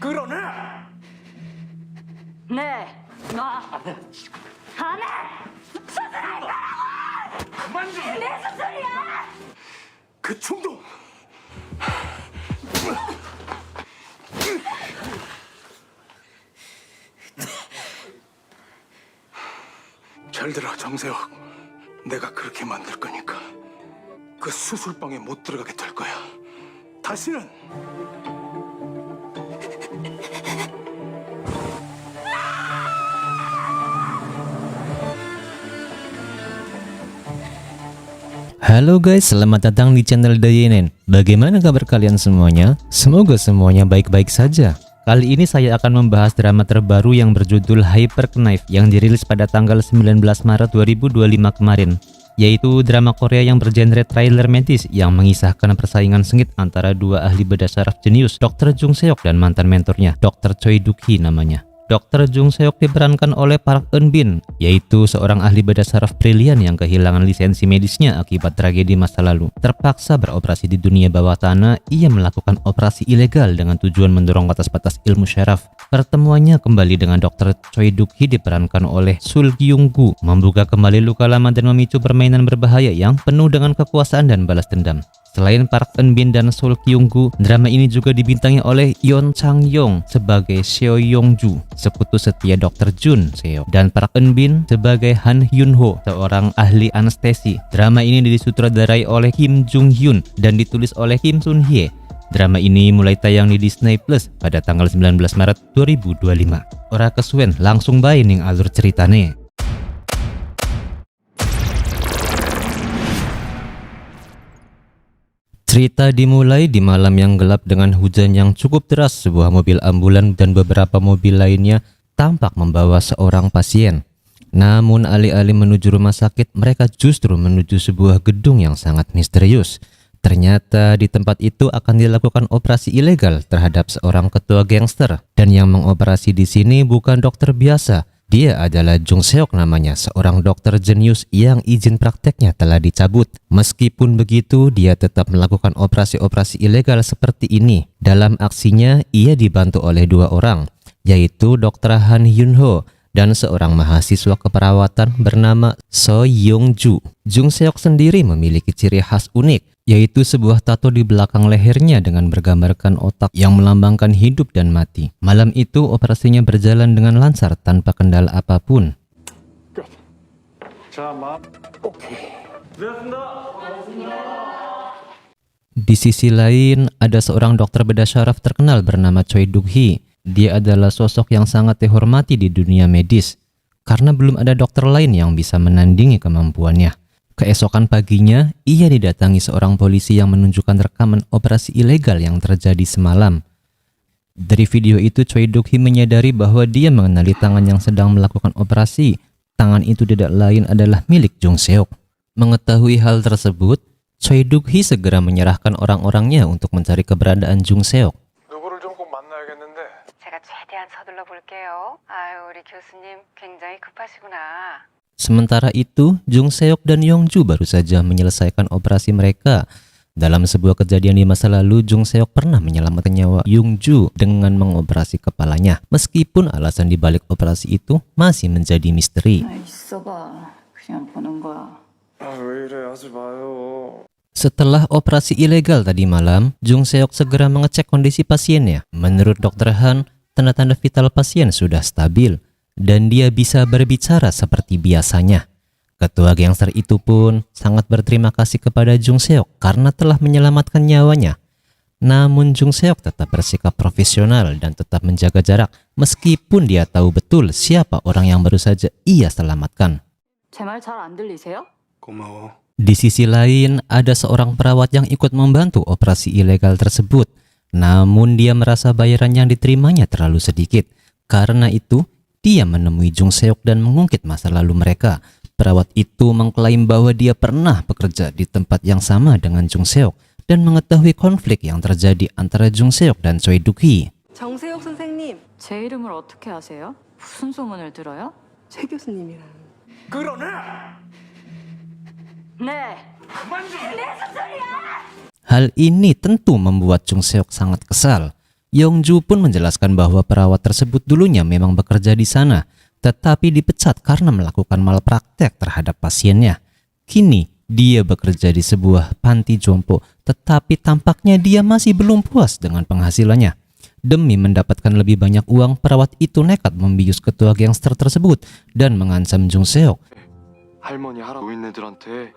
그러나 네, 나 안 해. 수술할 거라고! 그만 좀. 내 수술이야! 그 충동. 잘 들어, 정세혁. 내가 그렇게 만들 거니까 그 수술방에 못 들어가게 될 거야. 다시는. Halo guys, selamat datang di channel Dayenen. Bagaimana kabar kalian semuanya? Semoga semuanya baik-baik saja. Kali ini saya akan membahas drama terbaru yang berjudul Hyper Knife yang dirilis pada tanggal 19 Maret 2025 kemarin, yaitu drama Korea yang bergenre thriller medis yang mengisahkan persaingan sengit antara dua ahli bedah syaraf jenius, Dr. Jung Seok dan mantan mentornya, Dr. Choi Duk-hee namanya. Dr. Jung Seok diperankan oleh Park Eun Bin, yaitu seorang ahli bedah saraf brilian yang kehilangan lisensi medisnya akibat tragedi masa lalu. Terpaksa beroperasi di dunia bawah tanah, ia melakukan operasi ilegal dengan tujuan mendorong batas-batas ilmu syaraf. Pertemuannya kembali dengan Dr. Choi Duk-hee diperankan oleh Sul Gyung-gu, membuka kembali luka lama dan memicu permainan berbahaya yang penuh dengan kekuasaan dan balas dendam. Selain Park Eun Bin dan Sul Kyung-gu, drama ini juga dibintangi oleh Yeon Chang-yong sebagai Seo Yong-ju, sekutu setia Dr. Jun Seok, dan Park Eun Bin sebagai Han Hyun-ho, seorang ahli anestesi. Drama ini disutradarai oleh Kim Jung-hyun dan ditulis oleh Kim Sun-hye. Drama ini mulai tayang di Disney Plus pada tanggal 19 Maret 2025. Ora kesuwen, langsung bae ning alur ceritane. Cerita dimulai di malam yang gelap dengan hujan yang cukup deras. Sebuah mobil ambulan dan beberapa mobil lainnya tampak membawa seorang pasien. Namun alih-alih menuju rumah sakit, mereka justru menuju sebuah gedung yang sangat misterius. Ternyata di tempat itu akan dilakukan operasi ilegal terhadap seorang ketua gangster. Dan yang mengoperasi di sini bukan dokter biasa. Dia adalah Jung Seok namanya, seorang dokter jenius yang izin prakteknya telah dicabut. Meskipun begitu, dia tetap melakukan operasi-operasi ilegal seperti ini. Dalam aksinya, ia dibantu oleh dua orang, yaitu Dr. Han Hyun-ho dan seorang mahasiswa keperawatan bernama So Young-ju. Jung Seok sendiri memiliki ciri khas unik, yaitu sebuah tato di belakang lehernya dengan bergambarkan otak yang melambangkan hidup dan mati. Malam itu operasinya berjalan dengan lancar tanpa kendala apapun. Di sisi lain, ada seorang dokter bedah syaraf terkenal bernama Choi Duk-hee. Dia adalah sosok yang sangat dihormati di dunia medis, karena belum ada dokter lain yang bisa menandingi kemampuannya. Keesokan paginya, ia didatangi seorang polisi yang menunjukkan rekaman operasi ilegal yang terjadi semalam. Dari video itu, Choi Duk-hee menyadari bahwa dia mengenali tangan yang sedang melakukan operasi. Tangan itu tidak lain adalah milik Jung Seok. Mengetahui hal tersebut, Choi Duk-hee segera menyerahkan orang-orangnya untuk mencari keberadaan Jung Seok. 누구를 좀 꼭 만나야겠는데. 제가 최대한 서둘러 볼게요. 아유, 우리 교수님 굉장히 급하시구나. Sementara itu, Jung Seok dan Yong-ju baru saja menyelesaikan operasi mereka. Dalam sebuah kejadian di masa lalu, Jung Seok pernah menyelamatkan nyawa Yong-ju dengan mengoperasi kepalanya. Meskipun alasan dibalik operasi itu masih menjadi misteri. 있어봐. 그냥 보는 거야. 왜 이래, 하지 마요. Setelah operasi ilegal tadi malam, Jung Seok segera mengecek kondisi pasiennya. Menurut Dr. Han, tanda-tanda vital pasien sudah stabil dan dia bisa berbicara seperti biasanya. Ketua gangster itu pun sangat berterima kasih kepada Jung Seok karena telah menyelamatkan nyawanya. Namun Jung Seok tetap bersikap profesional dan tetap menjaga jarak meskipun dia tahu betul siapa orang yang baru saja ia selamatkan. 제 말 잘 안 들리세요? 고마워. Di sisi lain, ada seorang perawat yang ikut membantu operasi ilegal tersebut. Namun dia merasa bayaran yang diterimanya terlalu sedikit. Karena itu, dia menemui Jung Seok dan mengungkit masa lalu mereka. Perawat itu mengklaim bahwa dia pernah bekerja di tempat yang sama dengan Jung Seok dan mengetahui konflik yang terjadi antara Jung Seok dan Choi Duk-hee. 정세혁 선생님, 제 이름을 어떻게 아세요? 무슨 소문을 들어요? 최 교수님이랑. 그러나 네. Hal ini tentu membuat Jung Seok sangat kesal. Yongju pun menjelaskan bahwa perawat tersebut dulunya memang bekerja di sana, tetapi dipecat karena melakukan malpraktek terhadap pasiennya. Kini dia bekerja di sebuah panti jompo, tetapi tampaknya dia masih belum puas dengan penghasilannya. Demi mendapatkan lebih banyak uang, perawat itu nekat membius ketua gangster tersebut dan mengancam Jung Seok. 할머니 할아버지 노인네들한테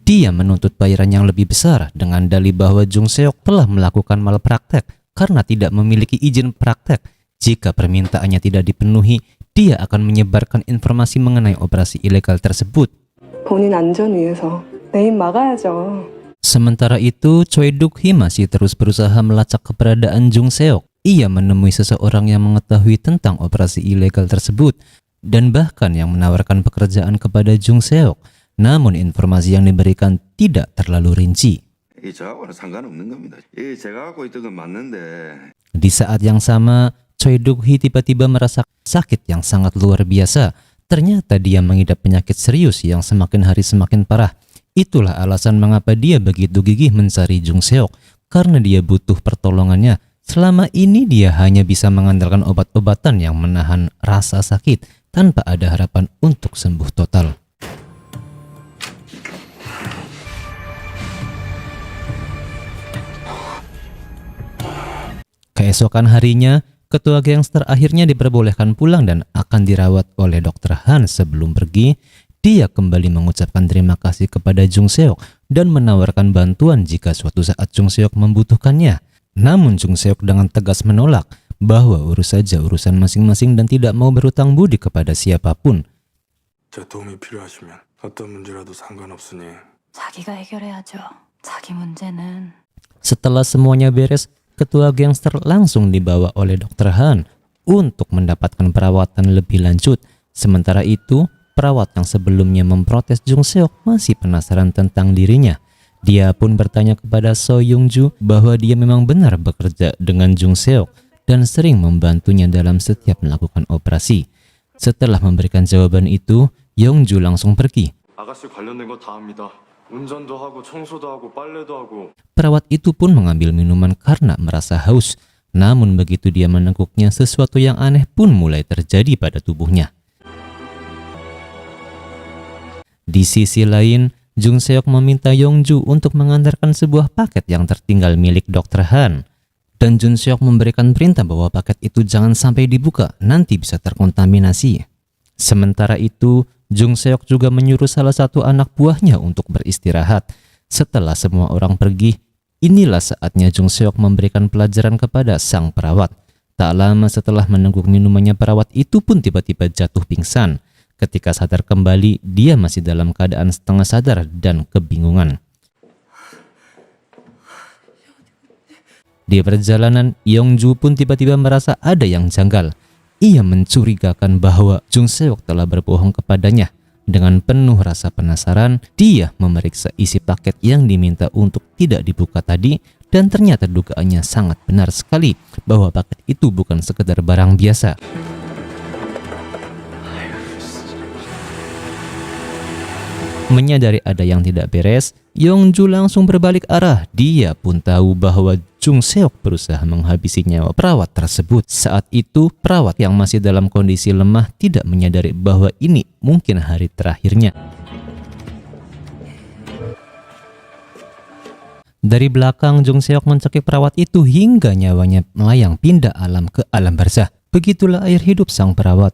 Dia menuntut bayaran yang lebih besar dengan dalih bahwa Jung Seok telah melakukan malpraktek karena tidak memiliki izin praktek. Jika permintaannya tidak dipenuhi, dia akan menyebarkan informasi mengenai operasi ilegal tersebut. 본인 안전 위해서 내 입 막아야죠. Sementara itu, Choi Duk-hee masih terus berusaha melacak keberadaan Jung Seok. Ia menemui seseorang yang mengetahui tentang operasi ilegal tersebut dan bahkan yang menawarkan pekerjaan kepada Jung Seok. Namun informasi yang diberikan tidak terlalu rinci. 저하고는 상관없는 겁니다. 제가 갖고 있던 건 맞는데 Di saat yang sama, Choi Duk-hee tiba-tiba merasa sakit yang sangat luar biasa. Ternyata dia mengidap penyakit serius yang semakin hari semakin parah. Itulah alasan mengapa dia begitu gigih mencari Jung Seok, karena dia butuh pertolongannya. Selama ini dia hanya bisa mengandalkan obat-obatan yang menahan rasa sakit tanpa ada harapan untuk sembuh total. Keesokan harinya, ketua gangster akhirnya diperbolehkan pulang dan akan dirawat oleh Dr. Han. Sebelum pergi, dia kembali mengucapkan terima kasih kepada Jung Seok dan menawarkan bantuan jika suatu saat Jung Seok membutuhkannya. Namun Jung Seok dengan tegas menolak bahwa urus saja urusan masing-masing dan tidak mau berutang budi kepada siapapun. 제 도움이 필요하시면 어떤 문제라도 상관없으니 자기가 해결해야죠. 자기 문제는. Setelah semuanya beres, ketua gangster langsung dibawa oleh Dr. Han untuk mendapatkan perawatan lebih lanjut. Sementara itu, perawat yang sebelumnya memprotes Jung Seok masih penasaran tentang dirinya. Dia pun bertanya kepada So Young-ju bahwa dia memang benar bekerja dengan Jung Seok dan sering membantunya dalam setiap melakukan operasi. Setelah memberikan jawaban itu, Young-ju langsung pergi. 아가씨 관련된 거 다 합니다. 운전도 하고 청소도 하고 빨래도 하고 Perawat itu pun mengambil minuman karena merasa haus. Namun begitu dia meneguknya, sesuatu yang aneh pun mulai terjadi pada tubuhnya. Di sisi lain, Jung Seok meminta Young-ju untuk mengantarkan sebuah paket yang tertinggal milik Dr. Han. Dan Jung Seok memberikan perintah bahwa paket itu jangan sampai dibuka, nanti bisa terkontaminasi. Sementara itu, Jung Seok juga menyuruh salah satu anak buahnya untuk beristirahat. Setelah semua orang pergi, inilah saatnya Jung Seok memberikan pelajaran kepada sang perawat. Tak lama setelah menengguk minumannya, perawat itu pun tiba-tiba jatuh pingsan. Ketika sadar kembali, dia masih dalam keadaan setengah sadar dan kebingungan. Di perjalanan, Young-ju pun tiba-tiba merasa ada yang janggal. Ia mencurigakan bahwa Jung Seok telah berbohong kepadanya. Dengan penuh rasa penasaran, dia memeriksa isi paket yang diminta untuk tidak dibuka tadi, dan ternyata dugaannya sangat benar sekali bahwa paket itu bukan sekedar barang biasa. Menyadari ada yang tidak beres, Young-ju langsung berbalik arah. Dia pun tahu bahwa Jung Seok berusaha menghabisi nyawa perawat tersebut. Saat itu, perawat yang masih dalam kondisi lemah tidak menyadari bahwa ini mungkin hari terakhirnya. Dari belakang, Jung Seok mencekik perawat itu hingga nyawanya melayang pindah alam ke alam barzah. Begitulah akhir hidup sang perawat.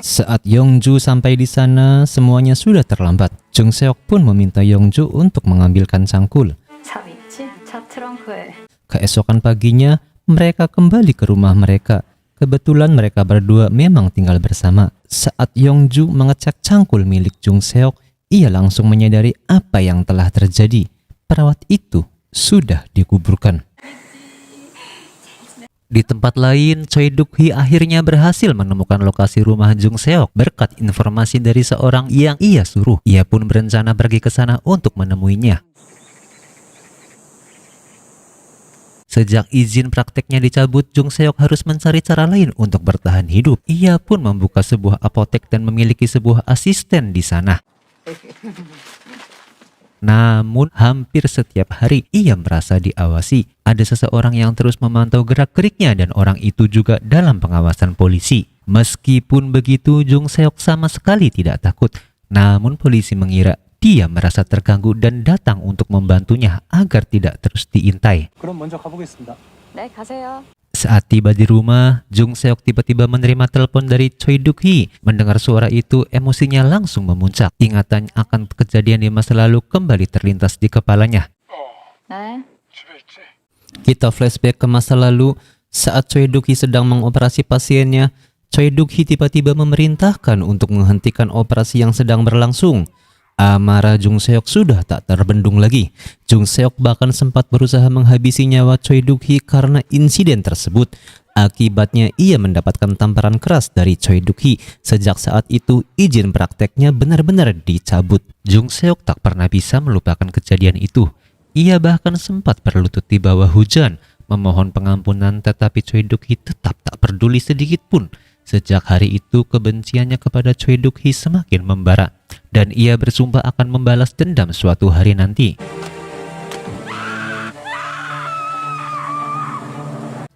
Saat Young-ju sampai di sana, semuanya sudah terlambat. Jung Seok pun meminta Young-ju untuk mengambilkan cangkul. 차 있지? 차 트렁크에. Keesokan paginya, mereka kembali ke rumah mereka. Kebetulan mereka berdua memang tinggal bersama. Saat Young-ju mengecek cangkul milik Jung Seok, ia langsung menyadari apa yang telah terjadi. Perawat itu sudah dikuburkan. Di tempat lain, Choi Duk-hee akhirnya berhasil menemukan lokasi rumah Jung Seok berkat informasi dari seorang yang ia suruh. Ia pun berencana pergi ke sana untuk menemuinya. Sejak izin prakteknya dicabut, Jung Seok harus mencari cara lain untuk bertahan hidup. Ia pun membuka sebuah apotek dan memiliki sebuah asisten di sana. Namun hampir setiap hari ia merasa diawasi. Ada seseorang yang terus memantau gerak-geriknya dan orang itu juga dalam pengawasan polisi. Meskipun begitu, Jung Seok sama sekali tidak takut. Namun polisi mengira dia merasa terganggu dan datang untuk membantunya agar tidak terus diintai. 그럼 먼저 가보겠습니다. 네, 가세요. Saat tiba di rumah, Jung Seok tiba-tiba menerima telepon dari Choi Duk-hee. Mendengar suara itu, emosinya langsung memuncak. Ingatan akan kejadian di masa lalu kembali terlintas di kepalanya. 네. Kita flashback ke masa lalu saat Choi Duk-hee sedang mengoperasi pasiennya. Choi Duk-hee tiba-tiba memerintahkan untuk menghentikan operasi yang sedang berlangsung. Amarah Jung Seok sudah tak terbendung lagi. Jung Seok bahkan sempat berusaha menghabisi nyawa Choi Duk-hee karena insiden tersebut. Akibatnya ia mendapatkan tamparan keras dari Choi Duk-hee. Sejak saat itu izin prakteknya benar-benar dicabut. Jung Seok tak pernah bisa melupakan kejadian itu. Ia bahkan sempat berlutut di bawah hujan memohon pengampunan, tetapi Choi Duk-hee tetap tak peduli sedikit pun. Sejak hari itu kebenciannya kepada Choi Duk-hee semakin membara dan ia bersumpah akan membalas dendam suatu hari nanti.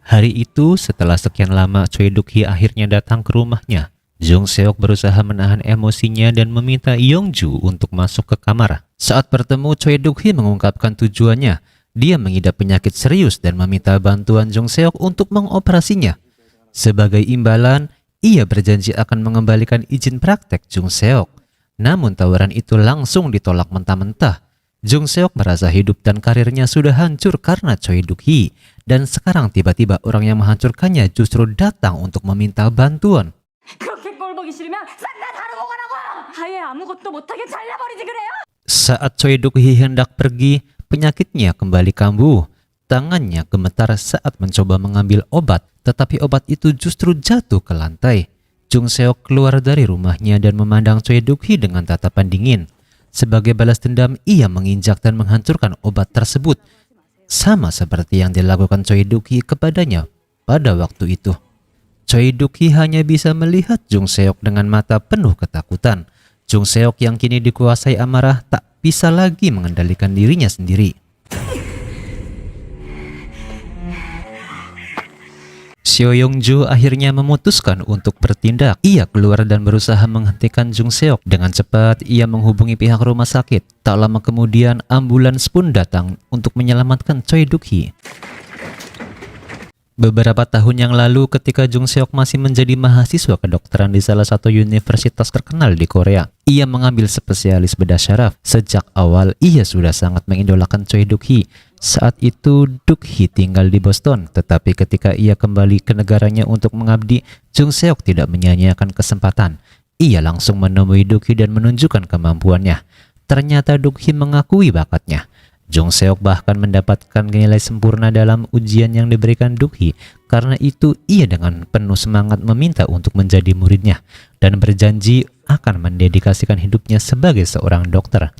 Hari itu setelah sekian lama Choi Duk-hee akhirnya datang ke rumahnya. Jung Seok berusaha menahan emosinya dan meminta Yongju untuk masuk ke kamar. Saat bertemu, Choi Duk-hee mengungkapkan tujuannya. Dia mengidap penyakit serius dan meminta bantuan Jung Seok untuk mengoperasinya. Sebagai imbalan, ia berjanji akan mengembalikan izin praktek Jung Seok. Namun tawaran itu langsung ditolak mentah-mentah. Jung Seok merasa hidup dan karirnya sudah hancur karena Choi Duk-hee. Dan sekarang tiba-tiba orang yang menghancurkannya justru datang untuk meminta bantuan. 그렇게 꼴 보기 싫으면 싹 다 다른 거라고요. 아예 아무것도 못하게 잘라버리지 그래요? Saat Choi Duk-hee hendak pergi, penyakitnya kembali kambuh. Tangannya gemetar saat mencoba mengambil obat, tetapi obat itu justru jatuh ke lantai. Jung Seok keluar dari rumahnya dan memandang Choi Duk-hee dengan tatapan dingin. Sebagai balas dendam, ia menginjak dan menghancurkan obat tersebut. Sama seperti yang dilakukan Choi Duk-hee kepadanya pada waktu itu. Choi Duk-hee hanya bisa melihat Jung Seok dengan mata penuh ketakutan. Jung Seok yang kini dikuasai amarah tak bisa lagi mengendalikan dirinya sendiri. Seo Yong-ju akhirnya memutuskan untuk bertindak. Ia keluar dan berusaha menghentikan Jung Seok. Dengan cepat, ia menghubungi pihak rumah sakit. Tak lama kemudian, ambulans pun datang untuk menyelamatkan Choi Duk-hee. Beberapa tahun yang lalu ketika Jung Seok masih menjadi mahasiswa kedokteran di salah satu universitas terkenal di Korea, ia mengambil spesialis bedah syaraf. Sejak awal ia sudah sangat mengidolakan Choi Duk-hee. Saat itu Duk-hee tinggal di Boston, tetapi ketika ia kembali ke negaranya untuk mengabdi, Jung Seok tidak menyia-nyiakan kesempatan. Ia langsung menemui Duk-hee dan menunjukkan kemampuannya. Ternyata Duk-hee mengakui bakatnya. Jung Seok bahkan mendapatkan nilai sempurna dalam ujian yang diberikan Duk-hee. Karena itu ia dengan penuh semangat meminta untuk menjadi muridnya dan berjanji akan mendedikasikan hidupnya sebagai seorang dokter.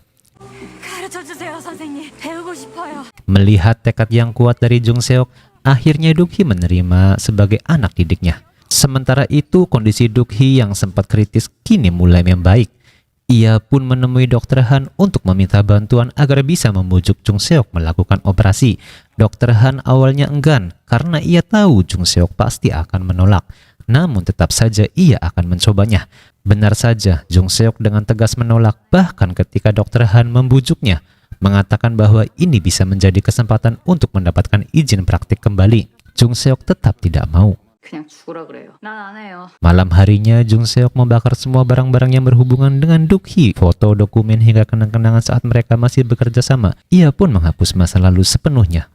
Melihat tekad yang kuat dari Jung Seok, akhirnya Duk-hee menerima sebagai anak didiknya. Sementara itu kondisi Duk-hee yang sempat kritis kini mulai membaik. Ia pun menemui Dr. Han untuk meminta bantuan agar bisa membujuk Jung Seok melakukan operasi. Dr. Han awalnya enggan karena ia tahu Jung Seok pasti akan menolak. Namun tetap saja ia akan mencobanya. Benar saja, Jung Seok dengan tegas menolak bahkan ketika Dr. Han membujuknya, mengatakan bahwa ini bisa menjadi kesempatan untuk mendapatkan izin praktik kembali. Jung Seok tetap tidak mau. 그냥 죽으라 그래요. 난 안 해요. Malam harinya, Jung Seok membakar semua barang-barang yang berhubungan dengan Duk-hee, foto, dokumen, hingga kenang-kenangan saat mereka masih bekerja sama. Ia pun menghapus masa lalu sepenuhnya.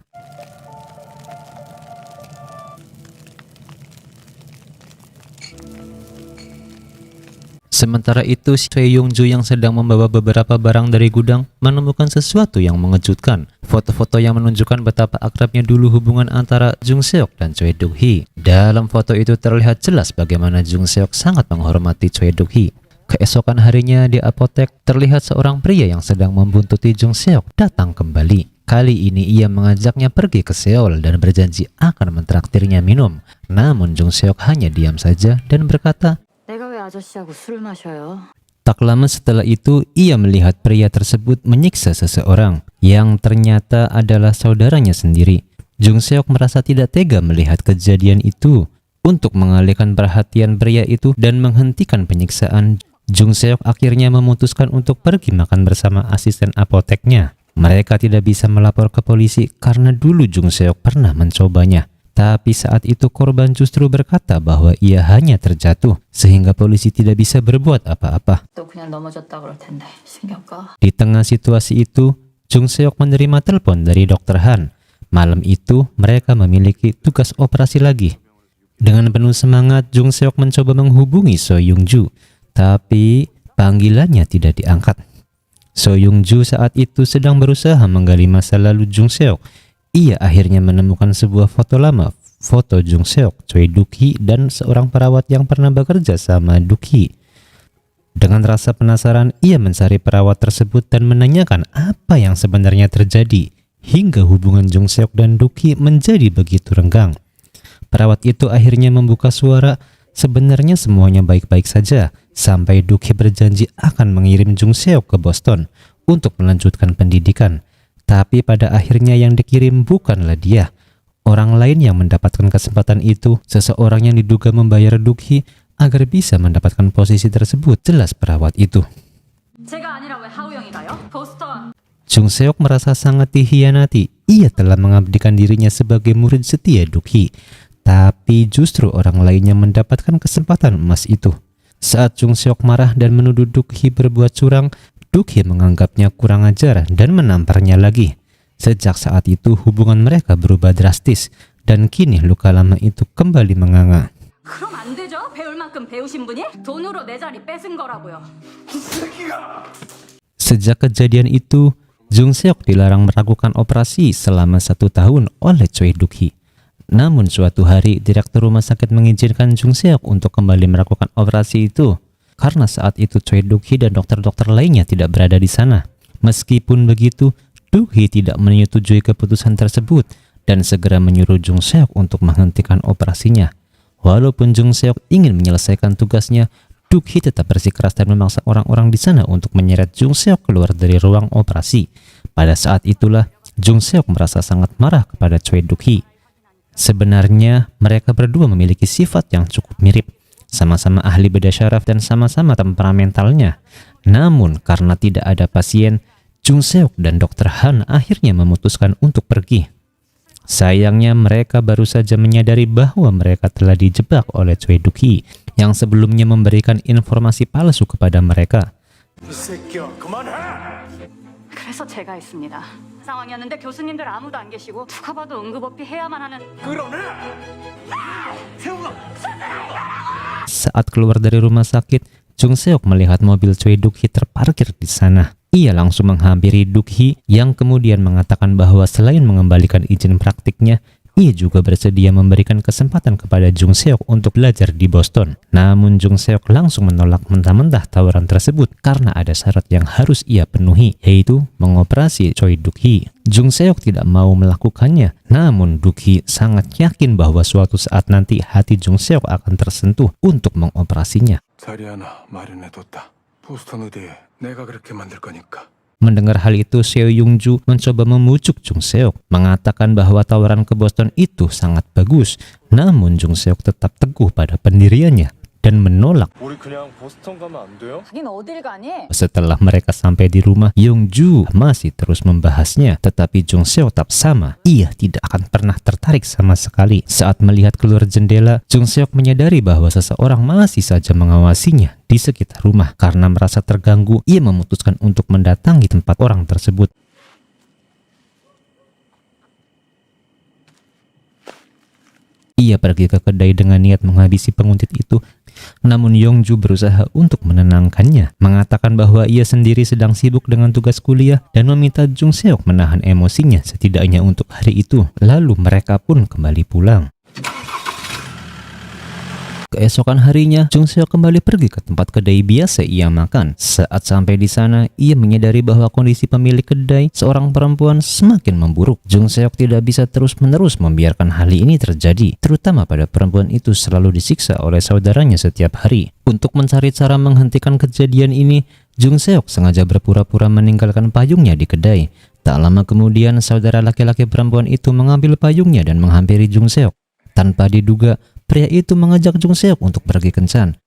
Sementara itu, Seo Yong-ju yang sedang membawa beberapa barang dari gudang menemukan sesuatu yang mengejutkan. Foto-foto yang menunjukkan betapa akrabnya dulu hubungan antara Jung Seok dan Choi Duk-hee. Dalam foto itu terlihat jelas bagaimana Jung Seok sangat menghormati Choi Duk-hee. Keesokan harinya di apotek, terlihat seorang pria yang sedang membuntuti Jung Seok datang kembali. Kali ini ia mengajaknya pergi ke Seoul dan berjanji akan mentraktirnya minum. Namun Jung Seok hanya diam saja dan berkata, 내가 왜 아저씨하고 술을 마셔요? Tak lama setelah itu, ia melihat pria tersebut menyiksa seseorang yang ternyata adalah saudaranya sendiri. Jung Seok merasa tidak tega melihat kejadian itu. Untuk mengalihkan perhatian pria itu dan menghentikan penyiksaan, Jung Seok akhirnya memutuskan untuk pergi makan bersama asisten apoteknya. Mereka tidak bisa melapor ke polisi karena dulu Jung Seok pernah mencobanya. Tapi saat itu korban justru berkata bahwa ia hanya terjatuh sehingga polisi tidak bisa berbuat apa-apa. 또 그냥 넘어졌다 그럴 텐데 신경 꺼. Di tengah situasi itu, Jung Seok menerima telepon dari Dr. Han. Malam itu mereka memiliki tugas operasi lagi. Dengan penuh semangat, Jung Seok mencoba menghubungi So Yung Ju, tapi panggilannya tidak diangkat. So Yung Ju saat itu sedang berusaha menggali masa lalu Jung Seok. Ia akhirnya menemukan sebuah foto lama, foto Jung Seok, Choi Duk-hee, dan seorang perawat yang pernah bekerja sama Duk-hee. Dengan rasa penasaran, ia mencari perawat tersebut dan menanyakan apa yang sebenarnya terjadi, hingga hubungan Jung Seok dan Duk-hee menjadi begitu renggang. Perawat itu akhirnya membuka suara, sebenarnya semuanya baik-baik saja, sampai Duk-hee berjanji akan mengirim Jung Seok ke Boston untuk melanjutkan pendidikan. Tapi pada akhirnya yang dikirim bukanlah dia. Orang lain yang mendapatkan kesempatan itu, seseorang yang diduga membayar Duk-hee agar bisa mendapatkan posisi tersebut, jelas perawat itu. 제가 아니라 왜 하우영이 가요? 보스턴. Jung Seok merasa sangat dikhianati. Ia telah mengabdikan dirinya sebagai murid setia Duk-hee. Tapi justru orang lain yang mendapatkan kesempatan emas itu. Saat Jung Seok marah dan menuduh Duk-hee berbuat curang, Duk-hee menganggapnya kurang ajar dan menamparnya lagi. Sejak saat itu hubungan mereka berubah drastis dan kini luka lama itu kembali menganga. 그럼 안 되죠? 배울 만큼 배우신 분이 돈으로 내 자리 뺏은 거라고요. Sejak kejadian itu, Jung Seok dilarang melakukan operasi selama 1 tahun oleh Choi Duk-hee. Namun suatu hari direktur rumah sakit mengizinkan Jung Seok untuk kembali melakukan operasi itu. Karena saat itu Choi Duk-hee dan dokter-dokter lainnya tidak berada di sana. Meskipun begitu, Duk-hee tidak menyetujui keputusan tersebut dan segera menyuruh Jung Seok untuk menghentikan operasinya. Walaupun Jung Seok ingin menyelesaikan tugasnya, Duk-hee tetap bersikeras dan memaksa orang-orang di sana untuk menyeret Jung Seok keluar dari ruang operasi. Pada saat itulah, Jung Seok merasa sangat marah kepada Choi Duk-hee. Sebenarnya, mereka berdua memiliki sifat yang cukup mirip. Sama-sama ahli bedah syaraf dan sama-sama temperamentalnya. Namun karena tidak ada pasien, Jung Seok dan Dr. Han akhirnya memutuskan untuk pergi. Sayangnya mereka baru saja menyadari bahwa mereka telah dijebak oleh Choi Duk-hee yang sebelumnya memberikan informasi palsu kepada mereka. 그래서 제가 했습니다. 상황이었는데 교수님들 아무도 안 계시고 누가 봐도 응급업비 해야만 하는. Saat keluar dari rumah sakit, Jung Seok melihat mobil Choi Duk-hee terparkir di sana. Ia langsung menghampiri Duk-hee yang kemudian mengatakan bahwa selain mengembalikan izin praktiknya, ia juga bersedia memberikan kesempatan kepada Jung Seok untuk belajar di Boston. Namun Jung Seok langsung menolak mentah-mentah tawaran tersebut karena ada syarat yang harus ia penuhi, yaitu mengoperasi Choi Duk-hee. Jung Seok tidak mau melakukannya, namun Duk-hee sangat yakin bahwa suatu saat nanti hati Jung Seok akan tersentuh untuk mengoperasinya. 자리 하나 마련해뒀다. 보스턴 의대에 내가 그렇게 만들 거니까. Mendengar hal itu, Seo Yung Ju mencoba memujuk Jung Seok, mengatakan bahwa tawaran ke Boston itu sangat bagus. Namun Jung Seok tetap teguh pada pendiriannya dan menolak. 우리 그냥 보스턴 가면 안 돼요? 가긴 어딜 가니? Setelah mereka sampai di rumah, Yung Ju masih terus membahasnya, tetapi Jung Seok tetap sama. Ia tidak akan pernah tertarik sama sekali. Saat melihat keluar jendela, Jung Seok menyadari bahwa seseorang masih saja mengawasinya di sekitar rumah. Karena merasa terganggu, ia memutuskan untuk mendatangi tempat orang tersebut. Ia pergi ke kedai dengan niat menghabisi penguntit itu. Namun Yongju berusaha untuk menenangkannya, mengatakan bahwa ia sendiri sedang sibuk dengan tugas kuliah dan meminta Jung Seok menahan emosinya setidaknya untuk hari itu. Lalu mereka pun kembali pulang. Keesokan harinya, Jung Seok kembali pergi ke tempat kedai biasa ia makan. Saat sampai di sana, ia menyadari bahwa kondisi pemilik kedai, seorang perempuan, semakin memburuk. Jung Seok tidak bisa terus-menerus membiarkan hal ini terjadi, terutama pada perempuan itu selalu disiksa oleh saudaranya setiap hari. Untuk mencari cara menghentikan kejadian ini, Jung Seok sengaja berpura-pura meninggalkan payungnya di kedai. Tak lama kemudian, saudara laki-laki perempuan itu mengambil payungnya dan menghampiri Jung Seok. Tanpa diduga, pria itu mengajak Jung Seok untuk pergi kencan.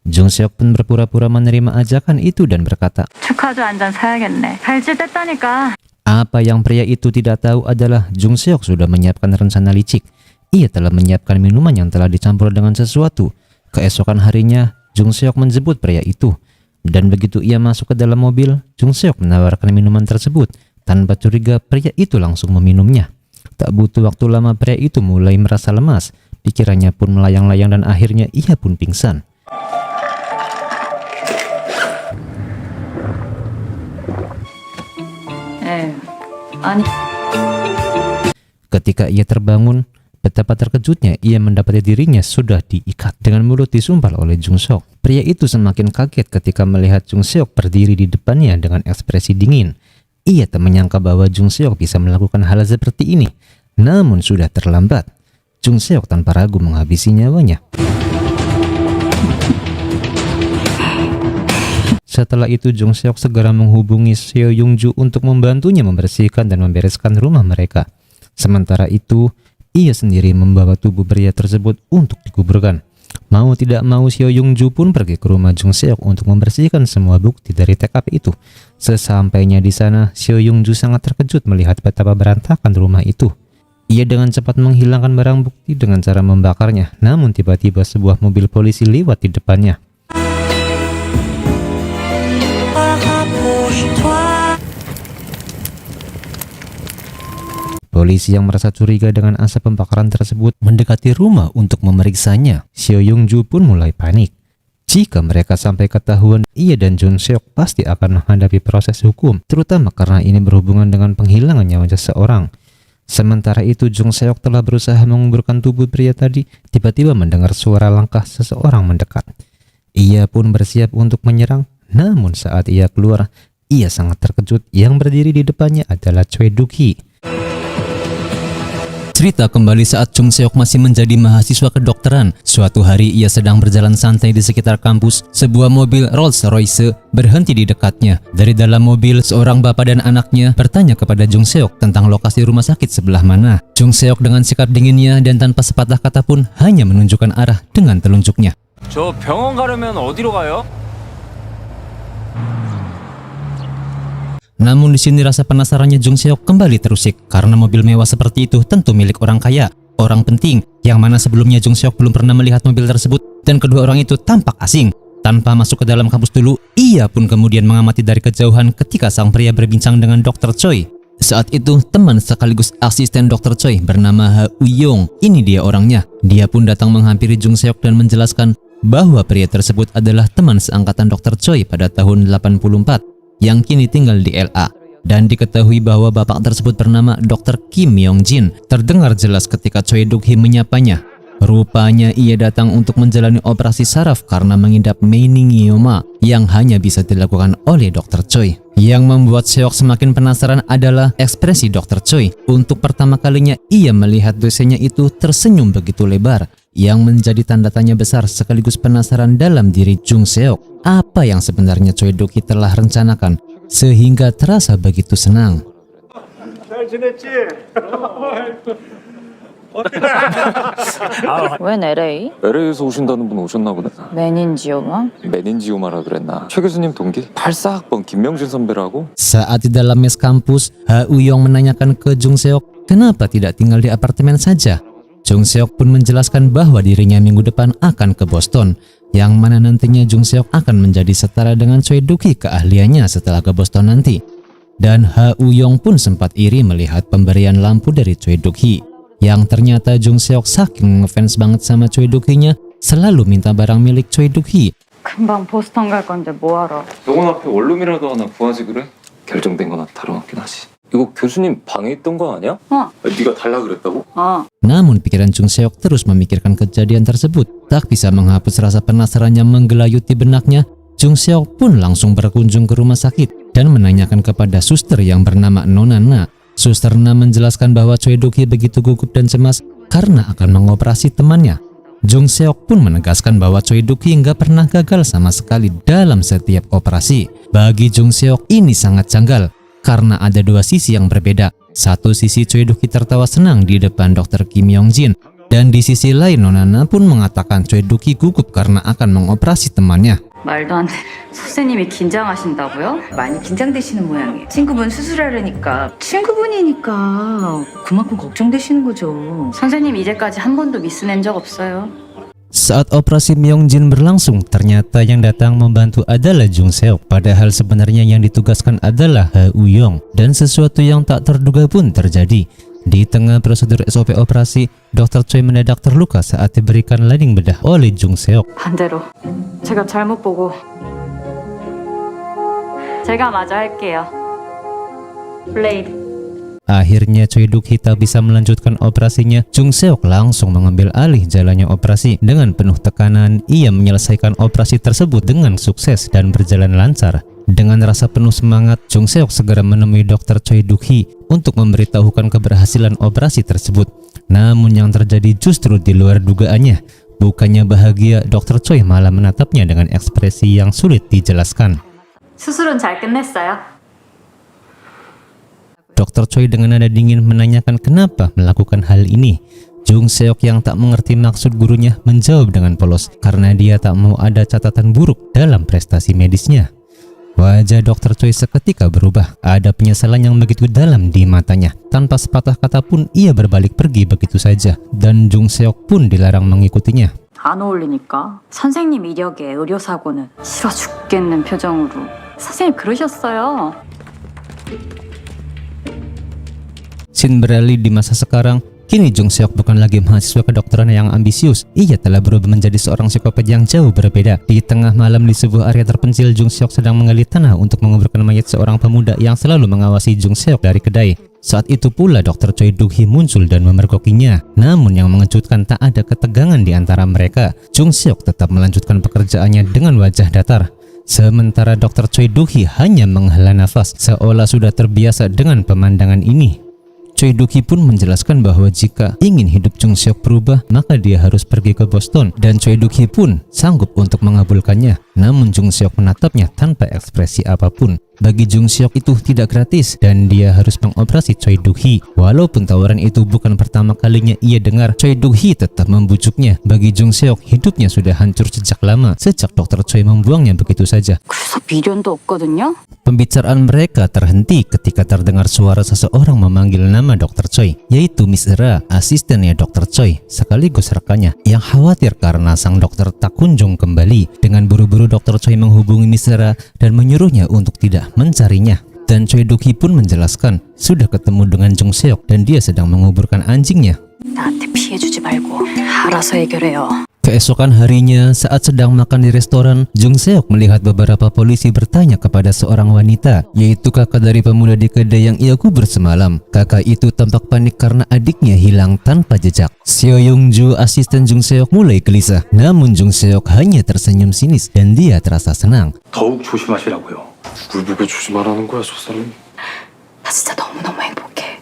Jung Seok pun berpura-pura menerima ajakan itu dan berkata, 축하주 한 잔 사야겠네. 발질 뗐다니까. apa yang pria itu tidak tahu adalah Jung Seok sudah menyiapkan rencana licik. Ia telah menyiapkan minuman yang telah dicampur dengan sesuatu. Keesokan harinya, Jung Seok menjemput pria itu. Dan begitu ia masuk ke dalam mobil, Jung Seok menawarkan minuman tersebut. Tanpa curiga, pria itu langsung meminumnya. Tak butuh waktu lama, pria itu mulai merasa lemas. Pikirannya pun melayang-layang dan akhirnya ia pun pingsan. Ketika ia terbangun, betapa terkejutnya ia mendapati dirinya sudah diikat dengan mulut disumpal oleh Jung Seok. Pria itu semakin kaget ketika melihat Jung Seok berdiri di depannya dengan ekspresi dingin. Ia tak menyangka bahwa Jung Seok bisa melakukan hal seperti ini. Namun sudah terlambat. Jung Seok tanpa ragu menghabisi nyawanya. Setelah itu Jung Seok segera menghubungi Seo Yung Ju untuk membantunya membersihkan dan membereskan rumah mereka. Sementara itu, ia sendiri membawa tubuh pria tersebut untuk dikuburkan. Mau tidak mau, Seo Yung Ju pun pergi ke rumah Jung Seok untuk membersihkan semua bukti dari TKP itu. Sesampainya di sana, Seo Yung Ju sangat terkejut melihat betapa berantakan rumah itu. Ia dengan cepat menghilangkan barang bukti dengan cara membakarnya. Namun tiba-tiba sebuah mobil polisi lewat di depannya. Polisi yang merasa curiga dengan asap pembakaran tersebut mendekati rumah untuk memeriksanya. Seo Yung Ju pun mulai panik. Jika mereka sampai ketahuan, ia dan Jung Seok pasti akan menghadapi proses hukum, terutama karena ini berhubungan dengan penghilangan nyawa seseorang. Sementara itu, Jung Seok telah berusaha menguburkan tubuh pria tadi, tiba-tiba mendengar suara langkah seseorang mendekat. Ia pun bersiap untuk menyerang, namun saat ia keluar, ia sangat terkejut. Yang berdiri di depannya adalah Choi Duk-hee. Cerita kembali saat Jung Seok masih menjadi mahasiswa kedokteran. Suatu hari ia sedang berjalan santai di sekitar kampus. Sebuah mobil Rolls Royce berhenti di dekatnya. Dari dalam mobil, seorang bapak dan anaknya bertanya kepada Jung Seok tentang lokasi rumah sakit sebelah mana. Jung Seok dengan sikap dinginnya dan tanpa sepatah kata pun hanya menunjukkan arah dengan telunjuknya. 저 병원 가려면 어디로 가요? Namun di sini rasa penasarannya Jung Seok kembali terusik karena mobil mewah seperti itu tentu milik orang kaya, orang penting, yang mana sebelumnya Jung Seok belum pernah melihat mobil tersebut dan kedua orang itu tampak asing. Tanpa masuk ke dalam kampus dulu, ia pun kemudian mengamati dari kejauhan ketika sang pria berbincang dengan Dr. Choi. Saat itu teman sekaligus asisten Dr. Choi bernama Ha Uyong, ini dia orangnya. Dia pun datang menghampiri Jung Seok dan menjelaskan bahwa pria tersebut adalah teman seangkatan Dr. Choi pada tahun 84. Yang kini tinggal di LA, dan diketahui bahwa bapak tersebut bernama Dr. Kim Myong Jin. Terdengar jelas ketika Choi Duk-hee menyapanya. Rupanya ia datang untuk menjalani operasi saraf karena mengidap meningioma yang hanya bisa dilakukan oleh Dr. Choi. Yang membuat Seok semakin penasaran adalah ekspresi Dr. Choi. Untuk pertama kalinya ia melihat dosennya itu tersenyum begitu lebar, yang menjadi tanda tanya besar sekaligus penasaran dalam diri Jung Seok. Apa yang sebenarnya Choi Duk-hee telah rencanakan sehingga terasa begitu senang. 웬 LA? LA에서 오신다는 분 오셨나 보네. 메닌지오마? 메닌지오마라 그랬나? 최 교수님 동기? 84학번 김명진 선배라고? Saat di dalam mes kampus, Ha Uyong menanyakan ke Jung Seok kenapa tidak tinggal di apartemen saja. Jung Seok pun menjelaskan bahwa dirinya minggu depan akan ke Boston, yang mana nantinya Jung Seok akan menjadi setara dengan Choi Duk-hee keahliannya setelah ke Boston nanti. Dan Ha Uyong pun sempat iri melihat pemberian lampu dari Choi Duk-hee, yang ternyata Jung Seok saking ngefans banget sama Choi Duk-hee-nya selalu minta barang milik Choi Duk-hee. 금방 보스턴 갈 건데 뭐하러? 병원 앞에 원룸이라도 하나 구하지 그래? 결정된 거나 다름없긴 하지. 이거 교수님 방에 있던 거 아니야? 네가 달라 그랬다고? Namun pikiran Jung Seok terus memikirkan kejadian tersebut. Tak bisa menghapus rasa penasaran yang menggelayuti benaknya, Jung Seok pun langsung berkunjung ke rumah sakit dan menanyakan kepada suster yang bernama Nona Na. Suster Na menjelaskan bahwa Choi Duk-hee begitu gugup dan cemas karena akan mengoperasi temannya. Jung Seok pun menegaskan bahwa Choi Duk-hee nggak pernah gagal sama sekali dalam setiap operasi. Bagi Jung Seok ini sangat janggal karena ada dua sisi yang berbeda. Satu sisi Choi Duk-hee tertawa senang di depan Dr. Kim Yong Jin, dan di sisi lain Nona Na pun mengatakan Choi Duk-hee gugup karena akan mengoperasi temannya. 말도 안 돼. 선생님이 긴장하신다고요? 많이 긴장되시는 모양이에요. 친구분 수술하려니까 친구분이니까 그만큼 걱정되시는 거죠. 선생님 이제까지 한 번도 미스낸 적 없어요. Saat operasi Myongjin berlangsung, ternyata yang datang membantu adalah Jung Seok, padahal sebenarnya yang ditugaskan adalah Ha Uyong, dan sesuatu yang tak terduga pun terjadi. Di tengah prosedur SOP operasi, Dr. Choi mendadak terluka saat diberikan lading bedah oleh Jung Seok. 반대로 제가 잘못 보고 제가 마저 할게요. 블레이드. Akhirnya Choi Duk-hee tak bisa melanjutkan operasinya. Jung Seok langsung mengambil alih jalannya operasi. Dengan penuh tekanan, ia menyelesaikan operasi tersebut dengan sukses dan berjalan lancar. Dengan rasa penuh semangat, Jung Seok segera menemui Dr. Choi Duk-hee untuk memberitahukan keberhasilan operasi tersebut. Namun yang terjadi justru di luar dugaannya. Bukannya bahagia, Dr. Choi malah menatapnya dengan ekspresi yang sulit dijelaskan. 수술은 잘 끝냈어요. Dr. Choi dengan nada dingin menanyakan kenapa melakukan hal ini. Jung Seok yang tak mengerti maksud gurunya menjawab dengan polos karena dia tak mau ada catatan buruk dalam prestasi medisnya. Wajah Dr. Choi seketika berubah. Ada penyesalan yang begitu dalam di matanya. Tanpa sepatah kata pun ia berbalik pergi begitu saja, dan Jung Seok pun dilarang mengikutinya. 안 어울리니까. 선생님 이력에 의료사고는 싫어 죽겠는 표정으로. 선생님 그러셨어요. Scene beralih di masa sekarang. Kini Jung Seok bukan lagi mahasiswa kedokteran yang ambisius. Ia telah berubah menjadi seorang psikopat yang jauh berbeda. Di tengah malam di sebuah area terpencil, Jung Seok sedang menggali tanah untuk menguburkan mayat seorang pemuda yang selalu mengawasi Jung Seok dari kedai. Saat itu pula Dr. Choi Duk-hee muncul dan memergokinya. Namun yang mengejutkan, tak ada ketegangan di antara mereka. Jung Seok tetap melanjutkan pekerjaannya dengan wajah datar. Sementara Dr. Choi Duk-hee hanya menghela nafas seolah sudah terbiasa dengan pemandangan ini. Choi Duk-hee pun menjelaskan bahwa jika ingin hidup Jung Seok berubah, maka dia harus pergi ke Boston, dan Choi Duk-hee pun sanggup untuk mengabulkannya. Namun Jung Seok menatapnya tanpa ekspresi apapun. Bagi Jung Seok itu tidak gratis dan dia harus mengoperasi Choi Duk-hee. Walaupun tawaran itu bukan pertama kalinya ia dengar, Choi Duk-hee tetap membujuknya. Bagi Jung Seok, hidupnya sudah hancur sejak lama, sejak Dr. Choi membuangnya begitu saja. 그래서 미련도 없거든요. Pembicaraan mereka terhenti ketika terdengar suara seseorang memanggil nama Dr. Choi, yaitu Miss Ra, asistennya Dr. Choi, sekaligus rekannya, yang khawatir karena sang dokter tak kunjung kembali. Dengan buru-buru Dr. Choi menghubungi Miss Ra dan menyuruhnya untuk tidak mencarinya. Dan Choi Duk-hee pun menjelaskan sudah ketemu dengan Jung Seok dan dia sedang menguburkan anjingnya. 나한테 피해주지 말고 알아서 해결해요. Keesokan harinya, saat sedang makan di restoran, Jung Seok melihat beberapa polisi bertanya kepada seorang wanita, yaitu kakak dari pemuda di kedai yang ia kubur semalam. Kakak itu tampak panik karena adiknya hilang tanpa jejak. Seo Young-ju, asisten Jung Seok, mulai gelisah. Namun Jung Seok hanya tersenyum sinis dan dia terasa senang. 더욱 조심하시라고요. 누굴 보고 조심하라는 거야, 저 사람? 나 진짜 너무너무 행복해.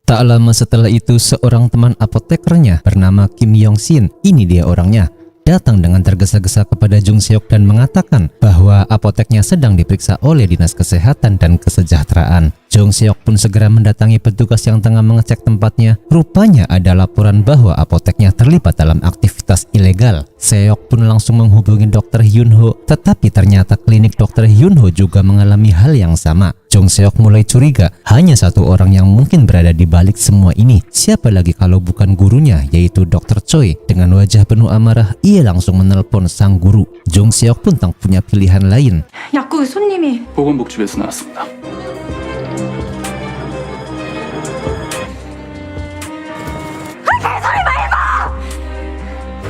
Tak lama setelah itu, seorang teman apotekernya bernama Kim Yong-sin, ini dia orangnya, datang dengan tergesa-gesa kepada Jung Seok dan mengatakan bahwa apoteknya sedang diperiksa oleh Dinas Kesehatan dan Kesejahteraan. Jung Seok pun segera mendatangi petugas yang tengah mengecek tempatnya. Rupanya ada laporan bahwa apoteknya terlibat dalam aktivitas ilegal. Seok pun langsung menghubungi Dr. Hyun Ho, tetapi ternyata klinik Dr. Hyun Ho juga mengalami hal yang sama. Jung Seok mulai curiga, hanya satu orang yang mungkin berada di balik semua ini. Siapa lagi kalau bukan gurunya, yaitu Dr. Choi. Dengan wajah penuh amarah, ia langsung menelpon sang guru. Jung Seok pun tak punya pilihan lain. 약국에 손님이 보건복지부에서 나왔습니다.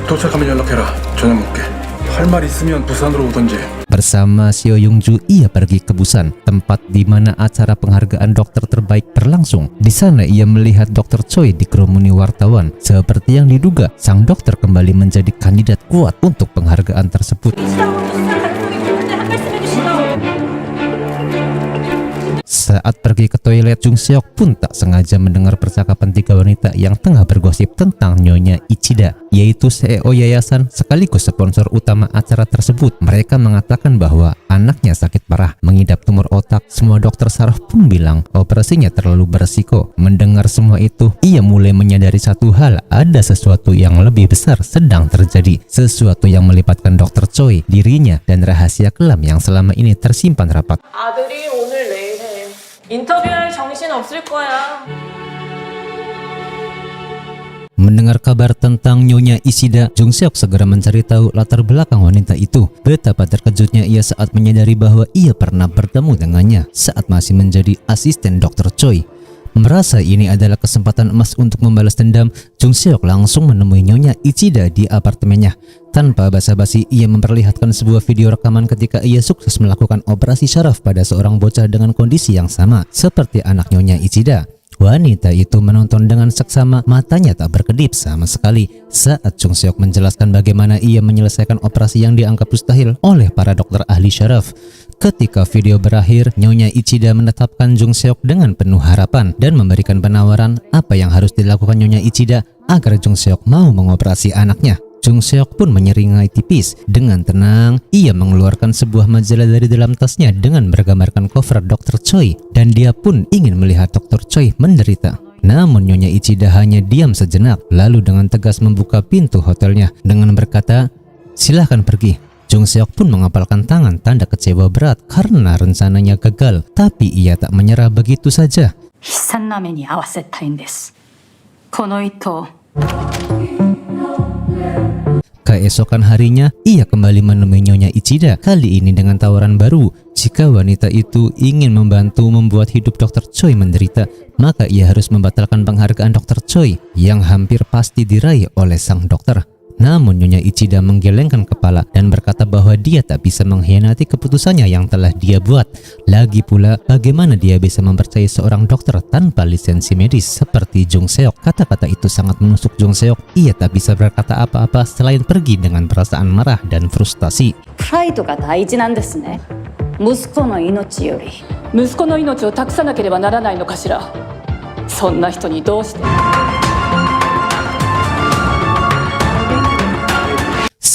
도착하면 연락해라. 저녁 먹게. 할 말 있으면 부산으로 오던지. Bersama Seo Young-ju, ia pergi ke Busan, tempat di mana acara penghargaan dokter terbaik berlangsung. Di sana ia melihat Dr. Choi dikerumuni wartawan. Seperti yang diduga, sang dokter kembali menjadi kandidat kuat untuk penghargaan tersebut. Saat pergi ke toilet, Jung Seok pun tak sengaja mendengar percakapan tiga wanita yang tengah bergosip tentang Nyonya Ichida, yaitu CEO yayasan sekaligus sponsor utama acara tersebut. Mereka mengatakan bahwa anaknya sakit parah, mengidap tumor otak. Semua dokter saraf pun bilang operasinya terlalu beresiko. Mendengar semua itu, ia mulai menyadari satu hal, ada sesuatu yang lebih besar sedang terjadi. Sesuatu yang melibatkan Dr. Choi, dirinya, dan rahasia kelam yang selama ini tersimpan rapat. 아들이 오늘 내일 해. 인터뷰할 정신 없을 거야. Mendengar kabar tentang Nyonya Ishida, Jung Seok segera mencari tahu latar belakang wanita itu. Betapa terkejutnya ia saat menyadari bahwa ia pernah bertemu dengannya saat masih menjadi asisten Dr. Choi. Merasa ini adalah kesempatan emas untuk membalas dendam, Jung Seok langsung menemui Nyonya Ichida di apartemennya. Tanpa basa-basi, ia memperlihatkan sebuah video rekaman ketika ia sukses melakukan operasi syaraf pada seorang bocah dengan kondisi yang sama seperti anak Nyonya Ichida. Wanita itu menonton dengan seksama, matanya tak berkedip sama sekali saat Jung Seok menjelaskan bagaimana ia menyelesaikan operasi yang dianggap mustahil oleh para dokter ahli syaraf. Ketika video berakhir, Nyonya Ichida menetapkan Jung Seok dengan penuh harapan dan memberikan penawaran apa yang harus dilakukan Nyonya Ichida agar Jung Seok mau mengoperasi anaknya. Jung Seok pun menyeringai tipis. Dengan tenang, ia mengeluarkan sebuah majalah dari dalam tasnya dengan bergambarkan cover Dr. Choi, dan dia pun ingin melihat Dr. Choi menderita. Namun Nyonya Ichida hanya diam sejenak, lalu dengan tegas membuka pintu hotelnya dengan berkata, "Silahkan pergi." Jung Seok pun mengepalkan tangan tanda kecewa berat karena rencananya gagal, tapi ia tak menyerah begitu saja. 悲惨な目に遭わせたいんです。この糸 Keesokan harinya, ia kembali menemui Nyonya Ichida, kali ini dengan tawaran baru. Jika wanita itu ingin membantu membuat hidup Dr. Choi menderita, maka ia harus membatalkan penghargaan Dr. Choi yang hampir pasti diraih oleh sang dokter. Namun Nyonya Ichida menggelengkan kepala dan berkata bahwa dia tak bisa mengkhianati keputusannya yang telah dia buat. Lagi pula, bagaimana dia bisa mempercayai seorang dokter tanpa lisensi medis seperti Jung Seok? Kata-kata itu sangat menusuk Jung Seok. Ia tak bisa berkata apa-apa selain pergi dengan perasaan marah dan frustasi. プライドが大事なんですね。息子の命より。息子の命を託さなければならないのかしら。そんな人にどうして。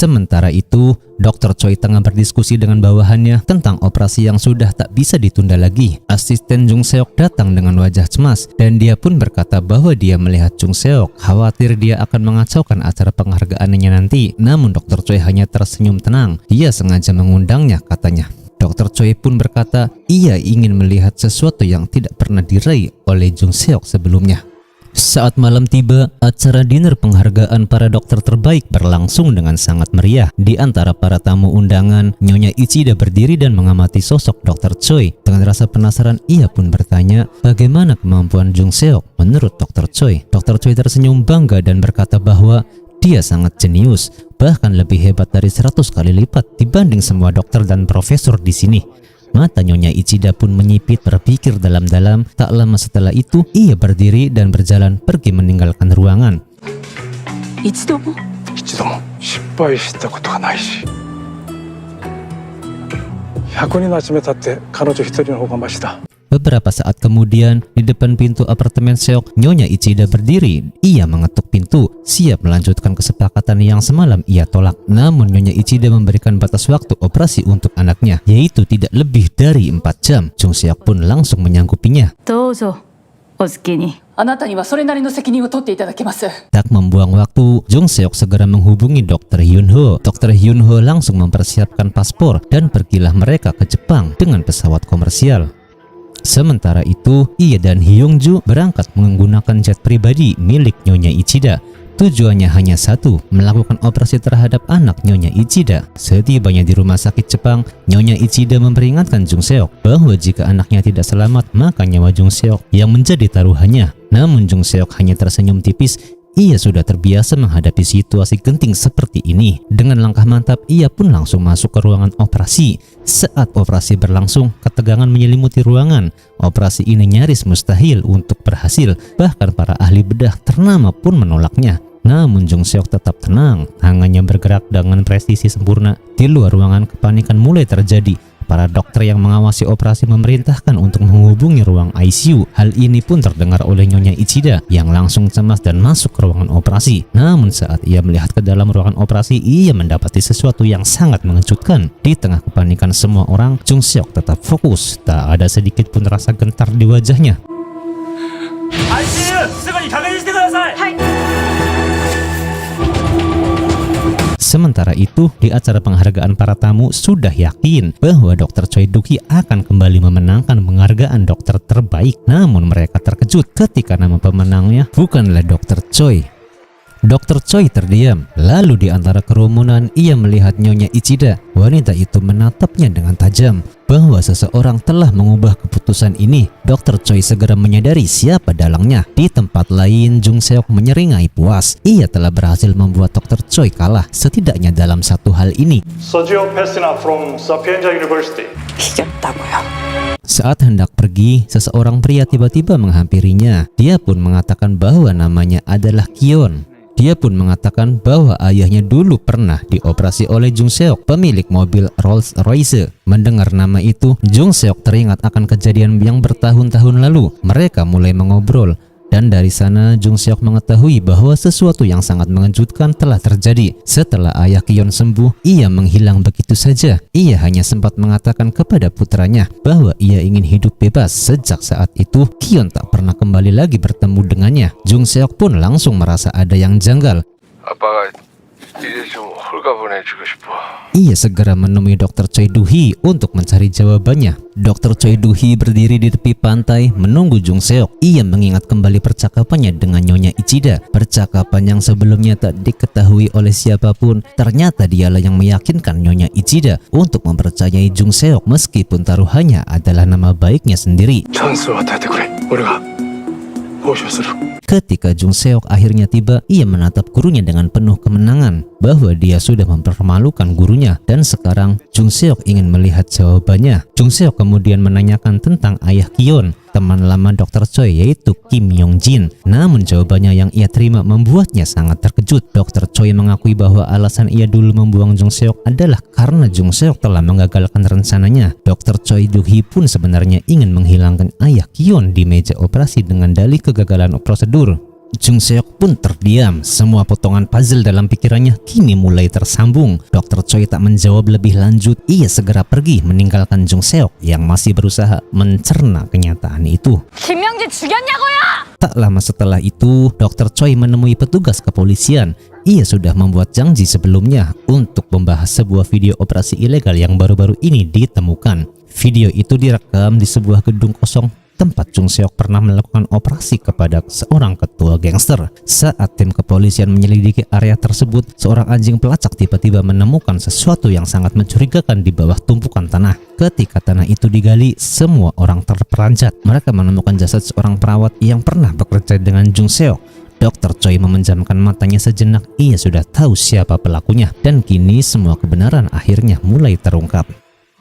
Sementara itu, Dr. Choi tengah berdiskusi dengan bawahannya tentang operasi yang sudah tak bisa ditunda lagi. Asisten Jung Seok datang dengan wajah cemas dan dia pun berkata bahwa dia melihat Jung Seok khawatir dia akan mengacaukan acara penghargaannya nanti. Namun Dr. Choi hanya tersenyum tenang. Dia sengaja mengundangnya, katanya. Dr. Choi pun berkata ia ingin melihat sesuatu yang tidak pernah diraih oleh Jung Seok sebelumnya. Saat malam tiba, acara dinner penghargaan para dokter terbaik berlangsung dengan sangat meriah. Di antara para tamu undangan, Nyonya Ichida berdiri dan mengamati sosok Dr. Choi. Dengan rasa penasaran, ia pun bertanya, bagaimana kemampuan Jung Seok menurut Dr. Choi? Dr. Choi tersenyum bangga dan berkata bahwa dia sangat jenius, bahkan lebih hebat dari 100 kali lipat dibanding semua dokter dan profesor di sini. Mata Nyonya Ichida pun menyipit, berpikir dalam-dalam. Tak lama setelah itu, ia berdiri dan berjalan pergi meninggalkan ruangan. 一度も失敗したことがないし、100人集めたって彼女一人の方がマシだ。 Beberapa saat kemudian, di depan pintu apartemen Seok, Nyonya Ichida berdiri. Ia mengetuk pintu, siap melanjutkan kesepakatan yang semalam ia tolak. Namun Nyonya Ichida memberikan batas waktu operasi untuk anaknya, yaitu tidak lebih dari 4 jam. Jung Seok pun langsung menyanggupinya. どうぞお好きに。あなたにはそれなりの責任を取っていただきます。 Tak membuang waktu, Jung Seok segera menghubungi Dr. Hyunho. Dr. Hyunho langsung mempersiapkan paspor dan pergilah mereka ke Jepang dengan pesawat komersial. Sementara itu, ia dan Hyungju berangkat menggunakan jet pribadi milik Nyonya Ichida. Tujuannya hanya satu, melakukan operasi terhadap anak Nyonya Ichida. Setibanya di rumah sakit Jepang, Nyonya Ichida memperingatkan Jung Seok bahwa jika anaknya tidak selamat, maka nyawa Jung Seok yang menjadi taruhannya. Namun Jung Seok hanya tersenyum tipis. Ia sudah terbiasa menghadapi situasi genting seperti ini. Dengan langkah mantap, ia pun langsung masuk ke ruangan operasi. Saat operasi berlangsung, ketegangan menyelimuti ruangan. Operasi ini nyaris mustahil untuk berhasil. Bahkan para ahli bedah ternama pun menolaknya. Namun Jung Seok tetap tenang, tangannya bergerak dengan presisi sempurna. Di luar ruangan, kepanikan mulai terjadi. Para dokter yang mengawasi operasi memerintahkan untuk menghubungi ruang ICU. Hal ini pun terdengar oleh Nyonya Ichida yang langsung cemas dan masuk ke ruangan operasi. Namun saat ia melihat ke dalam ruangan operasi, ia mendapati sesuatu yang sangat mengejutkan. Di tengah kepanikan semua orang, Jung Seok tetap fokus. Tak ada sedikit pun rasa gentar di wajahnya. Sementara itu, di acara penghargaan para tamu sudah yakin bahwa Dr. Choi Duk-hee akan kembali memenangkan penghargaan dokter terbaik. Namun mereka terkejut ketika nama pemenangnya bukanlah Dr. Choi. Dr. Choi terdiam, lalu di antara kerumunan ia melihat Nyonya Ichida. Wanita itu menatapnya dengan tajam. Bahwa seseorang telah mengubah keputusan ini, Dr. Choi segera menyadari siapa dalangnya. Di tempat lain, Jung Seok menyeringai puas. Ia telah berhasil membuat Dr. Choi kalah, setidaknya dalam satu hal ini. Saat hendak pergi, seseorang pria tiba-tiba menghampirinya. Dia pun mengatakan bahwa namanya adalah Kion. Dia pun mengatakan bahwa ayahnya dulu pernah dioperasi oleh Jung Seok, pemilik mobil Rolls Royce. Mendengar nama itu, Jung Seok teringat akan kejadian yang bertahun-tahun lalu. Mereka mulai mengobrol. Dan dari sana Jung Seok mengetahui bahwa sesuatu yang sangat mengejutkan telah terjadi. Setelah ayah Kion sembuh, ia menghilang begitu saja. Ia hanya sempat mengatakan kepada putranya bahwa ia ingin hidup bebas. Sejak saat itu, Kion tak pernah kembali lagi bertemu dengannya. Jung Seok pun langsung merasa ada yang janggal. Ia segera menemui Dr. Choi Duk-hee untuk mencari jawabannya. Dr. Choi Duk-hee berdiri di tepi pantai menunggu Jung Seok. Ia mengingat kembali percakapannya dengan Nyonya Ichida. Percakapan yang sebelumnya tak diketahui oleh siapapun. Ternyata dialah yang meyakinkan Nyonya Ichida untuk mempercayai Jung Seok meskipun taruhannya adalah nama baiknya sendiri. Ketika Jung Seok akhirnya tiba, ia menatap gurunya dengan penuh kemenangan bahwa dia sudah mempermalukan gurunya dan sekarang Jung Seok ingin melihat jawabannya. Jung Seok kemudian menanyakan tentang ayah Kion, teman lama Dr. Choi yaitu Kim Yong Jin. Namun jawabannya yang ia terima membuatnya sangat terkejut. Dr. Choi mengakui bahwa alasan ia dulu membuang Jung Seok adalah karena Jung Seok telah menggagalkan rencananya. Dr. Choi Duk-hee pun sebenarnya ingin menghilangkan ayah Kion di meja operasi dengan dalih kegagalan prosedur. Jung Seok pun terdiam. Semua potongan puzzle dalam pikirannya kini mulai tersambung. Dr. Choi tak menjawab lebih lanjut. Ia segera pergi meninggalkan Jung Seok yang masih berusaha mencerna kenyataan itu. Tak lama setelah itu, Dr. Choi menemui petugas kepolisian. Ia sudah membuat janji sebelumnya untuk membahas sebuah video operasi ilegal yang baru-baru ini ditemukan. Video itu direkam di sebuah gedung kosong tempat Jung Seok pernah melakukan operasi kepada seorang ketua gangster. Saat tim kepolisian menyelidiki area tersebut, seorang anjing pelacak tiba-tiba menemukan sesuatu yang sangat mencurigakan di bawah tumpukan tanah. Ketika tanah itu digali, semua orang terperanjat. Mereka menemukan jasad seorang perawat yang pernah bekerja dengan Jung Seok. Dr. Choi memejamkan matanya sejenak. Ia sudah tahu siapa pelakunya dan kini semua kebenaran akhirnya mulai terungkap.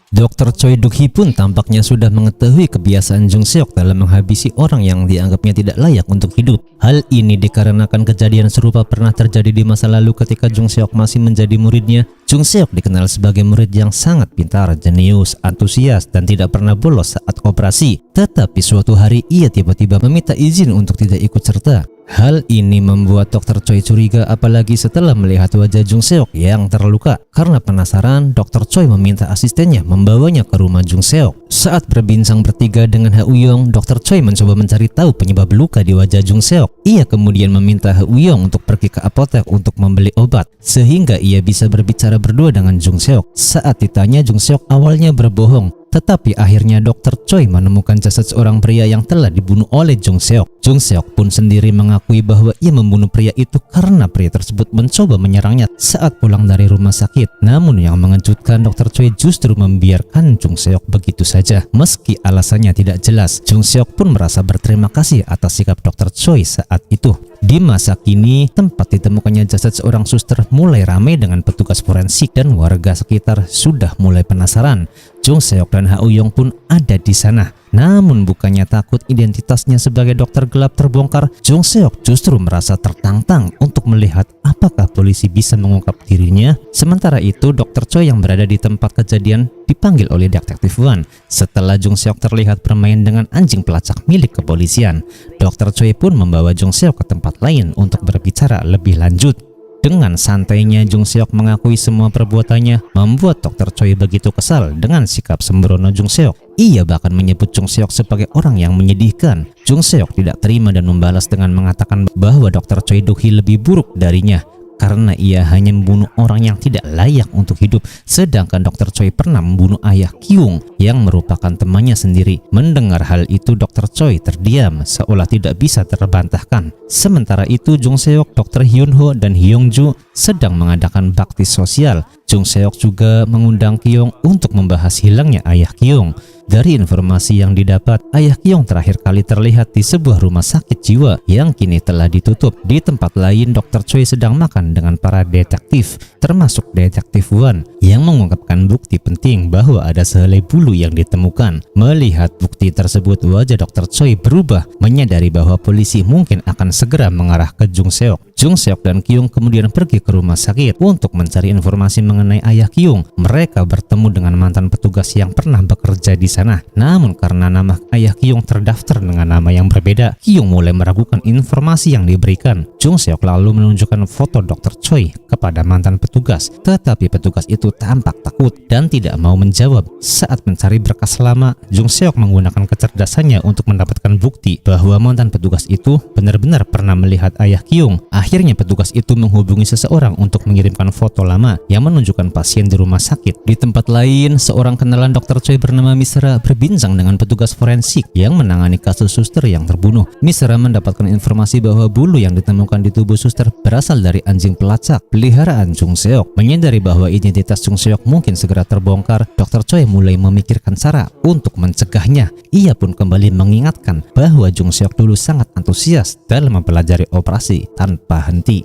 Dr. Choi Duk-hee pun tampaknya sudah mengetahui kebiasaan Jung Seok dalam menghabisi orang yang dianggapnya tidak layak untuk hidup. Hal ini dikarenakan kejadian serupa pernah terjadi di masa lalu ketika Jung Seok masih menjadi muridnya. Jung Seok dikenal sebagai murid yang sangat pintar, jenius, antusias, dan tidak pernah bolos saat operasi. Tetapi suatu hari ia tiba-tiba meminta izin untuk tidak ikut serta. Hal ini membuat Dr. Choi curiga, apalagi setelah melihat wajah Jung Seok yang terluka. Karena penasaran, Dr. Choi meminta asistennya membawanya ke rumah Jung Seok. Saat berbincang bertiga dengan Ha Uyong, Dr. Choi mencoba mencari tahu penyebab luka di wajah Jung Seok. Ia kemudian meminta Ha Uyong untuk pergi ke apotek untuk membeli obat, sehingga ia bisa berbicara berdua dengan Jung Seok. Saat ditanya, Jung Seok awalnya berbohong. Tetapi akhirnya Dr. Choi menemukan jasad seorang pria yang telah dibunuh oleh Jung Seok. Jung Seok pun sendiri mengakui bahwa ia membunuh pria itu karena pria tersebut mencoba menyerangnya saat pulang dari rumah sakit. Namun yang mengejutkan, Dr. Choi justru membiarkan Jung Seok begitu saja. Meski alasannya tidak jelas, Jung Seok pun merasa berterima kasih atas sikap Dr. Choi saat itu. Di masa kini, tempat ditemukannya jasad seorang suster mulai ramai dengan petugas forensik dan warga sekitar sudah mulai penasaran. Jung Seok dan Ha Uyong pun ada di sana. Namun bukannya takut identitasnya sebagai dokter gelap terbongkar, Jung Seok justru merasa tertantang untuk melihat apakah polisi bisa mengungkap dirinya. Sementara itu, Dr. Choi yang berada di tempat kejadian dipanggil oleh Detektif Wan. Setelah Jung Seok terlihat bermain dengan anjing pelacak milik kepolisian, Dr. Choi pun membawa Jung Seok ke tempat lain untuk berbicara lebih lanjut. Dengan santainya Jung Seok mengakui semua perbuatannya, membuat Dr. Choi begitu kesal dengan sikap sembrono Jung Seok. Ia bahkan menyebut Jung Seok sebagai orang yang menyedihkan. Jung Seok tidak terima dan membalas dengan mengatakan bahwa Dr. Choi Duk-hee lebih buruk darinya karena ia hanya membunuh orang yang tidak layak untuk hidup, sedangkan Dr. Choi pernah membunuh ayah Kyung yang merupakan temannya sendiri. Mendengar hal itu, Dr. Choi terdiam seolah tidak bisa terbantahkan. Sementara itu, Jung Seok, Dr. Hyun Ho, dan Hyung Ju sedang mengadakan bakti sosial. Jung Seok juga mengundang Kyung untuk membahas hilangnya ayah Kyung. Dari informasi yang didapat, ayah Kyung terakhir kali terlihat di sebuah rumah sakit jiwa yang kini telah ditutup. Di tempat lain, Dr. Choi sedang makan dengan para detektif, termasuk Detektif Wan, yang mengungkapkan bukti penting bahwa ada sehelai bulu yang ditemukan. Melihat bukti tersebut, wajah Dr. Choi berubah, menyadari bahwa polisi mungkin akan segera mengarah ke Jung Seok. Jung Seok dan Kyung kemudian pergi ke rumah sakit untuk mencari informasi mengenai ayah Kyung. Mereka bertemu dengan mantan petugas yang pernah bekerja di sana. Namun karena nama ayah Kyung terdaftar dengan nama yang berbeda, Kyung mulai meragukan informasi yang diberikan. Jung Seok lalu menunjukkan foto Dr. Choi kepada mantan petugas, tetapi petugas itu tampak takut dan tidak mau menjawab. Saat mencari berkas lama, Jung Seok menggunakan kecerdasannya untuk mendapatkan bukti bahwa mantan petugas itu benar-benar pernah melihat ayah Kyung. Akhirnya petugas itu menghubungi seseorang untuk mengirimkan foto lama yang menunjukkan pasien di rumah sakit. Di tempat lain, seorang kenalan Dr. Choi bernama Misra berbincang dengan petugas forensik yang menangani kasus suster yang terbunuh. Misra mendapatkan informasi bahwa bulu yang ditemukan di tubuh suster berasal dari anjing pelacak peliharaan Jung Seok. Menyadari bahwa identitas Jung Seok mungkin segera terbongkar, Dr. Choi mulai memikirkan cara untuk mencegahnya. Ia pun kembali mengingatkan bahwa Jung Seok dulu sangat antusias dalam mempelajari operasi tanpa henti.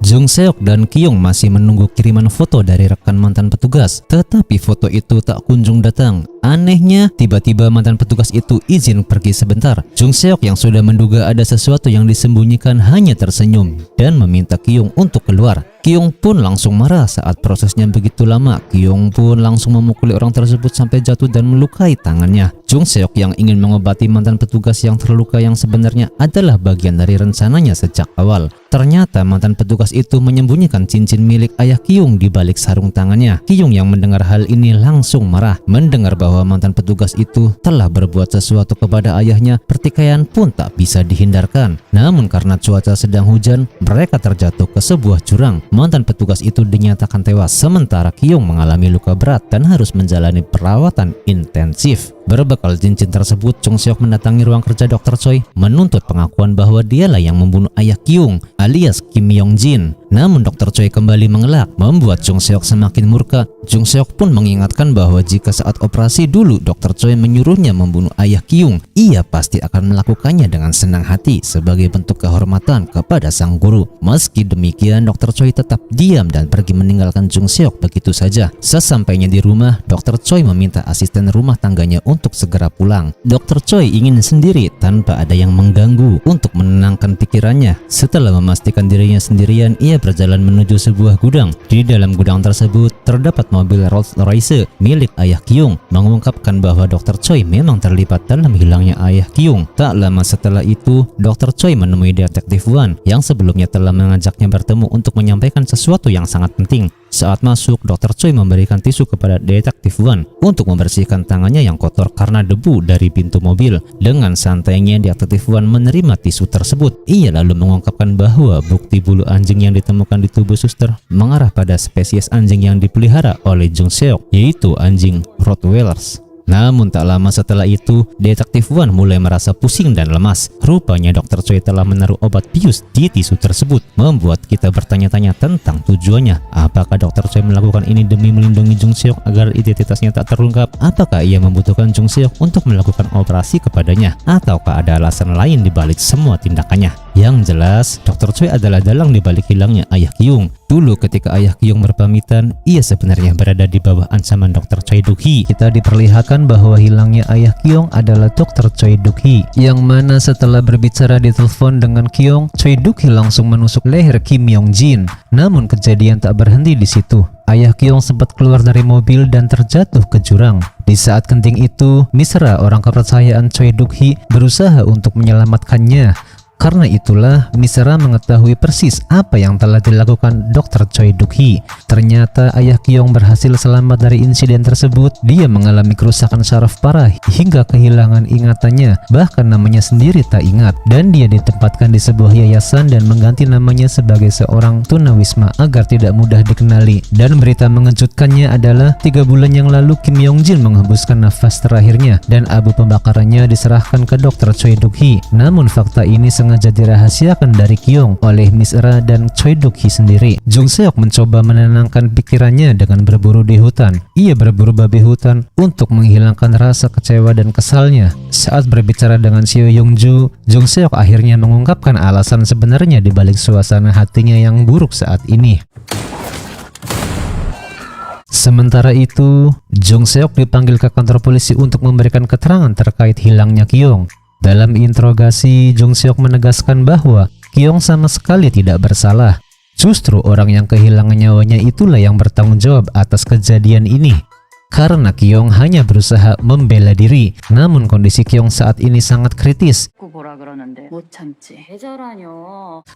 Jung Seok dan Kyung masih menunggu kiriman foto dari rekan mantan petugas, tetapi foto itu tak kunjung datang. Anehnya, tiba-tiba mantan petugas itu izin pergi sebentar. Jung Seok yang sudah menduga ada sesuatu yang disembunyikan hanya tersenyum dan meminta Kyung untuk keluar. Kyung pun langsung marah saat prosesnya begitu lama. Kyung pun langsung memukuli orang tersebut sampai jatuh dan melukai tangannya. Jung Seok yang ingin mengobati mantan petugas yang terluka yang sebenarnya adalah bagian dari rencananya sejak awal. Ternyata mantan petugas itu menyembunyikan cincin milik ayah Kyung di balik sarung tangannya. Kyung yang mendengar hal ini langsung marah. Mendengar bahwa mantan petugas itu telah berbuat sesuatu kepada ayahnya, pertikaian pun tak bisa dihindarkan. Namun karena cuaca sedang hujan, mereka terjatuh ke sebuah jurang. Mantan petugas itu dinyatakan tewas, sementara Kyung mengalami luka berat dan harus menjalani perawatan intensif. Berbekal cincin tersebut, Jung Seok mendatangi ruang kerja Dr. Choi menuntut pengakuan bahwa dialah yang membunuh ayah Kyung alias Kim Yong Jin. Namun Dr. Choi kembali mengelak, membuat Jung Seok semakin murka. Jung Seok pun mengingatkan bahwa jika saat operasi dulu Dr. Choi menyuruhnya membunuh ayah Kyung, ia pasti akan melakukannya dengan senang hati sebagai bentuk kehormatan kepada sang guru. Meski demikian, Dr. Choi tetap diam dan pergi meninggalkan Jung Seok begitu saja. Sesampainya di rumah, Dr. Choi meminta asisten rumah tangganya untuk segera pulang. Dr. Choi ingin sendiri tanpa ada yang mengganggu untuk menenangkan pikirannya. Setelah memastikan dirinya sendirian, ia berjalan menuju sebuah gudang. Di dalam gudang tersebut terdapat mobil Rolls Royce milik ayah Kyung, mengungkapkan bahwa Dr. Choi memang terlibat dalam hilangnya ayah Kyung. Tak lama setelah itu, Dr. Choi menemui Detektif Wan yang sebelumnya telah mengajaknya bertemu untuk menyampaikan sesuatu yang sangat penting. Saat masuk, Dr. Choi memberikan tisu kepada Detektif Wan untuk membersihkan tangannya yang kotor karena debu dari pintu mobil. Dengan santainya, Detektif Wan menerima tisu tersebut. Ia lalu mengungkapkan bahwa bukti bulu anjing yang ditemukan di tubuh suster mengarah pada spesies anjing yang dipelihara oleh Jung Seok, yaitu anjing Rottweilers. Namun tak lama setelah itu, Detektif Wan mulai merasa pusing dan lemas. Rupanya Dr. Choi telah menaruh obat bius di tisu tersebut, membuat kita bertanya-tanya tentang tujuannya. Apakah Dr. Choi melakukan ini demi melindungi Jung Seok agar identitasnya tak terungkap? Apakah ia membutuhkan Jung Seok untuk melakukan operasi kepadanya? Ataukah ada alasan lain di balik semua tindakannya? Yang jelas, Dr. Choi adalah dalang di balik hilangnya ayah Kyung. Dulu ketika ayah Kyung berpamitan, ia sebenarnya berada di bawah ancaman Dr. Choi Duk-hee. Kita diperlihatkan bahwa hilangnya ayah Kyung adalah Dr. Choi Duk-hee, yang mana setelah berbicara di telepon dengan Kyung, Choi Duk-hee langsung menusuk leher Kim Yong-jin. Namun kejadian tak berhenti di situ. Ayah Kyung sempat keluar dari mobil dan terjatuh ke jurang. Di saat genting itu, Misra, orang kepercayaan Choi Duk-hee, berusaha untuk menyelamatkannya. Karena itulah Misra mengetahui persis apa yang telah dilakukan Dr. Choi Duk-hee. Ternyata ayah Kyung berhasil selamat dari insiden tersebut. Dia mengalami kerusakan saraf parah hingga kehilangan ingatannya, bahkan namanya sendiri tak ingat. Dan dia ditempatkan di sebuah yayasan dan mengganti namanya sebagai seorang tunawisma agar tidak mudah dikenali. Dan berita mengejutkannya adalah 3 bulan yang lalu Kim Yong-jin menghembuskan nafas terakhirnya dan abu pembakarannya diserahkan ke Dr. Choi Duk-hee. Namun fakta ini sengaja dirahasiakan dari Kyung oleh Misra dan Choi Duk-hee sendiri. Jung Seok mencoba menenangkan pikirannya dengan berburu di hutan. Ia berburu babi hutan untuk menghilangkan rasa kecewa dan kesalnya. Saat berbicara dengan Seo Yong-ju, Jung Seok akhirnya mengungkapkan alasan sebenarnya di balik suasana hatinya yang buruk saat ini. Sementara itu, Jung Seok dipanggil ke kantor polisi untuk memberikan keterangan terkait hilangnya Kyung. Dalam interogasi, Jung Seok menegaskan bahwa Kyung sama sekali tidak bersalah. Justru orang yang kehilangan nyawanya itulah yang bertanggung jawab atas kejadian ini. Karena Kyung hanya berusaha membela diri, namun kondisi Kyung saat ini sangat kritis.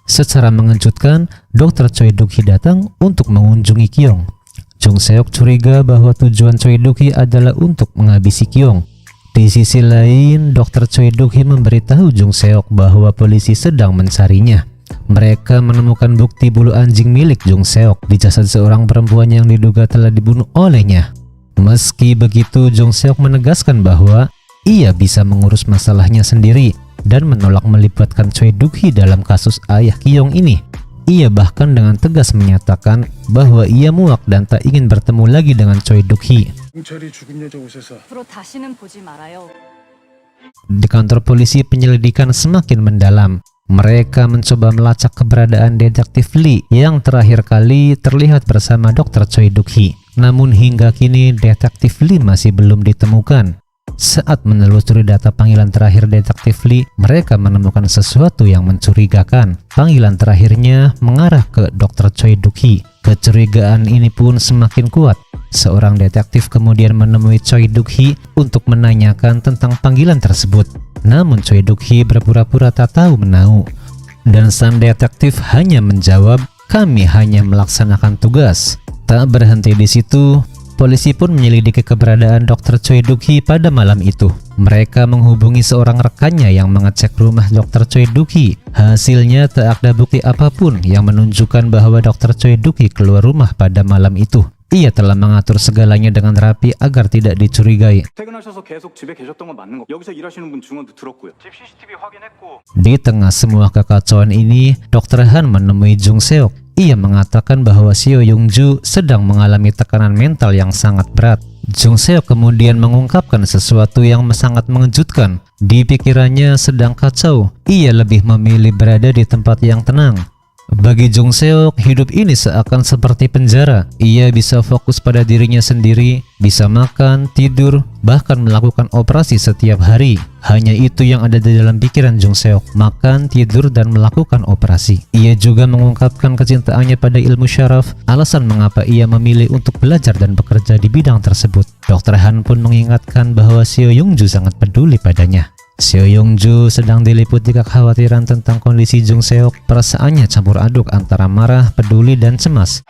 Secara mengejutkan, Dr. Choi Duk-hee datang untuk mengunjungi Kyung. Jung Seok curiga bahwa tujuan Choi Duk-hee adalah untuk menghabisi Kyung. Di sisi lain, Dr. Choi Duk-hee memberitahu Jung Seok bahwa polisi sedang mencarinya. Mereka menemukan bukti bulu anjing milik Jung Seok di jasad seorang perempuan yang diduga telah dibunuh olehnya. Meski begitu, Jung Seok menegaskan bahwa ia bisa mengurus masalahnya sendiri dan menolak melibatkan Choi Duk-hee dalam kasus ayah Kyung ini. Ia bahkan dengan tegas menyatakan bahwa ia muak dan tak ingin bertemu lagi dengan Choi Duk-hee. Di kantor polisi, penyelidikan semakin mendalam. Mereka mencoba melacak keberadaan Detektif Lee yang terakhir kali terlihat bersama Dr. Choi Duk-hee. Namun hingga kini Detektif Lee masih belum ditemukan. Saat menelusuri data panggilan terakhir Detektif Lee, mereka menemukan sesuatu yang mencurigakan. Panggilan terakhirnya mengarah ke Dr. Choi Duk-hee. Kecurigaan ini pun semakin kuat. Seorang detektif kemudian menemui Choi Duk-hee untuk menanyakan tentang panggilan tersebut. Namun Choi Duk-hee berpura-pura tak tahu menahu. Dan sang detektif hanya menjawab, "Kami hanya melaksanakan tugas." Tak berhenti di situ, polisi pun menyelidiki keberadaan Dr. Choi Duk-hee pada malam itu. Mereka menghubungi seorang rekannya yang mengecek rumah Dr. Choi Duk-hee. Hasilnya tak ada bukti apapun yang menunjukkan bahwa Dr. Choi Duk-hee keluar rumah pada malam itu. Ia telah mengatur segalanya dengan rapi agar tidak dicurigai. Di tengah semua kekacauan ini, Dr. Han menemui Jung Seok. Ia mengatakan bahwa Seo Yong-ju sedang mengalami tekanan mental yang sangat berat. Jung Seok kemudian mengungkapkan sesuatu yang sangat mengejutkan. Di pikirannya sedang kacau, ia lebih memilih berada di tempat yang tenang. Bagi Jung Seok, hidup ini seakan seperti penjara. Ia bisa fokus pada dirinya sendiri, bisa makan, tidur, bahkan melakukan operasi setiap hari. Hanya itu yang ada di dalam pikiran Jung Seok, makan, tidur, dan melakukan operasi. Ia juga mengungkapkan kecintaannya pada ilmu syaraf, alasan mengapa ia memilih untuk belajar dan bekerja di bidang tersebut. Dr. Han pun mengingatkan bahwa Seo Yong-ju sangat peduli padanya. Seo Yong-ju sedang diliputi kekhawatiran tentang kondisi Jung Seok. Perasaannya campur aduk antara marah, peduli, dan cemas.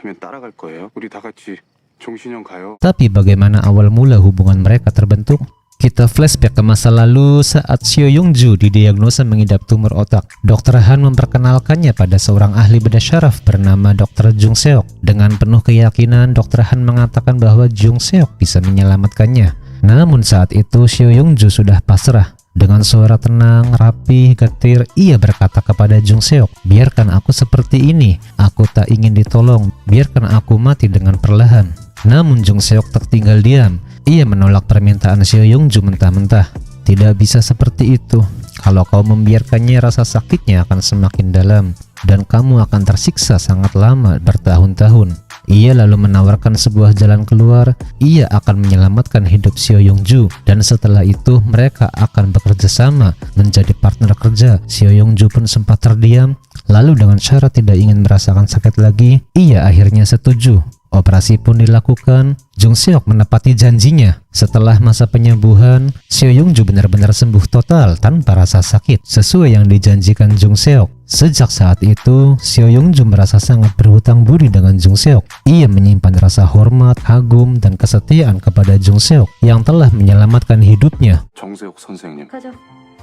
Tapi bagaimana awal mula hubungan mereka terbentuk? Kita flashback ke masa lalu saat Seo Yong-ju didiagnosa mengidap tumor otak. Dr. Han memperkenalkannya pada seorang ahli bedah syaraf bernama Dr. Jung Seok. Dengan penuh keyakinan, Dr. Han mengatakan bahwa Jung Seok bisa menyelamatkannya. Namun saat itu Seo Yong-ju sudah pasrah. Dengan suara tenang, rapih, getir, ia berkata kepada Jung Seok, "Biarkan aku seperti ini. Aku tak ingin ditolong. Biarkan aku mati dengan perlahan." Namun Jung Seok tertinggal diam. Ia menolak permintaan Seo Yong-ju mentah-mentah. "Tidak bisa seperti itu. Kalau kau membiarkannya, rasa sakitnya akan semakin dalam dan kamu akan tersiksa sangat lama bertahun-tahun." Ia lalu menawarkan sebuah jalan keluar. Ia akan menyelamatkan hidup Seo Yong-ju dan setelah itu mereka akan bekerja sama menjadi partner kerja. Seo Yong-ju pun sempat terdiam, lalu dengan syarat tidak ingin merasakan sakit lagi, ia akhirnya setuju. Operasi pun dilakukan. Jung Seok menepati janjinya. Setelah masa penyembuhan, Seo Yong-ju benar-benar sembuh total tanpa rasa sakit, sesuai yang dijanjikan Jung Seok. Sejak saat itu, Seo Yong-ju merasa sangat berhutang budi dengan Jung Seok. Ia menyimpan rasa hormat, kagum, dan kesetiaan kepada Jung Seok yang telah menyelamatkan hidupnya. 정세욱 선생님. 가자.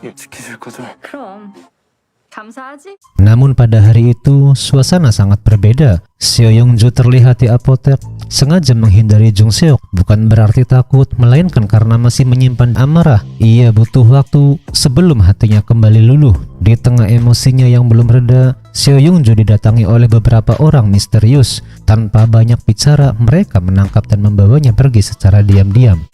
지키실 거죠? 그럼 감사하지? Namun pada hari itu, suasana sangat berbeda. Seo Yong-ju terlihat di apotek, sengaja menghindari Jung Seok. Bukan berarti takut, melainkan karena masih menyimpan amarah. Ia butuh waktu sebelum hatinya kembali luluh. Di tengah emosinya yang belum reda, Seo Yong-ju didatangi oleh beberapa orang misterius. Tanpa banyak bicara, mereka menangkap dan membawanya pergi secara diam-diam.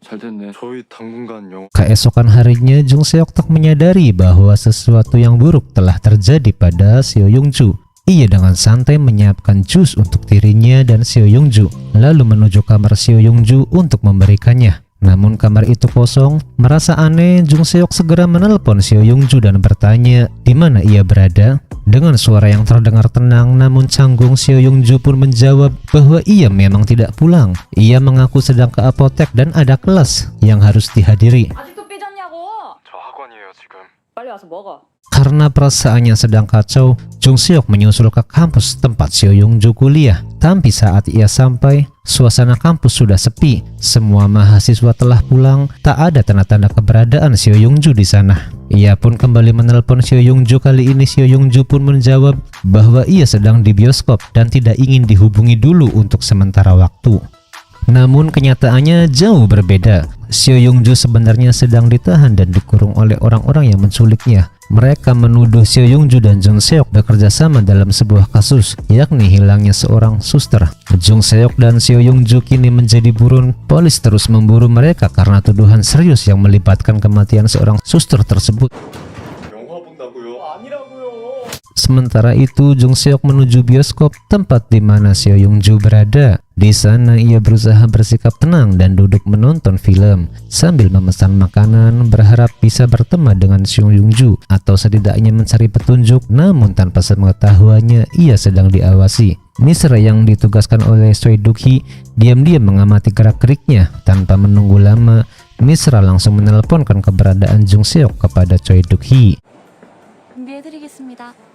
잘 됐네. 저희 당분간 영어. Keesokan harinya, Jung Seok tak menyadari bahwa sesuatu yang buruk telah terjadi pada Seo Yong-ju. Ia dengan santai menyiapkan jus untuk dirinya dan Seo Yong-ju, lalu menuju kamar Seo Yong-ju untuk memberikannya. Namun kamar itu kosong. Merasa aneh, Jung Seok segera menelpon Seo Yong-ju dan bertanya di mana ia berada. Dengan suara yang terdengar tenang namun canggung, Seo Yong-ju pun menjawab bahwa ia memang tidak pulang. Ia mengaku sedang ke apotek dan ada kelas yang harus dihadiri. 아직도 삐졌냐고? 저 학원이에요 지금. 빨리 와서 먹어. Karena perasaannya sedang kacau, Jung Seok menyusul ke kampus tempat Seo Yong-ju kuliah. Tapi saat ia sampai, suasana kampus sudah sepi. Semua mahasiswa telah pulang, tak ada tanda-tanda keberadaan Seo Yong-ju di sana. Ia pun kembali menelpon Seo Yong-ju. Kali ini Seo Yong-ju pun menjawab bahwa ia sedang di bioskop dan tidak ingin dihubungi dulu untuk sementara waktu. Namun kenyataannya jauh berbeda. Seo Yong-ju sebenarnya sedang ditahan dan dikurung oleh orang-orang yang menculiknya. Mereka menuduh Seo Yong-ju dan Jung Seok bekerja sama dalam sebuah kasus, yakni hilangnya seorang suster. Jung Seok dan Seo Yong-ju kini menjadi buron. Polis terus memburu mereka karena tuduhan serius yang melibatkan kematian seorang suster tersebut. 영화 본다고요? 아니라고요. Sementara itu, Jung Seok menuju bioskop, tempat di mana Seo Yong-ju berada. Di sana ia berusaha bersikap tenang dan duduk menonton film sambil memesan makanan, berharap bisa bertemu dengan Seo Yong-ju atau setidaknya mencari petunjuk. Namun tanpa sepengetahuannya, ia sedang diawasi. Misra yang ditugaskan oleh Choi Duk-hee diam-diam mengamati gerak-geriknya. Tanpa menunggu lama, Misra langsung menelponkan keberadaan Jung Seok kepada Choi Duk-hee. 준비해드리겠습니다.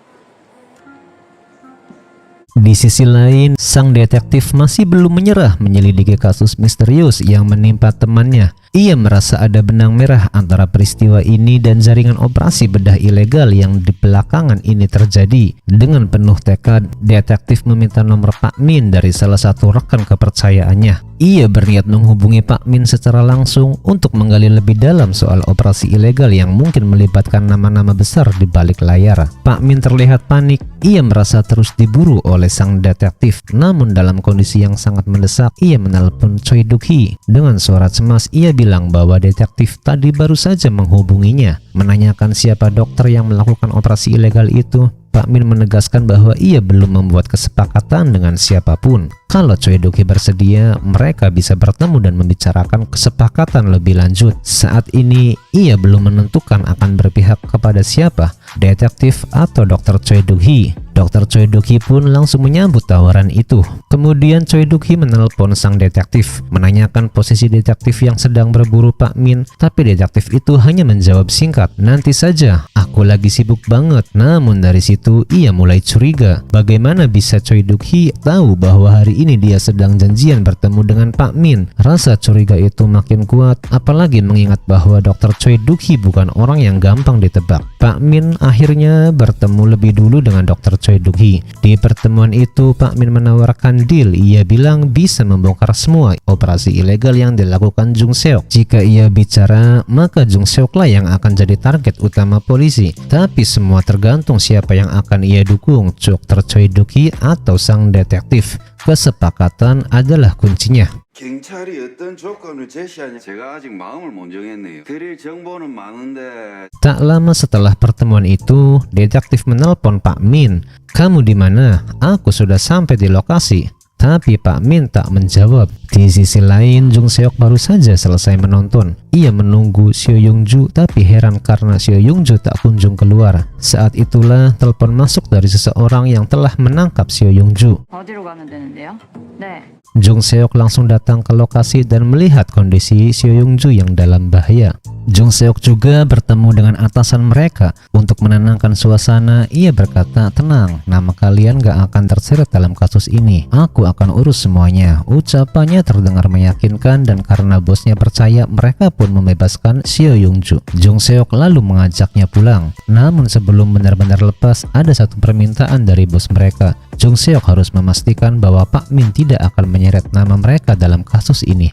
Di sisi lain, sang detektif masih belum menyerah menyelidiki kasus misterius yang menimpa temannya. Ia merasa ada benang merah antara peristiwa ini dan jaringan operasi bedah ilegal yang di belakangan ini terjadi. Dengan penuh tekad, detektif meminta nomor Pak Min dari salah satu rekan kepercayaannya. Ia berniat menghubungi Pak Min secara langsung untuk menggali lebih dalam soal operasi ilegal yang mungkin melibatkan nama-nama besar di balik layar. Pak Min terlihat panik. Ia merasa terus diburu oleh sang detektif. Namun dalam kondisi yang sangat mendesak, ia menelpon Choi Duk-hee. Dengan suara cemas, ia bilang bahwa detektif tadi baru saja menghubunginya, menanyakan siapa dokter yang melakukan operasi ilegal itu. Pak Min menegaskan bahwa ia belum membuat kesepakatan dengan siapapun. Kalau Choi Duk-hee bersedia, mereka bisa bertemu dan membicarakan kesepakatan lebih lanjut. Saat ini, ia belum menentukan akan berpihak kepada siapa, detektif atau Dr. Choi Duk-hee. Dr. Choi Duk-hee pun langsung menyambut tawaran itu. Kemudian Choi Duk-hee menelpon sang detektif, menanyakan posisi detektif yang sedang berburu Pak Min. Tapi detektif itu hanya menjawab singkat, "Nanti saja, aku Aku lagi sibuk banget. Namun dari situ ia mulai curiga. Bagaimana bisa Choi Duk-hee tahu bahwa hari ini dia sedang janjian bertemu dengan Pak Min? Rasa curiga itu makin kuat, apalagi mengingat bahwa Dr. Choi Duk-hee bukan orang yang gampang ditebak. Pak Min akhirnya bertemu lebih dulu dengan Dr. Choi Duk-hee. Di pertemuan itu Pak Min menawarkan deal. Ia bilang bisa membongkar semua operasi ilegal yang dilakukan Jung Seok. Jika ia bicara, maka Jung Seok lah yang akan jadi target utama polisi. Tapi semua tergantung siapa yang akan ia dukung, Dr. Choi Duk-hee atau sang detektif. Kesepakatan adalah kuncinya. 경찰이 어떤 조건을 제시하냐 제가 아직 마음을 못 정했네요. 드릴 정보는 많은데. Tak lama setelah pertemuan itu, detektif menelpon Pak Min. "Kamu di mana? Aku sudah sampai di lokasi." Tapi Pak Min tak menjawab. Di sisi lain, Jung Seok baru saja selesai menonton. Ia menunggu Seo Young-ju tapi heran karena Seo Young-ju tak kunjung keluar. Saat itulah telepon masuk dari seseorang yang telah menangkap Seo Young-ju. 어디로 가면 되는데요? 네. Jung Seok langsung datang ke lokasi dan melihat kondisi Seo Young-ju yang dalam bahaya. Jung Seok juga bertemu dengan atasan mereka. Untuk menenangkan suasana, ia berkata, "Tenang, nama kalian gak akan terseret dalam kasus ini. Aku akan urus semuanya." Ucapannya terdengar meyakinkan dan karena bosnya percaya, mereka pun membebaskan Seo Young-ju. Jung Seok lalu mengajaknya pulang. Namun sebelum benar-benar lepas, ada satu permintaan dari bos mereka. Jung Seok harus memastikan bahwa Pak Min tidak akan menyeret nama mereka dalam kasus ini.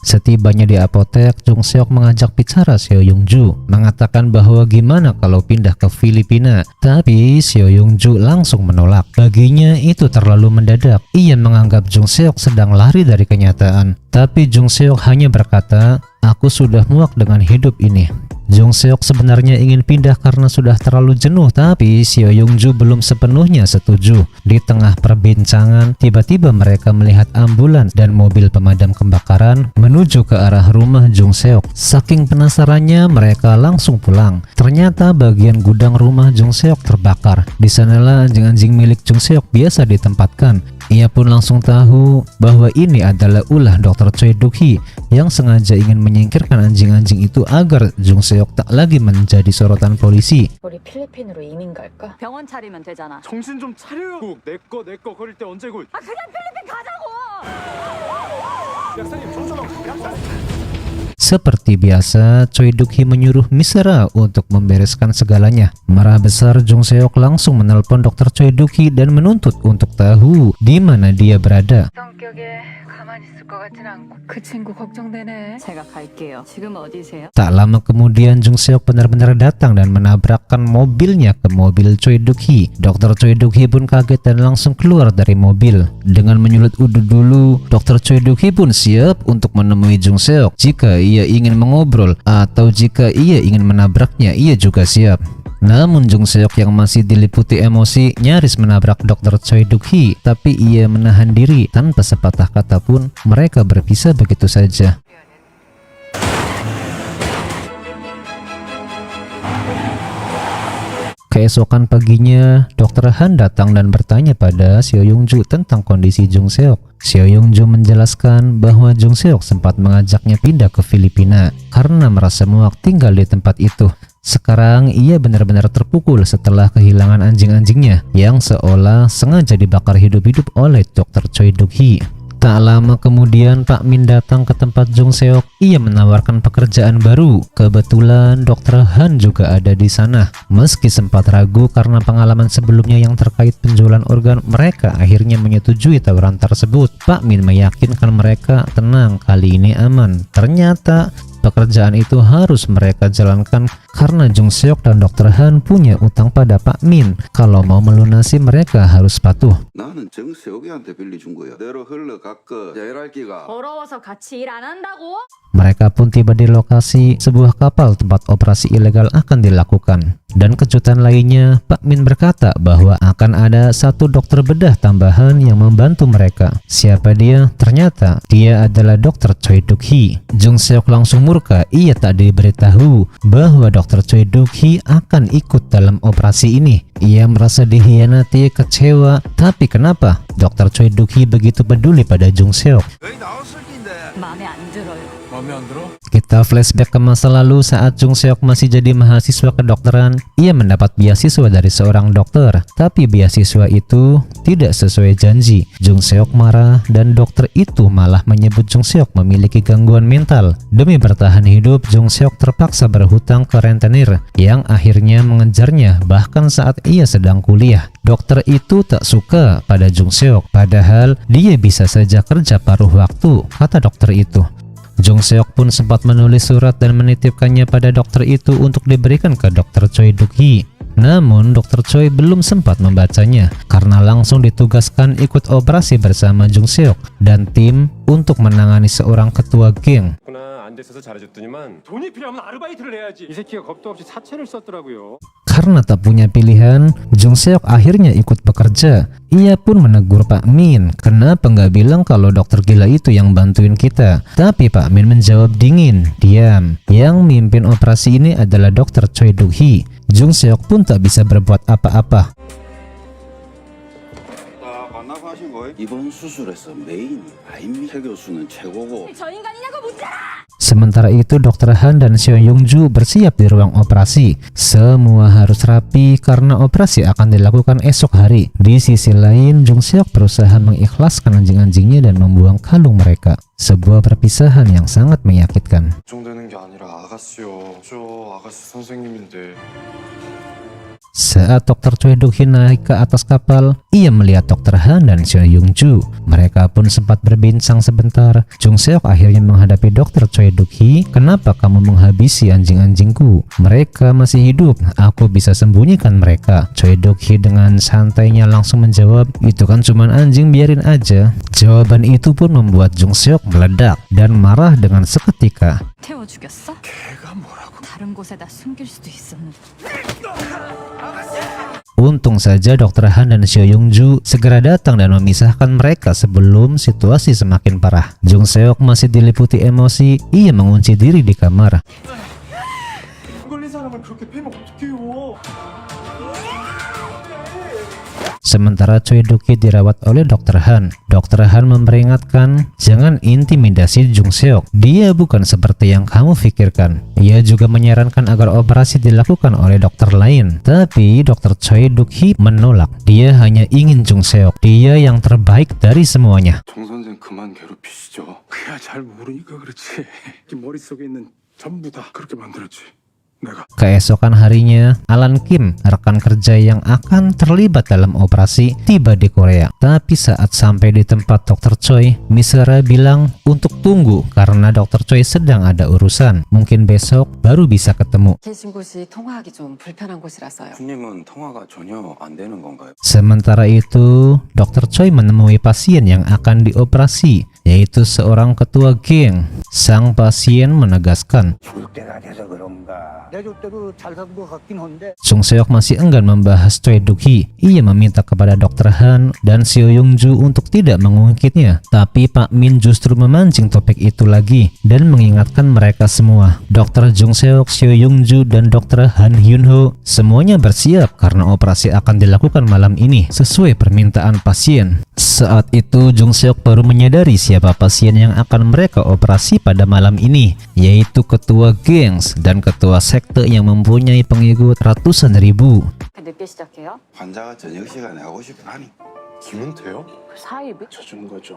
Setibanya di apotek, Jung Seok mengajak bicara Seo Young-ju, mengatakan bahwa gimana kalau pindah ke Filipina. Tapi Seo Young-ju langsung menolak. Baginya itu terlalu mendadak. Ia menganggap Jung Seok sedang lari dari kenyataan. Tapi Jung Seok hanya berkata, "Aku sudah muak dengan hidup ini." Jung Seok sebenarnya ingin pindah karena sudah terlalu jenuh, tapi Seo Young-ju belum sepenuhnya setuju. Di tengah perbincangan, tiba-tiba mereka melihat ambulans dan mobil pemadam kebakaran menuju ke arah rumah Jung Seok. Saking penasarannya, mereka langsung pulang. Ternyata bagian gudang rumah Jung Seok terbakar. Di sanalah anjing-anjing milik Jung Seok biasa ditempatkan. Ia pun langsung tahu bahwa ini adalah ulah Dr. Choi Duk-hee yang sengaja ingin menyingkirkan anjing-anjing itu agar Jung Seok tak lagi menjadi sorotan polisi. 우리 필리핀으로 이민 갈까? 병원 차리면 되잖아. 정신 좀 차려요. 내거 거릴 때 언제 고? 아 그냥 필리핀 가자고. 약사님 조선호 약사님. Seperti biasa, Choi Duk-hee menyuruh Misera untuk membereskan segalanya. Marah besar, Jung Seok langsung menelpon Dr. Choi Duk-hee dan menuntut untuk tahu di mana dia berada. 성격에 가만히 있을 것 같진 않고 그 친구 걱정되네. 제가 갈게요. 지금 어디세요? Tak lama kemudian, Jung Seok benar-benar datang dan menabrakkan mobilnya ke mobil Choi Duk-hee. Dr. Choi Duk-hee pun kaget dan langsung keluar dari mobil. Dengan menyulut udut dulu, Dr. Choi Duk-hee pun siap untuk menemui Jung Seok. Jika ia ingin mengobrol atau jika ia ingin menabraknya, ia juga siap. Namun Jung Seok yang masih diliputi emosi nyaris menabrak Dr. Choi Duk-hee, tapi ia menahan diri. Tanpa sepatah kata pun mereka berpisah begitu saja. Keesokan paginya, Dr. Han datang dan bertanya pada Seo Young-ju tentang kondisi Jung Seok. Seo Young-ju menjelaskan bahwa Jung Seok sempat mengajaknya pindah ke Filipina karena merasa muak tinggal di tempat itu. Sekarang ia benar-benar terpukul setelah kehilangan anjing-anjingnya yang seolah sengaja dibakar hidup-hidup oleh Dr. Choi Duk-hee. Tak lama kemudian Pak Min datang ke tempat Jung Seok. Ia menawarkan pekerjaan baru. Kebetulan Dr. Han juga ada di sana. Meski sempat ragu karena pengalaman sebelumnya yang terkait penjualan organ, mereka akhirnya menyetujui tawaran tersebut. Pak Min meyakinkan mereka tenang, kali ini aman. Ternyata pekerjaan itu harus mereka jalankan karena Jung Seok dan Dr. Han punya utang pada Pak Min. Kalau mau melunasi mereka harus patuh. 나는 정세옥이한테 빌려준 거야. 대로 흘러갔고 일할기가 더러워서 같이 일 안 한다고? Mereka pun tiba di lokasi. Sebuah kapal tempat operasi ilegal akan dilakukan. Dan kejutan lainnya, Pak Min berkata bahwa akan ada satu dokter bedah tambahan yang membantu mereka. Siapa dia? Ternyata dia adalah Dr. Choi Duk-hee. Jung Seok langsung murka. Ia tak diberitahu bahwa Dr. Choi Duk-hee akan ikut dalam operasi ini. Ia merasa dihianati, kecewa. Tapi kenapa Dr. Choi Duk-hee begitu peduli pada Jung Seok? 마음에 안 들어요. 마음에 안 들어? Kita flashback ke masa lalu saat Jung Seok masih jadi mahasiswa kedokteran. Ia mendapat beasiswa dari seorang dokter, tapi beasiswa itu tidak sesuai janji. Jung Seok marah dan dokter itu malah menyebut Jung Seok memiliki gangguan mental. Demi bertahan hidup, Jung Seok terpaksa berhutang ke rentenir yang akhirnya mengejarnya bahkan saat ia sedang kuliah. Dokter itu tak suka pada Jung Seok, padahal dia bisa saja kerja paruh waktu, kata dokter itu. Jung Seok pun sempat menulis surat dan menitipkannya pada dokter itu untuk diberikan ke dokter Choi Duk-hee. Namun dokter Choi belum sempat membacanya karena langsung ditugaskan ikut operasi bersama Jung Seok dan tim untuk menangani seorang ketua geng. 돈이 필요하면 아르바이트를 해야지. 이 새끼가 겁도 없이 사채를 썼더라고요. Karena tak punya pilihan, Jung Seok akhirnya ikut bekerja. Ia pun menegur Pak Min, kenapa nggak bilang kalau dokter gila itu yang bantuin kita? Tapi Pak Min menjawab dingin, diam. Yang mimpin operasi ini adalah dokter Choi Duk-hee. Jung Seok pun tak bisa berbuat apa-apa. 이번 수술에서 메인이 아임미 최 교수는 최고고. Sementara itu Dr. Han dan Seo Young-ju bersiap di ruang operasi. Semua harus rapi karena operasi akan dilakukan esok hari. Di sisi lain, Jung Seok berusaha mengikhlaskan anjing-anjingnya dan membuang kalung mereka. Sebuah perpisahan yang sangat menyakitkan. 걱정되는 게 아니라 아가씨요. 저 아가씨 선생님인데. Saat Dr. Choi Duk-hee naik ke atas kapal, ia melihat Dr. Han dan Seo Young-ju. Mereka pun sempat berbincang sebentar. Jung Seok akhirnya menghadapi Dr. Choi Duk-hee. Kenapa kamu menghabisi anjing-anjingku? Mereka masih hidup. Aku bisa sembunyikan mereka. Choi Duk-hee dengan santainya langsung menjawab, itu kan cuman anjing, biarin aja. Jawaban itu pun membuat Jung Seok meledak dan marah dengan seketika. 태워 죽였어? 걔가 뭐라고? 다른 곳에다 숨길 수도 있었는데. Untung saja Dr. Han dan Seo Young-ju segera datang dan memisahkan mereka sebelum situasi semakin parah. Jung Seok masih diliputi emosi. Ia mengunci diri di kamar. 걸린 사람을 그렇게 패면 어떡해요? Sementara Choi Duk-hee dirawat oleh Dr. Han. Dr. Han memperingatkan, jangan intimidasi Jung Seok. Dia bukan seperti yang kamu pikirkan. Ia juga menyarankan agar operasi dilakukan oleh dokter lain. Tapi Dr. Choi Duk-hee menolak. Dia hanya ingin Jung Seok. Dia yang terbaik dari semuanya. 정 선생 그만 괴롭히시죠. 그야 잘 모르니까 그렇지. 네 머릿속에 있는 전부 다 그렇게 만들었지. 내가. Keesokan harinya, Alan Kim, rekan kerja yang akan terlibat dalam operasi, tiba di Korea. Tapi saat sampai di tempat Dr. Choi, Misera bilang untuk tunggu karena Dr. Choi sedang ada urusan. Mungkin besok baru bisa ketemu. 계신 곳이 통화하기 좀 불편한 곳이라서요. 군님은 통화가 전혀 안 되는 건가요? Sementara itu, Dr. Choi menemui pasien yang akan dioperasi, yaitu seorang ketua geng. Sang pasien menegaskan, Jung Seok masih enggan membahas Choi Duk-hee. Ia meminta kepada Dr. Han dan Seo Young-ju untuk tidak mengungkitnya. Tapi Pak Min justru memancing topik itu lagi dan mengingatkan mereka semua. Dr. Jung Seok, Seo Young-ju, dan Dr. Han Hyun-ho semuanya bersiap karena operasi akan dilakukan malam ini sesuai permintaan pasien. Saat itu Jung Seok baru menyadari siapa pasien yang akan mereka operasi pada malam ini, yaitu ketua gengs dan ketua sekte yang mempunyai pengikut ratusan ribu. 늦게 시작해요? 환자가 저녁 시간에 하고 싶어 하니. 김은태요? 사이브? 져준 거죠.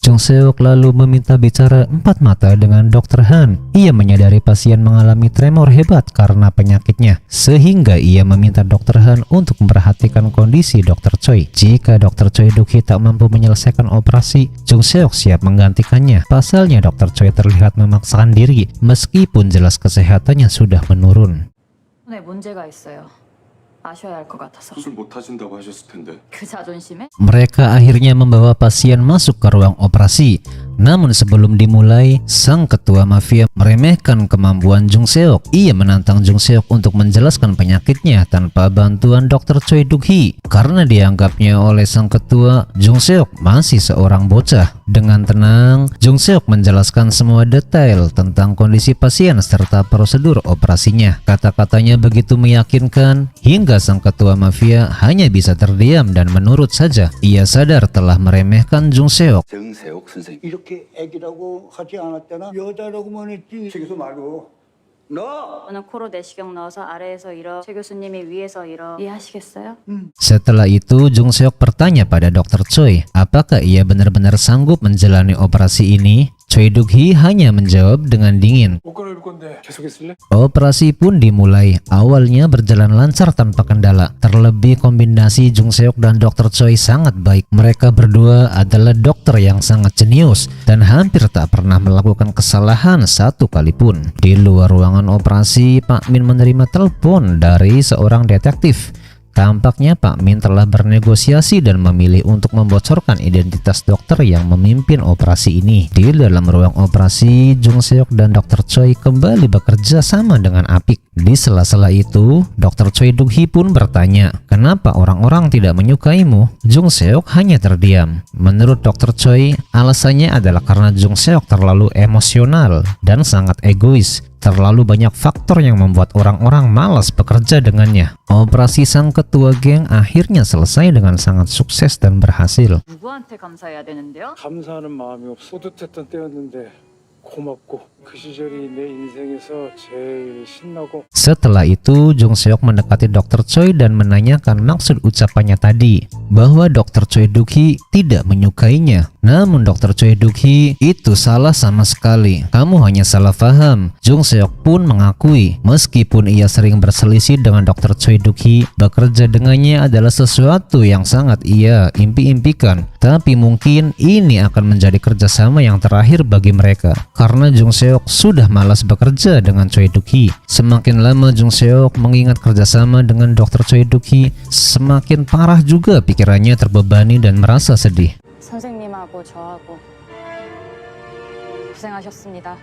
Jung Seok lalu meminta bicara empat mata dengan Dr. Han. Ia menyadari pasien mengalami tremor hebat karena penyakitnya, sehingga ia meminta Dr. Han untuk memperhatikan kondisi Dr. Choi. Jika Dr. Choi Duk-hee tak mampu menyelesaikan operasi, Jung Seok siap menggantikannya. Pasalnya Dr. Choi terlihat memaksakan diri, meskipun jelas kesehatannya sudah menurun. 네, 문제가 있어요. 아셔야 할 것 같아서. 수술 못 하신다고 하셨을 텐데. 그 자존심에? Mereka akhirnya membawa pasien masuk ke ruang operasi. Namun sebelum dimulai, sang ketua mafia meremehkan kemampuan Jung Seok. Ia menantang Jung Seok untuk menjelaskan penyakitnya tanpa bantuan Dr. Choi Duk-hee. Karena dianggapnya oleh sang ketua, Jung Seok masih seorang bocah. Dengan tenang, Jung Seok menjelaskan semua detail tentang kondisi pasien serta prosedur operasinya. Kata-katanya begitu meyakinkan hingga sang ketua mafia hanya bisa terdiam dan menurut saja. Ia sadar telah meremehkan Jung Seok. 정세옥 선생 이렇게 그렇게 애기라고 하지 않았잖아. 여자라고만 했지. 최 교수 말고 너. 저는 코로 내시경 넣어서 아래에서 일어, 최 교수님이 위에서 일어. 이해하시겠어요? Setelah itu, Jung Seok bertanya pada Dr. Choi, apakah ia benar-benar sanggup menjalani operasi ini? Choi Duk-hee hanya menjawab dengan dingin. 옷 갈아입을 건데 계속 있을래? Operasi pun dimulai. Awalnya berjalan lancar tanpa kendala. Terlebih kombinasi Jung Seok dan Dr. Choi sangat baik. Mereka berdua adalah dokter yang sangat jenius dan hampir tak pernah melakukan kesalahan satu kali pun. Di luar ruangan operasi, Pak Min menerima telepon dari seorang detektif. Tampaknya Pak Min telah bernegosiasi dan memilih untuk membocorkan identitas dokter yang memimpin operasi ini. Di dalam ruang operasi, Jung Seok dan Dr. Choi kembali bekerja sama dengan apik. Di sela-sela itu, Dr. Choi Duk-hee pun bertanya, kenapa orang-orang tidak menyukaimu? Jung Seok hanya terdiam. Menurut Dr. Choi, alasannya adalah karena Jung Seok terlalu emosional dan sangat egois. Terlalu banyak faktor yang membuat orang-orang malas bekerja dengannya. Operasi sang ketua geng akhirnya selesai dengan sangat sukses dan berhasil. 누구한테 감사해야 되는데요? 감사하는 마음이 없어. 뿌듯했던 때였는데 고맙고 그 시절이 내 인생에서 제일 신나고. Setelah itu, Jung Seok mendekati Dr. Choi dan menanyakan maksud ucapannya tadi, bahwa Dr. Choi Duk-hee tidak menyukainya. Namun Dr. Choi Duk-hee, itu salah sama sekali. Kamu hanya salah paham. Jung Seok pun mengakui, meskipun ia sering berselisih dengan Dr. Choi Duk-hee, bekerja dengannya adalah sesuatu yang sangat ia impi-impikan. Tapi mungkin ini akan menjadi kerjasama yang terakhir bagi mereka, karena Jung Seok sudah malas bekerja dengan Choi Duk-hee. Semakin lama Jung Seok mengingat kerjasama dengan Dr. Choi Duk-hee, semakin parah juga pikirannya terbebani dan merasa sedih. 선생님하고 저하고 고생하셨습니다.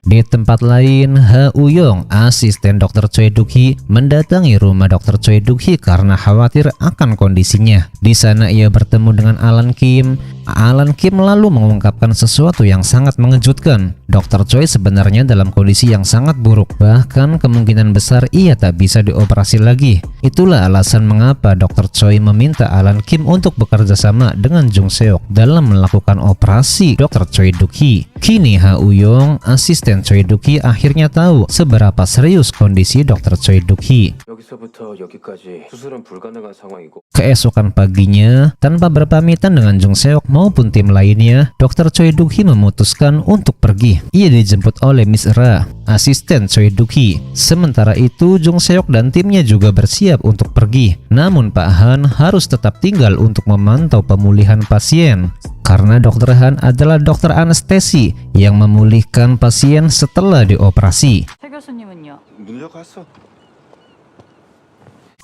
Di tempat lain, Ha Uyong, asisten Dr. Choi Duk-hee, mendatangi rumah Dr. Choi Duk-hee karena khawatir akan kondisinya. Di sana ia bertemu dengan Alan Kim. Alan Kim lalu mengungkapkan sesuatu yang sangat mengejutkan. Dr. Choi sebenarnya dalam kondisi yang sangat buruk. Bahkan kemungkinan besar ia tak bisa dioperasi lagi. Itulah alasan mengapa Dr. Choi meminta Alan Kim untuk bekerja sama dengan Jung Seok dalam melakukan operasi Dr. Choi Duk-hee. Kini Ha Uyong, asisten Choi Duk-hee, akhirnya tahu seberapa serius kondisi Dr. Choi Duk-hee. 여기서부터 여기까지 수술은 불가능한 상황이고. Keesokan paginya, tanpa berpamitan dengan Jung Seok maupun tim lainnya, Dr. Choi Duk-hee memutuskan untuk pergi. Ia dijemput oleh Miss Ra, asisten Choi Duk-hee. Sementara itu, Jung Seok dan timnya juga bersiap untuk pergi. Namun Pak Han harus tetap tinggal untuk memantau pemulihan pasien. Karena Dr. Han adalah dokter anestesi yang memulihkan pasien setelah dioperasi. 최 교수님은요? 물려갔어.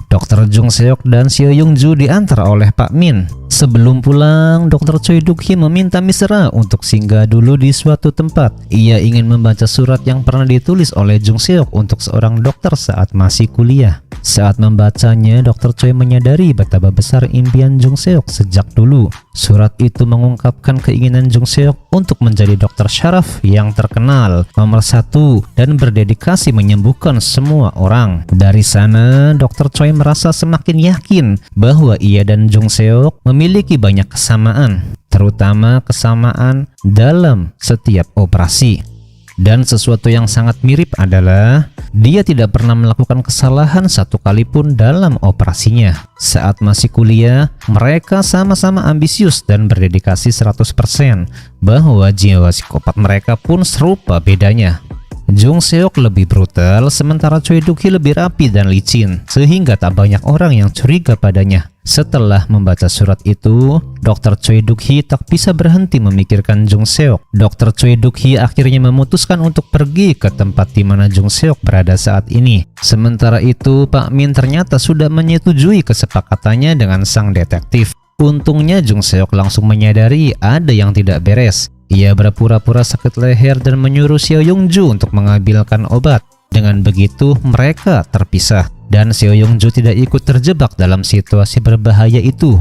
Dr. Jung Seok dan Seo Yung Ju diantar oleh Pak Min. Sebelum pulang, Dr. Choi Duk-hee meminta Miss Ra untuk singgah dulu di suatu tempat. Ia ingin membaca surat yang pernah ditulis oleh Jung Seok untuk seorang dokter saat masih kuliah. Saat membacanya, Dr. Choi menyadari betapa besar impian Jung Seok sejak dulu. Surat itu mengungkapkan keinginan Jung Seok untuk menjadi dokter syaraf yang terkenal, nomor 1, dan berdedikasi menyembuhkan semua orang. Dari sana, Dr. Choi merasa semakin yakin bahwa ia dan Jung Seok memiliki banyak kesamaan, terutama kesamaan dalam setiap operasi. Dan sesuatu yang sangat mirip adalah dia tidak pernah melakukan kesalahan satu kali pun dalam operasinya. Saat masih kuliah, mereka sama-sama ambisius dan berdedikasi 100%, bahwa jiwa psikopat mereka pun serupa bedanya. Jung Seok lebih brutal, sementara Choi Duk-hee lebih rapi dan licin, sehingga tak banyak orang yang curiga padanya. Setelah membaca surat itu, Dr. Choi Duk-hee tak bisa berhenti memikirkan Jung Seok. Dr. Choi Duk-hee akhirnya memutuskan untuk pergi ke tempat di mana Jung Seok berada saat ini. Sementara itu, Pak Min ternyata sudah menyetujui kesepakatannya dengan sang detektif. Untungnya Jung Seok langsung menyadari ada yang tidak beres. Ia berpura-pura sakit leher dan menyuruh Seo Yung Ju untuk mengambilkan obat. Dengan begitu, mereka terpisah, dan Seo Yung Ju tidak ikut terjebak dalam situasi berbahaya itu.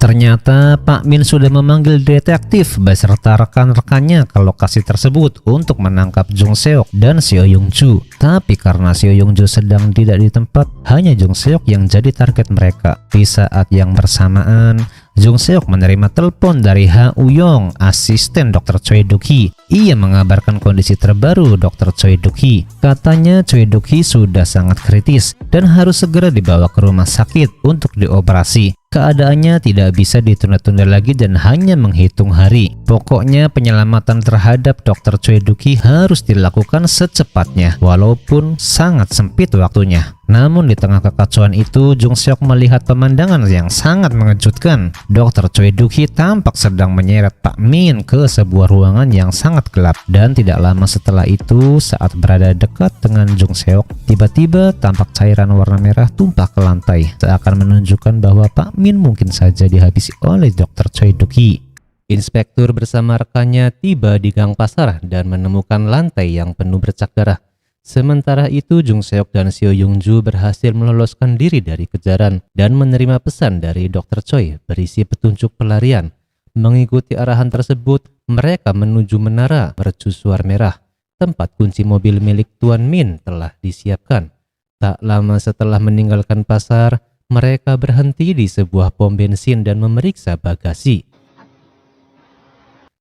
Ternyata Pak Min sudah memanggil detektif beserta rekan-rekannya ke lokasi tersebut untuk menangkap Jung Seok dan Seo Yung Ju. Tapi karena Seo Yung Ju sedang tidak di tempat, hanya Jung Seok yang jadi target mereka. Di saat yang bersamaan, Jung Seok menerima telepon dari Ha Uyong, asisten Dr. Choi Duk-hee. Ia mengabarkan kondisi terbaru Dr. Choi Duk-hee. Katanya Choi Duk-hee sudah sangat kritis dan harus segera dibawa ke rumah sakit untuk dioperasi. Keadaannya tidak bisa ditunda-tunda lagi dan hanya menghitung hari. Pokoknya penyelamatan terhadap Dr. Choi Duk-hee harus dilakukan secepatnya, walaupun sangat sempit waktunya. Namun di tengah kekacauan itu, Jung Seok melihat pemandangan yang sangat mengejutkan. Dr. Choi Duk-hee tampak sedang menyeret Pak Min ke sebuah ruangan yang sangat gelap. Dan tidak lama setelah itu, saat berada dekat dengan Jung Seok, tiba-tiba tampak cairan warna merah tumpah ke lantai, seakan menunjukkan bahwa Pak Min mungkin saja dihabisi oleh Dr. Choi Duk-hee. Inspektur bersama rekannya tiba di gang pasar dan menemukan lantai yang penuh bercak darah. Sementara itu, Jung Seok dan Seo Yung Ju berhasil meloloskan diri dari kejaran dan menerima pesan dari Dr. Choi berisi petunjuk pelarian. Mengikuti arahan tersebut, mereka menuju menara mercusuar merah. Tempat kunci mobil milik Tuan Min telah disiapkan. Tak lama setelah meninggalkan pasar, mereka berhenti di sebuah pom bensin dan memeriksa bagasi.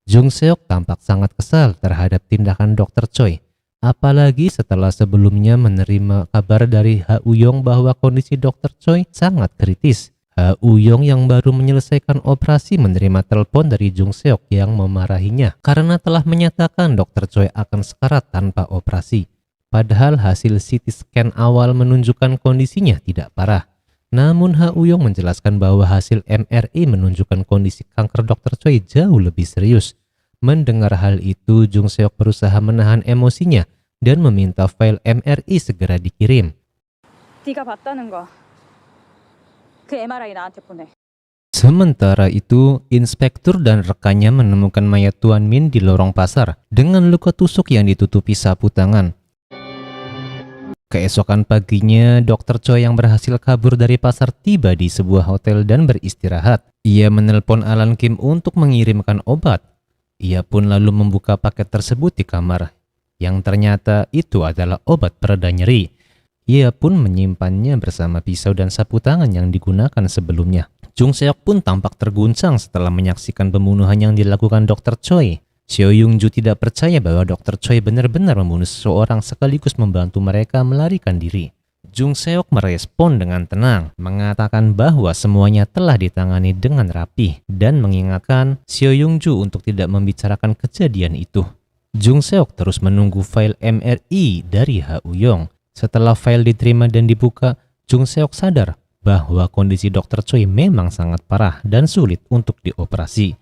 Jung Seok tampak sangat kesal terhadap tindakan Dr. Choi. Apalagi setelah sebelumnya menerima kabar dari Ha Uyong bahwa kondisi Dr. Choi sangat kritis. Ha Uyong yang baru menyelesaikan operasi menerima telepon dari Jung Seok yang memarahinya karena telah menyatakan Dr. Choi akan sekarat tanpa operasi. Padahal hasil CT scan awal menunjukkan kondisinya tidak parah. Namun Ha Uyong menjelaskan bahwa hasil MRI menunjukkan kondisi kanker Dr. Choi jauh lebih serius. Mendengar hal itu, Jung Seok berusaha menahan emosinya dan meminta file MRI segera dikirim. Sementara itu, inspektur dan rekannya menemukan mayat Tuan Min di lorong pasar dengan luka tusuk yang ditutupi sapu tangan. Keesokan paginya, Dr. Choi yang berhasil kabur dari pasar tiba di sebuah hotel dan beristirahat. Ia menelpon Alan Kim untuk mengirimkan obat. Ia pun lalu membuka paket tersebut di kamar, yang ternyata itu adalah obat pereda nyeri. Ia pun menyimpannya bersama pisau dan sapu tangan yang digunakan sebelumnya. Jung Seok pun tampak terguncang setelah menyaksikan pembunuhan yang dilakukan Dr. Choi. Seo Yung Ju tidak percaya bahwa Dr. Choi benar-benar membunuh seseorang sekaligus membantu mereka melarikan diri. Jung Seok merespon dengan tenang, mengatakan bahwa semuanya telah ditangani dengan rapi dan mengingatkan Seo Yung Ju untuk tidak membicarakan kejadian itu. Jung Seok terus menunggu file MRI dari Ha Uyong. Setelah file diterima dan dibuka, Jung Seok sadar bahwa kondisi Dr. Choi memang sangat parah dan sulit untuk dioperasi.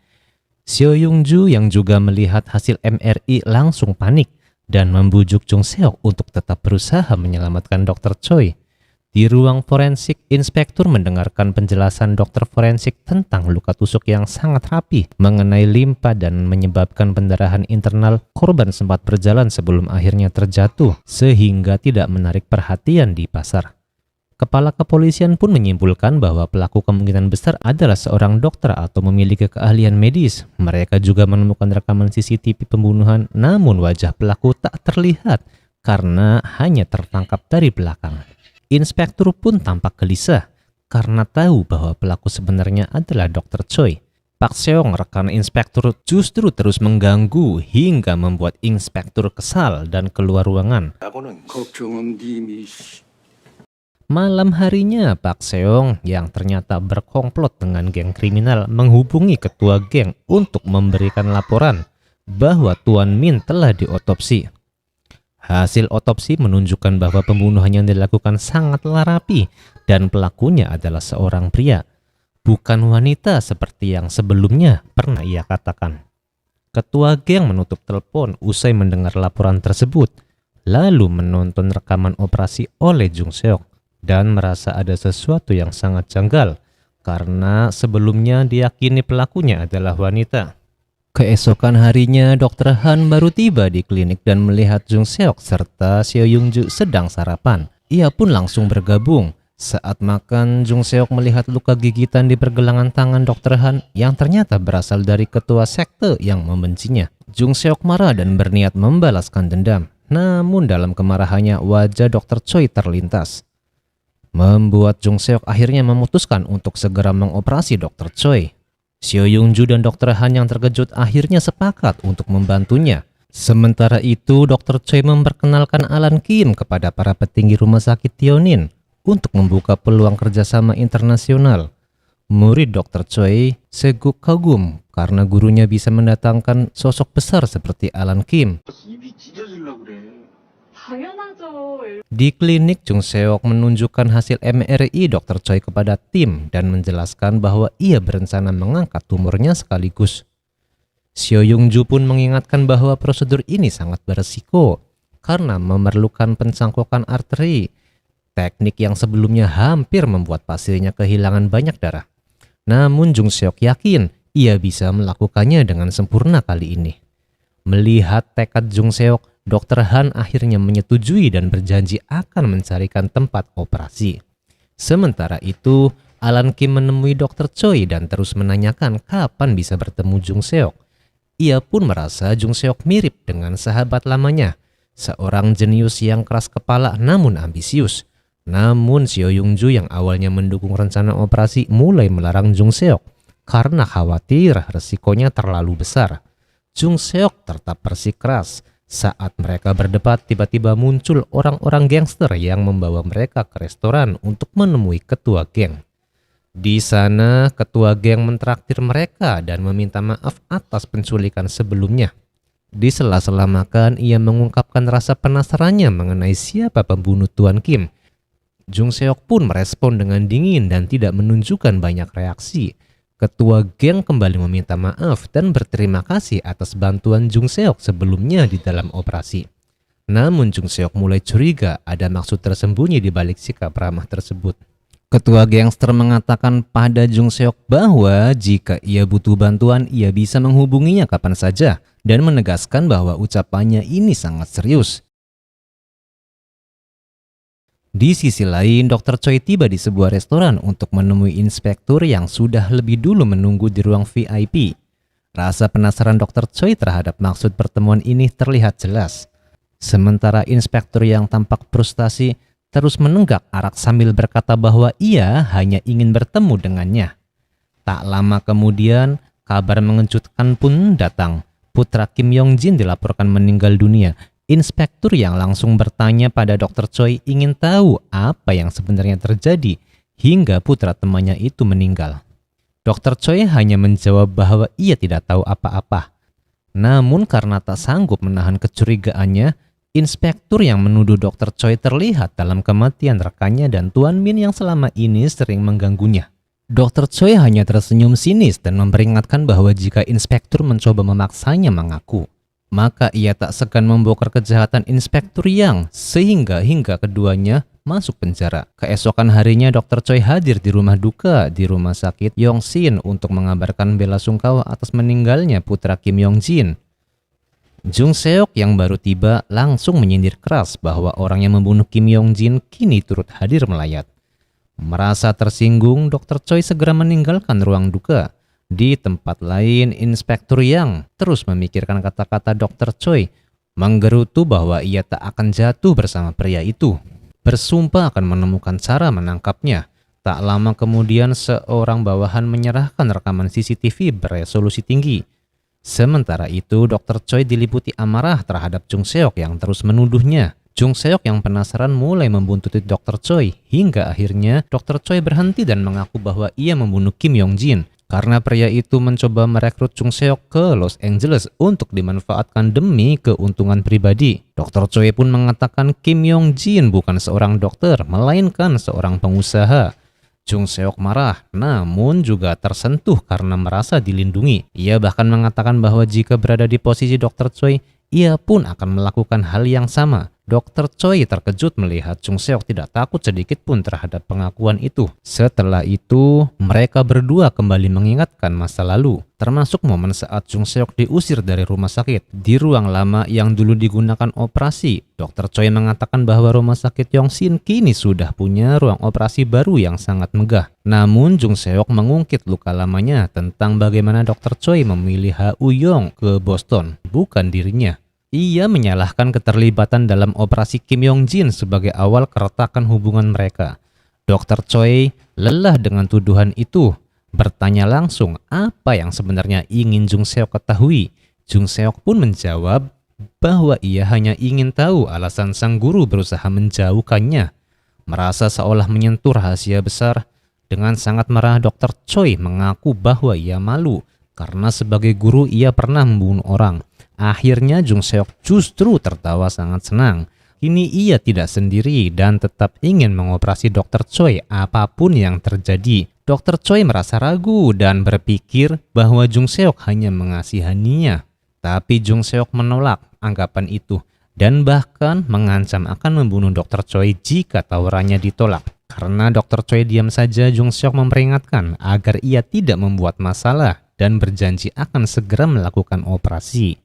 Seo Yung Ju yang juga melihat hasil MRI langsung panik dan membujuk Jung Seok untuk tetap berusaha menyelamatkan Dr. Choi. Di ruang forensik, inspektur mendengarkan penjelasan dokter forensik tentang luka tusuk yang sangat rapi mengenai limpa dan menyebabkan pendarahan internal. Korban sempat berjalan sebelum akhirnya terjatuh sehingga tidak menarik perhatian di pasar. Kepala kepolisian pun menyimpulkan bahwa pelaku kemungkinan besar adalah seorang dokter atau memiliki keahlian medis. Mereka juga menemukan rekaman CCTV pembunuhan, namun wajah pelaku tak terlihat karena hanya tertangkap dari belakang. Inspektur pun tampak gelisah karena tahu bahwa pelaku sebenarnya adalah Dr. Choi. Pak Seong, rekan inspektur, justru terus mengganggu hingga membuat inspektur kesal dan keluar ruangan. Malam harinya, Pak Seong yang ternyata berkomplot dengan geng kriminal menghubungi ketua geng untuk memberikan laporan bahwa Tuan Min telah diotopsi. Hasil otopsi menunjukkan bahwa pembunuhan yang dilakukan sangatlah rapi dan pelakunya adalah seorang pria, bukan wanita seperti yang sebelumnya pernah ia katakan. Ketua geng menutup telepon usai mendengar laporan tersebut, lalu menonton rekaman operasi oleh Jung Seok dan merasa ada sesuatu yang sangat janggal karena sebelumnya diyakini pelakunya adalah wanita. Keesokan harinya, Dr. Han baru tiba di klinik dan melihat Jung Seok serta Seo Yung Ju sedang sarapan. Ia pun langsung bergabung. Saat makan, Jung Seok melihat luka gigitan di pergelangan tangan Dr. Han yang ternyata berasal dari ketua sekte yang membencinya. Jung Seok marah dan berniat membalaskan dendam. Namun dalam kemarahannya, wajah Dr. Choi terlintas, membuat Jung Seok akhirnya memutuskan untuk segera mengoperasi Dr. Choi. Seo Yung-ju dan Dr. Han yang terkejut akhirnya sepakat untuk membantunya. Sementara itu, Dr. Choi memperkenalkan Alan Kim kepada para petinggi rumah sakit Tionin untuk membuka peluang kerjasama internasional. Murid Dr. Choi seguk kagum karena gurunya bisa mendatangkan sosok besar seperti Alan Kim. Di klinik, Jung Seok menunjukkan hasil MRI Dr. Choi kepada tim dan menjelaskan bahwa ia berencana mengangkat tumornya sekaligus. Seo Yung-ju pun mengingatkan bahwa prosedur ini sangat beresiko karena memerlukan pencangkokan arteri, teknik yang sebelumnya hampir membuat pasiennya kehilangan banyak darah. Namun Jung Seok yakin ia bisa melakukannya dengan sempurna kali ini. Melihat tekad Jung Seok, Dr. Han akhirnya menyetujui dan berjanji akan mencarikan tempat operasi. Sementara itu, Alan Kim menemui Dr. Choi dan terus menanyakan kapan bisa bertemu Jung Seok. Ia pun merasa Jung Seok mirip dengan sahabat lamanya, seorang jenius yang keras kepala namun ambisius. Namun Seo Yung-ju yang awalnya mendukung rencana operasi mulai melarang Jung Seok karena khawatir resikonya terlalu besar. Jung Seok tetap bersikeras. Saat mereka berdebat, tiba-tiba muncul orang-orang gangster yang membawa mereka ke restoran untuk menemui ketua geng. Di sana, ketua geng mentraktir mereka dan meminta maaf atas penculikan sebelumnya. Di sela-sela makan, ia mengungkapkan rasa penasarannya mengenai siapa pembunuh Tuan Kim. Jung Seok pun merespon dengan dingin dan tidak menunjukkan banyak reaksi. Ketua geng kembali meminta maaf dan berterima kasih atas bantuan Jung Seok sebelumnya di dalam operasi. Namun Jung Seok mulai curiga ada maksud tersembunyi di balik sikap ramah tersebut. Ketua gangster mengatakan pada Jung Seok bahwa jika ia butuh bantuan, ia bisa menghubunginya kapan saja dan menegaskan bahwa ucapannya ini sangat serius. Di sisi lain, Dr. Choi tiba di sebuah restoran untuk menemui inspektur yang sudah lebih dulu menunggu di ruang VIP. Rasa penasaran Dr. Choi terhadap maksud pertemuan ini terlihat jelas. Sementara inspektur yang tampak frustasi terus menenggak arak sambil berkata bahwa ia hanya ingin bertemu dengannya. Tak lama kemudian, kabar mengejutkan pun datang. Putra Kim Yong-jin dilaporkan meninggal dunia. Inspektur yang langsung bertanya pada Dr. Choi ingin tahu apa yang sebenarnya terjadi hingga putra temannya itu meninggal. Dr. Choi hanya menjawab bahwa ia tidak tahu apa-apa. Namun karena tak sanggup menahan kecurigaannya, inspektur yang menuduh Dr. Choi terlihat dalam kematian rekannya dan Tuan Min yang selama ini sering mengganggunya. Dr. Choi hanya tersenyum sinis dan memperingatkan bahwa jika inspektur mencoba memaksanya mengaku, maka ia tak segan membongkar kejahatan inspektur Yang sehingga keduanya masuk penjara. Keesokan harinya Dr. Choi hadir di rumah duka di rumah sakit Yongsin untuk mengabarkan bela sungkawa atas meninggalnya putra Kim Yong-jin. Jung Seok yang baru tiba langsung menyindir keras bahwa orang yang membunuh Kim Yong-jin kini turut hadir melayat. Merasa tersinggung, Dr. Choi segera meninggalkan ruang duka. Di tempat lain, inspektur Yang terus memikirkan kata-kata Dr. Choi, menggerutu bahwa ia tak akan jatuh bersama pria itu. Bersumpah akan menemukan cara menangkapnya. Tak lama kemudian, seorang bawahan menyerahkan rekaman CCTV beresolusi tinggi. Sementara itu, Dr. Choi diliputi amarah terhadap Jung Seok yang terus menuduhnya. Jung Seok yang penasaran mulai membuntuti Dr. Choi, hingga akhirnya Dr. Choi berhenti dan mengaku bahwa ia membunuh Kim Yong-jin. Karena pria itu mencoba merekrut Jung Seok ke Los Angeles untuk dimanfaatkan demi keuntungan pribadi. Dr. Choi pun mengatakan Kim Yong-jin bukan seorang dokter, melainkan seorang pengusaha. Jung Seok marah, namun juga tersentuh karena merasa dilindungi. Ia bahkan mengatakan bahwa jika berada di posisi Dr. Choi, ia pun akan melakukan hal yang sama. Dr. Choi terkejut melihat Jung Seok tidak takut sedikit pun terhadap pengakuan itu. Setelah itu, mereka berdua kembali mengingatkan masa lalu, termasuk momen saat Jung Seok diusir dari rumah sakit. Di ruang lama yang dulu digunakan operasi, Dr. Choi mengatakan bahwa rumah sakit Yongsin kini sudah punya ruang operasi baru yang sangat megah. Namun Jung Seok mengungkit luka lamanya tentang bagaimana Dr. Choi memilih Ha Uyong ke Boston, bukan dirinya. Ia menyalahkan keterlibatan dalam operasi Kim Yong-jin sebagai awal keretakan hubungan mereka. Dr. Choi lelah dengan tuduhan itu. bertanya langsung apa yang sebenarnya ingin Jung Seok ketahui. Jung Seok pun menjawab bahwa ia hanya ingin tahu alasan sang guru berusaha menjauhkannya. Merasa seolah menyentuh rahasia besar, dengan sangat marah Dr. Choi mengaku bahwa ia malu karena sebagai guru ia pernah membunuh orang. Akhirnya Jung Seok justru tertawa sangat senang. Kini ia tidak sendiri dan tetap ingin mengoperasi Dr. Choi apapun yang terjadi. Dr. Choi merasa ragu dan berpikir bahwa Jung Seok hanya mengasihaninya. Tapi Jung Seok menolak anggapan itu dan bahkan mengancam akan membunuh Dr. Choi jika tawarannya ditolak. Karena Dr. Choi diam saja, Jung Seok memperingatkan agar ia tidak membuat masalah dan berjanji akan segera melakukan operasi.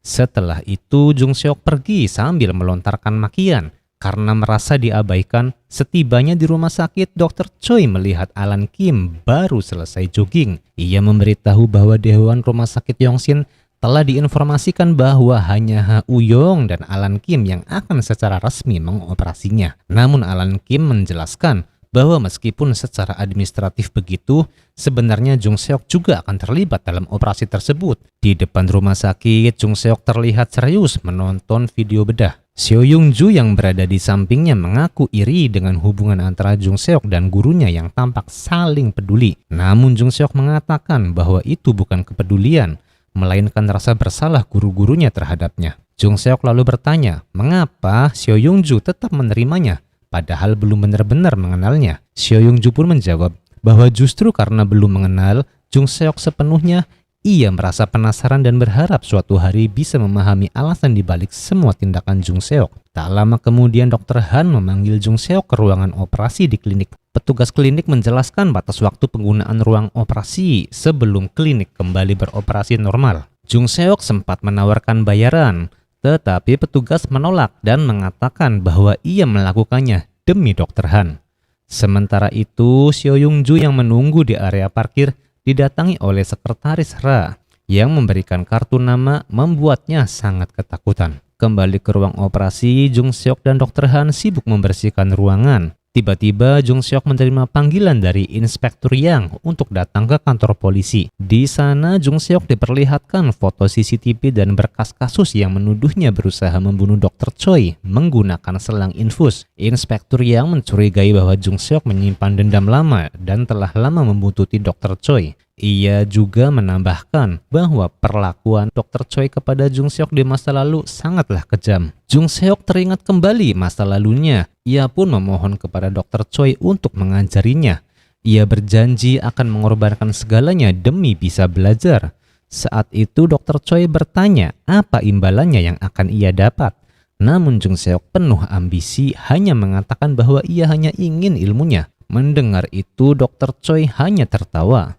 Setelah itu Jung Seok pergi sambil melontarkan makian. Karena merasa diabaikan, setibanya di rumah sakit, Dr. Choi melihat Alan Kim baru selesai jogging. Ia memberitahu bahwa Dewan Rumah Sakit Yongsin telah diinformasikan bahwa hanya Ha Uyong dan Alan Kim yang akan secara resmi mengoperasinya. Namun Alan Kim menjelaskan bahwa meskipun secara administratif begitu, sebenarnya Jung Seok juga akan terlibat dalam operasi tersebut. Di depan rumah sakit, Jung Seok terlihat serius menonton video bedah. Seo Yung Ju yang berada di sampingnya mengaku iri dengan hubungan antara Jung Seok dan gurunya yang tampak saling peduli. Namun Jung Seok mengatakan bahwa itu bukan kepedulian, melainkan rasa bersalah guru-gurunya terhadapnya. Jung Seok lalu bertanya, mengapa Seo Yung Ju tetap menerimanya, padahal belum benar-benar mengenalnya. Seo Yung Ju pun menjawab bahwa justru karena belum mengenal Jung Seok sepenuhnya, ia merasa penasaran dan berharap suatu hari bisa memahami alasan dibalik semua tindakan Jung Seok. Tak lama kemudian Dr. Han memanggil Jung Seok ke ruangan operasi di klinik. Petugas klinik menjelaskan batas waktu penggunaan ruang operasi sebelum klinik kembali beroperasi normal. Jung Seok sempat menawarkan bayaran, tetapi petugas menolak dan mengatakan bahwa ia melakukannya demi Dr. Han. Sementara itu, Seo Yung Ju yang menunggu di area parkir didatangi oleh sekretaris Ra yang memberikan kartu nama membuatnya sangat ketakutan. Kembali ke ruang operasi, Jung Seok dan Dr. Han sibuk membersihkan ruangan. Tiba-tiba Jung Seok menerima panggilan dari Inspektur Yang untuk datang ke kantor polisi. Di sana Jung Seok diperlihatkan foto CCTV dan berkas kasus yang menuduhnya berusaha membunuh Dr. Choi menggunakan selang infus. Inspektur Yang mencurigai bahwa Jung Seok menyimpan dendam lama dan telah lama membuntuti Dr. Choi. Ia juga menambahkan bahwa perlakuan Dr. Choi kepada Jung Seok di masa lalu sangatlah kejam. Jung Seok teringat kembali masa lalunya. Ia pun memohon kepada Dr. Choi untuk mengajarinya. Ia berjanji akan mengorbankan segalanya demi bisa belajar. Saat itu Dr. Choi bertanya apa imbalannya yang akan ia dapat. Namun Jung Seok penuh ambisi hanya mengatakan bahwa ia hanya ingin ilmunya. Mendengar itu Dr. Choi hanya tertawa.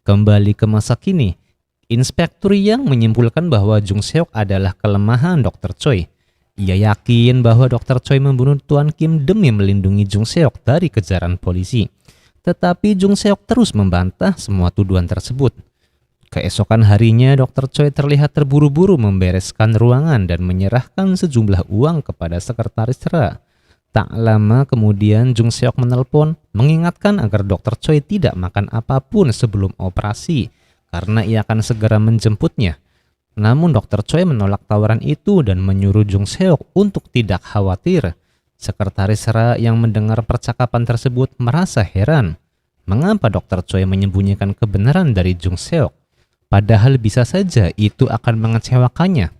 Kembali ke masa kini, Inspektur Yang menyimpulkan bahwa Jung Seok adalah kelemahan Dr. Choi. Ia yakin bahwa Dr. Choi membunuh Tuan Kim demi melindungi Jung Seok dari kejaran polisi. Tetapi Jung Seok terus membantah semua tuduhan tersebut. Keesokan harinya, Dr. Choi terlihat terburu-buru membereskan ruangan dan menyerahkan sejumlah uang kepada sekretaris Ra. Tak lama kemudian Jung Seok menelpon mengingatkan agar Dr. Choi tidak makan apapun sebelum operasi karena ia akan segera menjemputnya. Namun Dr. Choi menolak tawaran itu dan menyuruh Jung Seok untuk tidak khawatir. Sekretaris Ra yang mendengar percakapan tersebut merasa heran. Mengapa Dr. Choi menyembunyikan kebenaran dari Jung Seok? Padahal bisa saja itu akan mengecewakannya.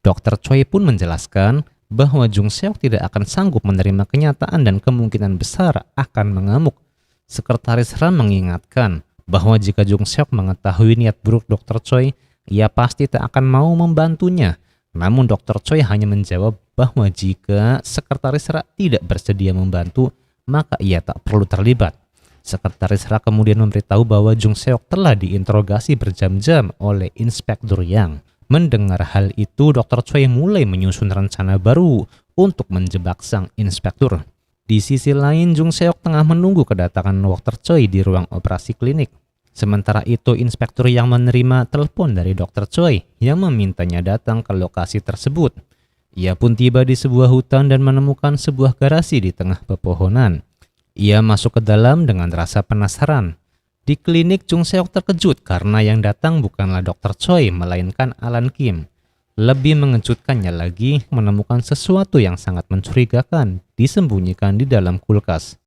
Dr. Choi pun menjelaskan bahwa Jung Seok tidak akan sanggup menerima kenyataan dan kemungkinan besar akan mengamuk. Sekretaris Ra mengingatkan bahwa jika Jung Seok mengetahui niat buruk Dr. Choi, ia pasti tak akan mau membantunya. Namun Dr. Choi hanya menjawab bahwa jika Sekretaris Ra tidak bersedia membantu, maka ia tak perlu terlibat. Sekretaris Ra kemudian memberitahu bahwa Jung Seok telah diinterogasi berjam-jam oleh Inspektur Yang. Mendengar hal itu, Dr. Choi mulai menyusun rencana baru untuk menjebak sang inspektur. Di sisi lain, Jung Seok tengah menunggu kedatangan Dr. Choi di ruang operasi klinik. Sementara itu, Inspektur Yang menerima telepon dari Dr. Choi yang memintanya datang ke lokasi tersebut. Ia pun tiba di sebuah hutan dan menemukan sebuah garasi di tengah pepohonan. Ia masuk ke dalam dengan rasa penasaran. Di klinik, Jung Seok terkejut karena yang datang bukanlah Dr. Choi, melainkan Alan Kim. Lebih mengejutkannya lagi, menemukan sesuatu yang sangat mencurigakan disembunyikan di dalam kulkas.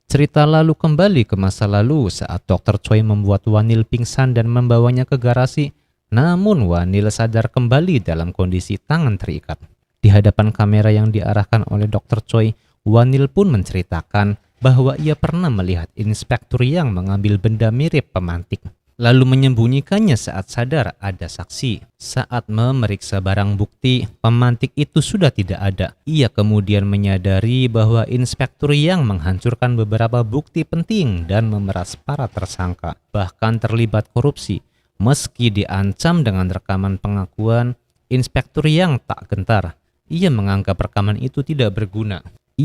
Cerita lalu kembali ke masa lalu saat Dr. Choi membuat Wanil pingsan dan membawanya ke garasi. Namun Wanil sadar kembali dalam kondisi tangan terikat. Di hadapan kamera yang diarahkan oleh Dr. Choi, Wanil pun menceritakan bahwa ia pernah melihat Inspektur Yang mengambil benda mirip pemantik, lalu menyembunyikannya saat sadar ada saksi. Saat memeriksa barang bukti, pemantik itu sudah tidak ada. Ia kemudian menyadari bahwa Inspektur Yang menghancurkan beberapa bukti penting dan memeras para tersangka, bahkan terlibat korupsi. Meski diancam dengan rekaman pengakuan, Inspektur Yang tak gentar. Ia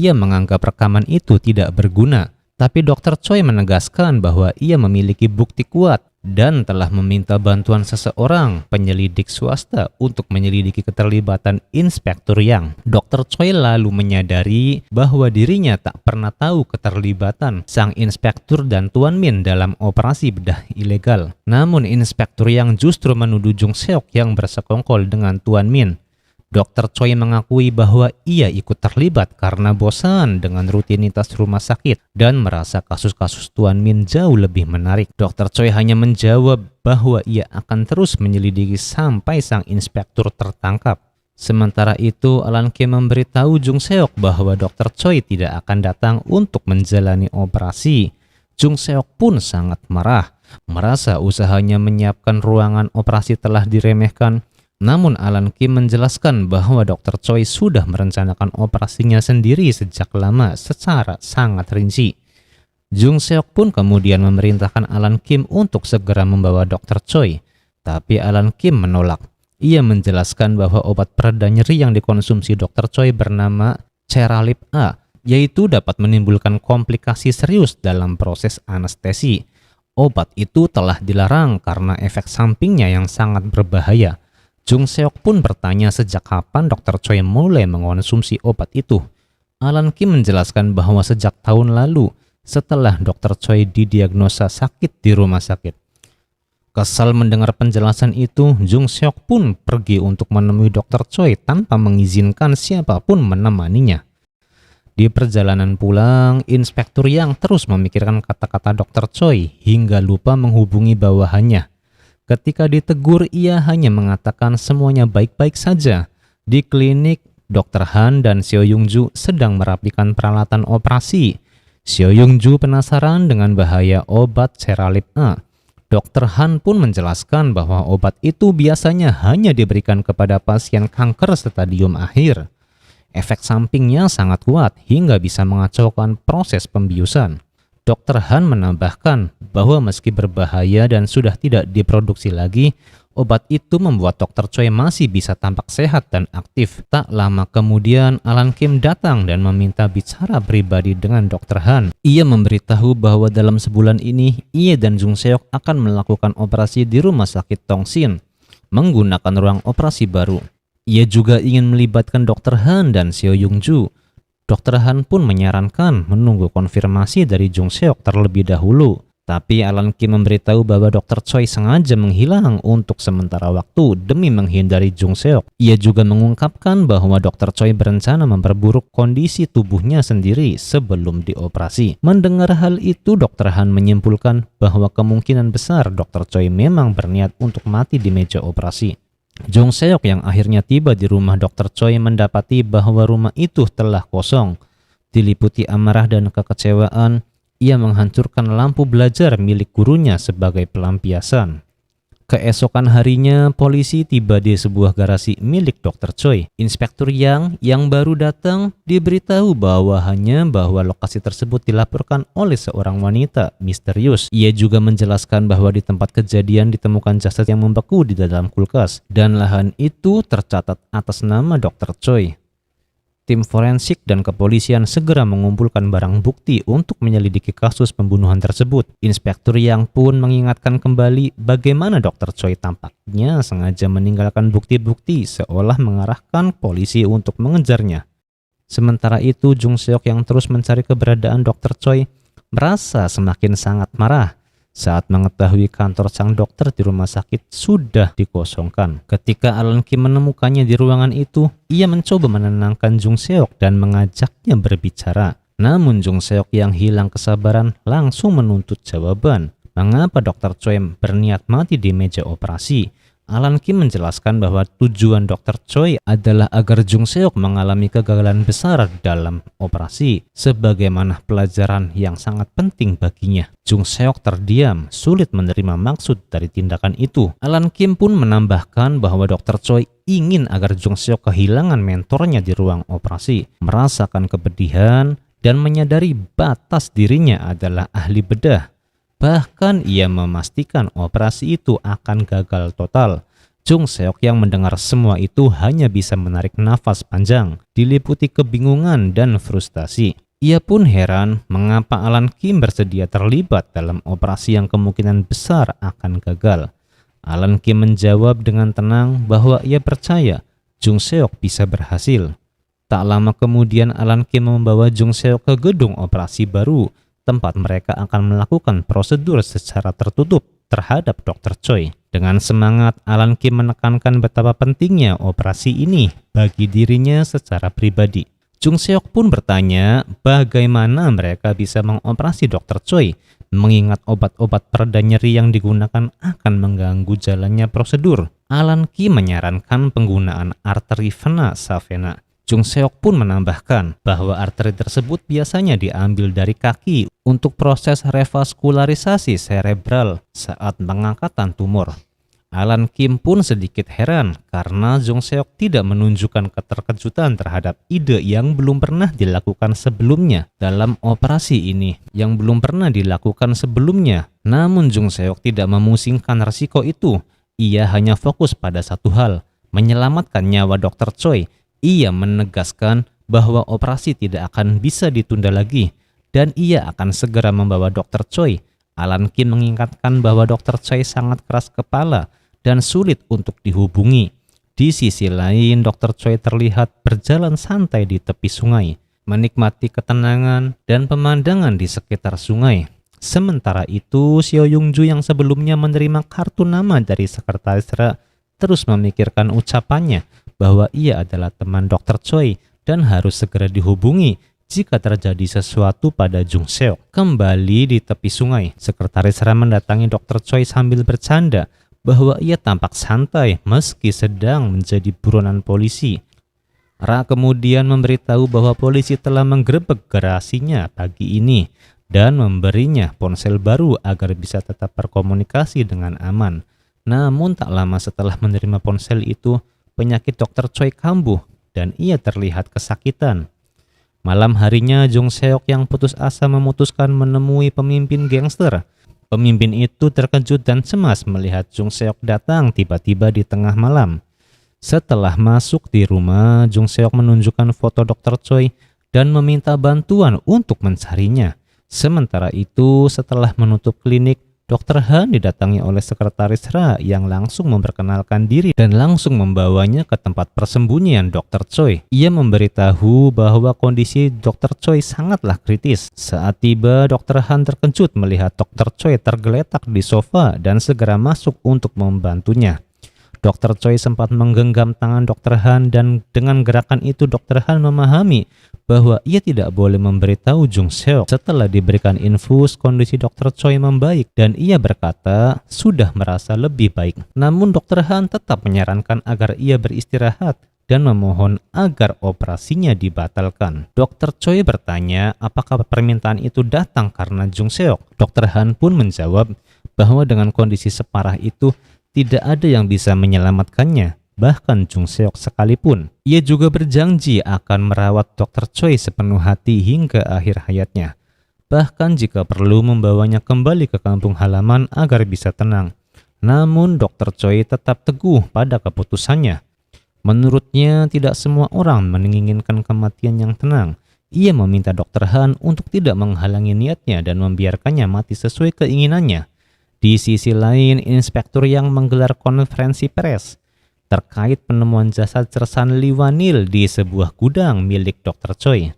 menganggap rekaman itu tidak berguna. Tapi Dr. Choi menegaskan bahwa ia memiliki bukti kuat dan telah meminta bantuan seseorang penyelidik swasta untuk menyelidiki keterlibatan Inspektur Yang. Dr. Choi lalu menyadari bahwa dirinya tak pernah tahu keterlibatan sang inspektur dan Tuan Min dalam operasi bedah ilegal. Namun Inspektur Yang justru menuduh Jung Seok yang bersekongkol dengan Tuan Min. Dr. Choi mengakui bahwa ia ikut terlibat karena bosan dengan rutinitas rumah sakit dan merasa kasus-kasus Tuan Min jauh lebih menarik. Dr. Choi hanya menjawab bahwa ia akan terus menyelidiki sampai sang inspektur tertangkap. Sementara itu, Alan Kim memberitahu Jung Seok bahwa Dr. Choi tidak akan datang untuk menjalani operasi. Jung Seok pun sangat marah, merasa usahanya menyiapkan ruangan operasi telah diremehkan. Namun Alan Kim menjelaskan bahwa Dr. Choi sudah merencanakan operasinya sendiri sejak lama secara sangat rinci. Jung Seok pun kemudian memerintahkan Alan Kim untuk segera membawa Dr. Choi. Tapi Alan Kim menolak. Ia menjelaskan bahwa obat pereda nyeri yang dikonsumsi Dr. Choi bernama Ceralip A, yaitu dapat menimbulkan komplikasi serius dalam proses anestesi. Obat itu telah dilarang karena efek sampingnya yang sangat berbahaya. Jung Seok pun bertanya sejak kapan Dr. Choi mulai mengonsumsi obat itu. Alan Kim menjelaskan bahwa sejak tahun lalu setelah Dr. Choi didiagnosa sakit di rumah sakit. Kesal mendengar penjelasan itu, Jung Seok pun pergi untuk menemui Dr. Choi tanpa mengizinkan siapapun menemaninya. Di perjalanan pulang, Inspektur Yang terus memikirkan kata-kata Dr. Choi hingga lupa menghubungi bawahannya. Ketika ditegur, ia hanya mengatakan semuanya baik-baik saja. Di klinik, Dr. Han dan Seo Yung-ju sedang merapikan peralatan operasi. Seo Yung-ju penasaran dengan bahaya obat Ceralip A. Dr. Han pun menjelaskan bahwa obat itu biasanya hanya diberikan kepada pasien kanker stadium akhir. Efek sampingnya sangat kuat hingga bisa mengacaukan proses pembiusan. Dr. Han menambahkan bahwa meski berbahaya dan sudah tidak diproduksi lagi, obat itu membuat Dr. Choi masih bisa tampak sehat dan aktif. Tak lama kemudian, Alan Kim datang dan meminta bicara pribadi dengan Dr. Han. Ia memberitahu bahwa dalam sebulan ini, ia dan Jung Seok akan melakukan operasi di rumah sakit Tongsin, menggunakan ruang operasi baru. Ia juga ingin melibatkan Dr. Han dan Seo Yung-ju. Dr. Han pun menyarankan menunggu konfirmasi dari Jung Seok terlebih dahulu. Tapi Alan Kim memberitahu bahwa Dr. Choi sengaja menghilang untuk sementara waktu demi menghindari Jung Seok. Ia juga mengungkapkan bahwa Dr. Choi berencana memperburuk kondisi tubuhnya sendiri sebelum dioperasi. Mendengar hal itu, Dr. Han menyimpulkan bahwa kemungkinan besar Dr. Choi memang berniat untuk mati di meja operasi. Jung Seok yang akhirnya tiba di rumah Dr. Choi mendapati bahwa rumah itu telah kosong. Diliputi amarah dan kekecewaan, ia menghancurkan lampu belajar milik gurunya sebagai pelampiasan. Keesokan harinya, polisi tiba di sebuah garasi milik Dr. Choi. Inspektur Yang baru datang diberitahu bahwa lokasi tersebut dilaporkan oleh seorang wanita misterius. Ia juga menjelaskan bahwa di tempat kejadian ditemukan jasad yang membeku di dalam kulkas, dan lahan itu tercatat atas nama Dr. Choi. Tim forensik dan kepolisian segera mengumpulkan barang bukti untuk menyelidiki kasus pembunuhan tersebut. Inspektur Yang pun mengingatkan kembali bagaimana Dr. Choi tampaknya sengaja meninggalkan bukti-bukti seolah mengarahkan polisi untuk mengejarnya. Sementara itu, Jung Seok yang terus mencari keberadaan Dr. Choi merasa semakin sangat marah saat mengetahui kantor sang dokter di rumah sakit sudah dikosongkan. Ketika Alan Kim menemukannya di ruangan itu, ia mencoba menenangkan Jung Seok dan mengajaknya berbicara. Namun Jung Seok yang hilang kesabaran langsung menuntut jawaban. Mengapa Dr. Choi berniat mati di meja operasi? Alan Kim menjelaskan bahwa tujuan Dr. Choi adalah agar Jung Seok mengalami kegagalan besar dalam operasi, sebagaimana pelajaran yang sangat penting baginya. Jung Seok terdiam, sulit menerima maksud dari tindakan itu. Alan Kim pun menambahkan bahwa Dr. Choi ingin agar Jung Seok kehilangan mentornya di ruang operasi, merasakan kepedihan, dan menyadari batas dirinya adalah ahli bedah. Bahkan ia memastikan operasi itu akan gagal total. Jung Seok yang mendengar semua itu hanya bisa menarik nafas panjang, diliputi kebingungan dan frustasi. Ia pun heran mengapa Alan Kim bersedia terlibat dalam operasi yang kemungkinan besar akan gagal. Alan Kim menjawab dengan tenang bahwa ia percaya Jung Seok bisa berhasil. Tak lama kemudian Alan Kim membawa Jung Seok ke gedung operasi baru, tempat mereka akan melakukan prosedur secara tertutup terhadap Dr. Choi. Dengan semangat, Alan Kim menekankan betapa pentingnya operasi ini bagi dirinya secara pribadi. Jung Seok pun bertanya bagaimana mereka bisa mengoperasi Dr. Choi, mengingat obat-obat pereda nyeri yang digunakan akan mengganggu jalannya prosedur. Alan Kim menyarankan penggunaan arteri vena savena. Jung Seok pun menambahkan bahwa arteri tersebut biasanya diambil dari kaki untuk proses revaskularisasi cerebral saat pengangkatan tumor. Alan Kim pun sedikit heran karena Jung Seok tidak menunjukkan keterkejutan terhadap ide yang belum pernah dilakukan sebelumnya dalam operasi ini. Namun Jung Seok tidak memusingkan resiko itu. Ia hanya fokus pada satu hal, menyelamatkan nyawa Dr. Choi. Ia menegaskan bahwa operasi tidak akan bisa ditunda lagi dan ia akan segera membawa Dr. Choi. Alan Kim mengingatkan bahwa Dr. Choi sangat keras kepala dan sulit untuk dihubungi. Di sisi lain, Dr. Choi terlihat berjalan santai di tepi sungai, menikmati ketenangan dan pemandangan di sekitar sungai. Sementara itu, Seo Yung Ju yang sebelumnya menerima kartu nama dari sekretaris Ra terus memikirkan ucapannya bahwa ia adalah teman Dr. Choi dan harus segera dihubungi jika terjadi sesuatu pada Jung Seok. Kembali di tepi sungai, sekretaris Ra mendatangi Dr. Choi sambil bercanda bahwa ia tampak santai meski sedang menjadi buronan polisi. Ra kemudian memberitahu bahwa polisi telah menggerebek garasinya pagi ini dan memberinya ponsel baru agar bisa tetap berkomunikasi dengan aman. Namun tak lama setelah menerima ponsel itu, penyakit Dr. Choi kambuh dan ia terlihat kesakitan. Malam harinya Jung Seok yang putus asa memutuskan menemui pemimpin gangster. Pemimpin itu terkejut dan cemas melihat Jung Seok datang tiba-tiba di tengah malam. Setelah masuk di rumah, Jung Seok menunjukkan foto Dr. Choi dan meminta bantuan untuk mencarinya. Sementara itu, setelah menutup klinik, Dr. Han didatangi oleh sekretaris Ra yang langsung memperkenalkan diri dan langsung membawanya ke tempat persembunyian Dr. Choi. Ia memberitahu bahwa kondisi Dr. Choi sangatlah kritis. Saat tiba, Dr. Han terkejut melihat Dr. Choi tergeletak di sofa dan segera masuk untuk membantunya. Dr. Choi sempat menggenggam tangan Dr. Han dan dengan gerakan itu Dr. Han memahami bahwa ia tidak boleh memberitahu Jung Seok. Setelah diberikan infus, kondisi Dr. Choi membaik dan ia berkata sudah merasa lebih baik. Namun Dr. Han tetap menyarankan agar ia beristirahat dan memohon agar operasinya dibatalkan. Dr. Choi bertanya apakah permintaan itu datang karena Jung Seok. Dr. Han pun menjawab bahwa dengan kondisi separah itu tidak ada yang bisa menyelamatkannya, bahkan Jung Seok sekalipun. Ia juga berjanji akan merawat Dr. Choi sepenuh hati hingga akhir hayatnya. Bahkan jika perlu membawanya kembali ke kampung halaman agar bisa tenang. Namun Dr. Choi tetap teguh pada keputusannya. Menurutnya tidak semua orang menginginkan kematian yang tenang. Ia meminta Dr. Han untuk tidak menghalangi niatnya dan membiarkannya mati sesuai keinginannya. Di sisi lain, inspektur yang menggelar konferensi pers terkait penemuan jasad Sersan Lee Wanil di sebuah gudang milik Dr. Choi.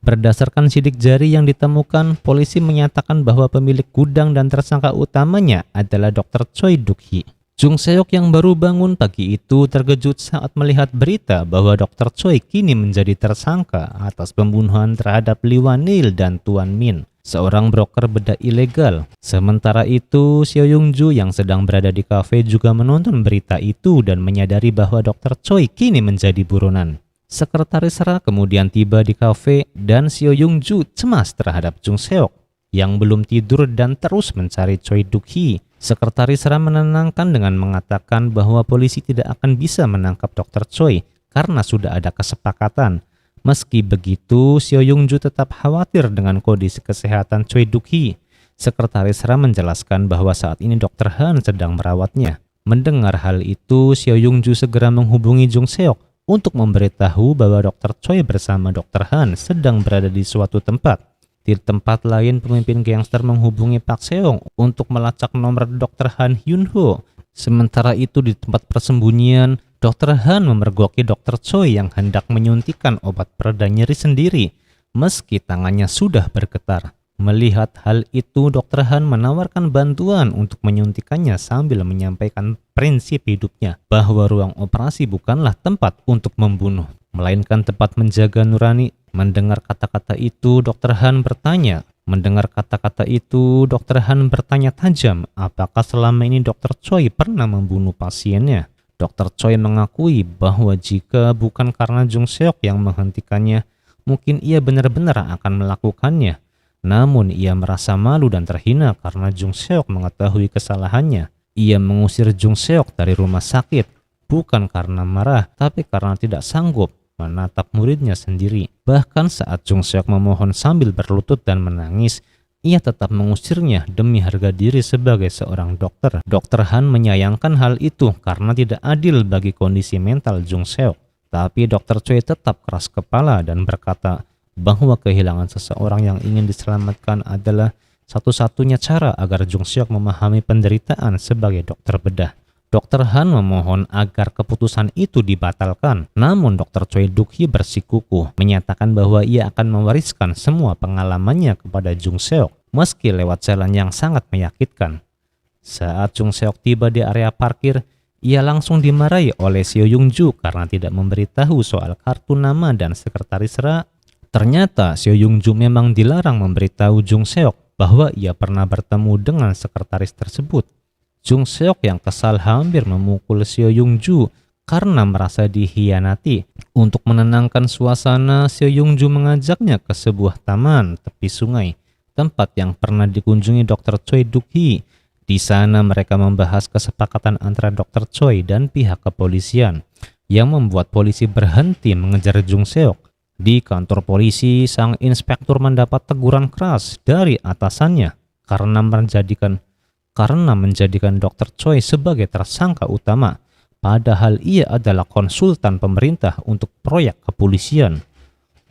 Berdasarkan sidik jari yang ditemukan, polisi menyatakan bahwa pemilik gudang dan tersangka utamanya adalah Dr. Choi Duk-hee. Jung Seok yang baru bangun pagi itu terkejut saat melihat berita bahwa Dr. Choi kini menjadi tersangka atas pembunuhan terhadap Lee Wan-il dan Tuan Min, seorang broker bedah ilegal. Sementara itu, Seo Yung-ju yang sedang berada di kafe juga menonton berita itu dan menyadari bahwa Dr. Choi kini menjadi buronan. Sekretaris Ra kemudian tiba di kafe dan Seo Yung-ju cemas terhadap Jung Seok yang belum tidur dan terus mencari Choi Duk-hee. Sekretaris Ra menenangkan dengan mengatakan bahwa polisi tidak akan bisa menangkap Dr. Choi karena sudah ada kesepakatan. Meski begitu, Seo Yung-ju tetap khawatir dengan kondisi kesehatan Choi Duk-hee. Sekretaris Ra menjelaskan bahwa saat ini Dr. Han sedang merawatnya. Mendengar hal itu, Seo Yung-ju segera menghubungi Jung Seok untuk memberitahu bahwa Dr. Choi bersama Dr. Han sedang berada di suatu tempat. Di tempat lain, pemimpin gangster menghubungi Pak Seong untuk melacak nomor Dr. Han Hyun-ho. Sementara itu di tempat persembunyian, Dr. Han memergoki Dr. Choi yang hendak menyuntikkan obat pereda nyeri sendiri, meski tangannya sudah bergetar. Melihat hal itu, Dr. Han menawarkan bantuan untuk menyuntikannya sambil menyampaikan prinsip hidupnya bahwa ruang operasi bukanlah tempat untuk membunuh, melainkan tempat menjaga nurani. Mendengar kata-kata itu, Dr. Han bertanya tajam, apakah selama ini Dr. Choi pernah membunuh pasiennya. Dr. Choi mengakui bahwa jika bukan karena Jung Seok yang menghentikannya, mungkin ia benar-benar akan melakukannya. Namun ia merasa malu dan terhina karena Jung Seok mengetahui kesalahannya. Ia mengusir Jung Seok dari rumah sakit, bukan karena marah, tapi karena tidak sanggup menatap muridnya sendiri. Bahkan saat Jung Seok memohon sambil berlutut dan menangis, ia tetap mengusirnya demi harga diri sebagai seorang dokter. Dr. Han menyayangkan hal itu karena tidak adil bagi kondisi mental Jung Seok. Tapi Dr. Choi tetap keras kepala dan berkata bahwa kehilangan seseorang yang ingin diselamatkan adalah satu-satunya cara agar Jung Seok memahami penderitaan sebagai dokter bedah. Dr. Han memohon agar keputusan itu dibatalkan. Namun Dr. Choi Duk-hee bersikukuh, menyatakan bahwa ia akan mewariskan semua pengalamannya kepada Jung Seok, meski lewat jalan yang sangat menyakitkan. Saat Jung Seok tiba di area parkir, ia langsung dimarahi oleh Seo Yung-ju karena tidak memberitahu soal kartu nama dan sekretaris Ra. Ternyata Seo Yung-ju memang dilarang memberitahu Jung Seok bahwa ia pernah bertemu dengan sekretaris tersebut. Jung Seok yang kesal hampir memukul Seo Yung-ju karena merasa dikhianati. Untuk menenangkan suasana, Seo Yung-ju mengajaknya ke sebuah taman tepi sungai, tempat yang pernah dikunjungi Dr. Choi Duk-hee. Di sana mereka membahas kesepakatan antara Dr. Choi dan pihak kepolisian yang membuat polisi berhenti mengejar Jung Seok. Di kantor polisi, sang inspektur mendapat teguran keras dari atasannya karena menjadikan Dr. Choi sebagai tersangka utama, padahal ia adalah konsultan pemerintah untuk proyek kepolisian.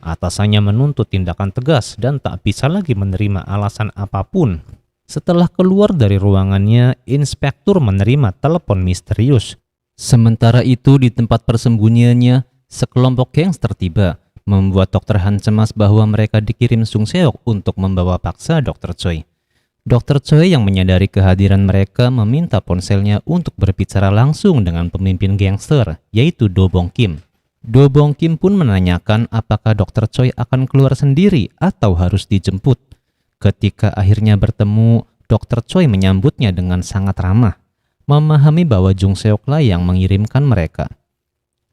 Atasannya menuntut tindakan tegas dan tak bisa lagi menerima alasan apapun. Setelah keluar dari ruangannya, inspektur menerima telepon misterius. Sementara itu di tempat persembunyiannya, sekelompok gangster tiba, membuat Dr. Han cemas bahwa mereka dikirim Jung Seok untuk membawa paksa Dr. Choi. Dr. Choi yang menyadari kehadiran mereka meminta ponselnya untuk berbicara langsung dengan pemimpin gangster, yaitu Do Bong Kim. Do Bong Kim pun menanyakan apakah Dr. Choi akan keluar sendiri atau harus dijemput. Ketika akhirnya bertemu, Dr. Choi menyambutnya dengan sangat ramah, memahami bahwa Jung Seok lah yang mengirimkan mereka.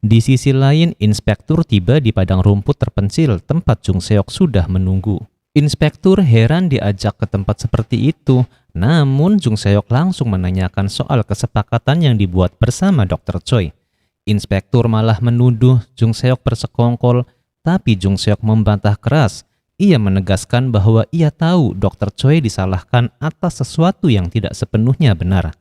Di sisi lain, inspektur tiba di padang rumput terpencil tempat Jung Seok sudah menunggu. Inspektur heran diajak ke tempat seperti itu, namun Jung Seok langsung menanyakan soal kesepakatan yang dibuat bersama Dr. Choi. Inspektur malah menuduh Jung Seok bersekongkol, tapi Jung Seok membantah keras. Ia menegaskan bahwa ia tahu Dr. Choi disalahkan atas sesuatu yang tidak sepenuhnya benar.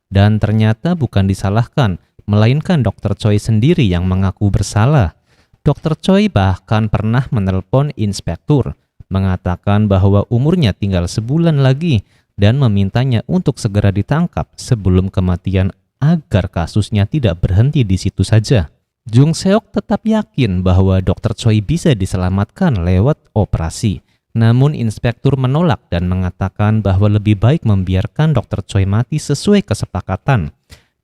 Dan ternyata bukan disalahkan, melainkan Dr. Choi sendiri yang mengaku bersalah. Dr. Choi bahkan pernah menelpon inspektur, mengatakan bahwa umurnya tinggal sebulan lagi dan memintanya untuk segera ditangkap sebelum kematian agar kasusnya tidak berhenti di situ saja. Jung Seok tetap yakin bahwa Dr. Choi bisa diselamatkan lewat operasi. Namun inspektur menolak dan mengatakan bahwa lebih baik membiarkan Dr. Choi mati sesuai kesepakatan.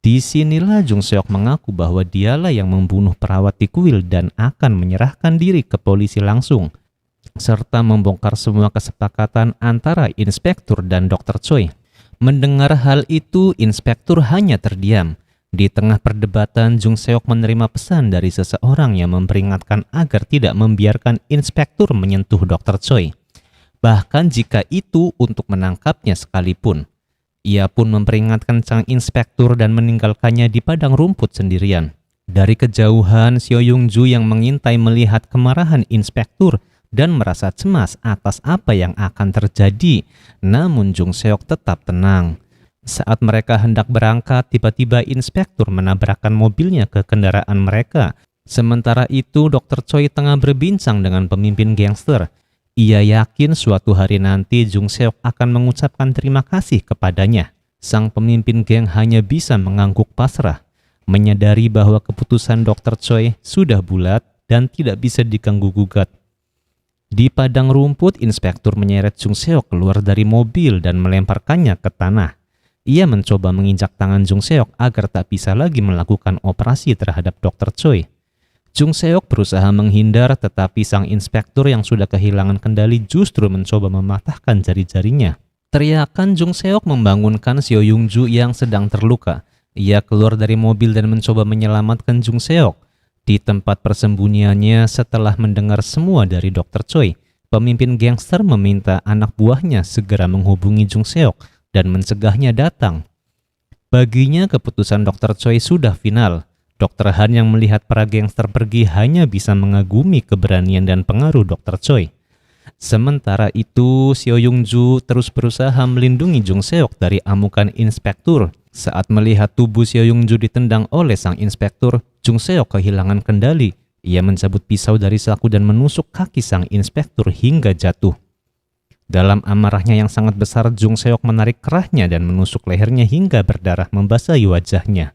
Disinilah Jung Seok mengaku bahwa dialah yang membunuh perawat di kuil dan akan menyerahkan diri ke polisi langsung, serta membongkar semua kesepakatan antara inspektur dan Dr. Choi. Mendengar hal itu, inspektur hanya terdiam. Di tengah perdebatan, Jung Seok menerima pesan dari seseorang yang memperingatkan agar tidak membiarkan inspektur menyentuh Dr. Choi, bahkan jika itu untuk menangkapnya sekalipun. Ia pun memperingatkan sang inspektur dan meninggalkannya di padang rumput sendirian. Dari kejauhan, Seo Yung Ju yang mengintai melihat kemarahan inspektur dan merasa cemas atas apa yang akan terjadi. Namun Jung Seok tetap tenang. Saat mereka hendak berangkat, tiba-tiba inspektur menabrakkan mobilnya ke kendaraan mereka. Sementara itu, Dr. Choi tengah berbincang dengan pemimpin gangster. Ia yakin suatu hari nanti Jung Seok akan mengucapkan terima kasih kepadanya. Sang pemimpin geng hanya bisa mengangguk pasrah, menyadari bahwa keputusan Dr. Choi sudah bulat dan tidak bisa diganggu-gugat. Di padang rumput, inspektur menyeret Jung Seok keluar dari mobil dan melemparkannya ke tanah. Ia mencoba menginjak tangan Jung Seok agar tak bisa lagi melakukan operasi terhadap Dr. Choi. Jung Seok berusaha menghindar, tetapi sang inspektur yang sudah kehilangan kendali justru mencoba mematahkan jari-jarinya. Teriakan Jung Seok membangunkan Seo Yung Ju yang sedang terluka. Ia keluar dari mobil dan mencoba menyelamatkan Jung Seok. Di tempat persembunyiannya, setelah mendengar semua dari Dr. Choi, pemimpin gangster meminta anak buahnya segera menghubungi Jung Seok dan mencegahnya datang. Baginya keputusan Dr. Choi sudah final. Dr. Han yang melihat para gangster pergi hanya bisa mengagumi keberanian dan pengaruh Dr. Choi. Sementara itu, Seo Yung Ju terus berusaha melindungi Jung Seok dari amukan inspektur. Saat melihat tubuh Seo Yung Ju ditendang oleh sang inspektur, Jung Seok kehilangan kendali. Ia mencabut pisau dari saku dan menusuk kaki sang inspektur hingga jatuh. Dalam amarahnya yang sangat besar, Jung Seok menarik kerahnya dan menusuk lehernya hingga berdarah membasahi wajahnya.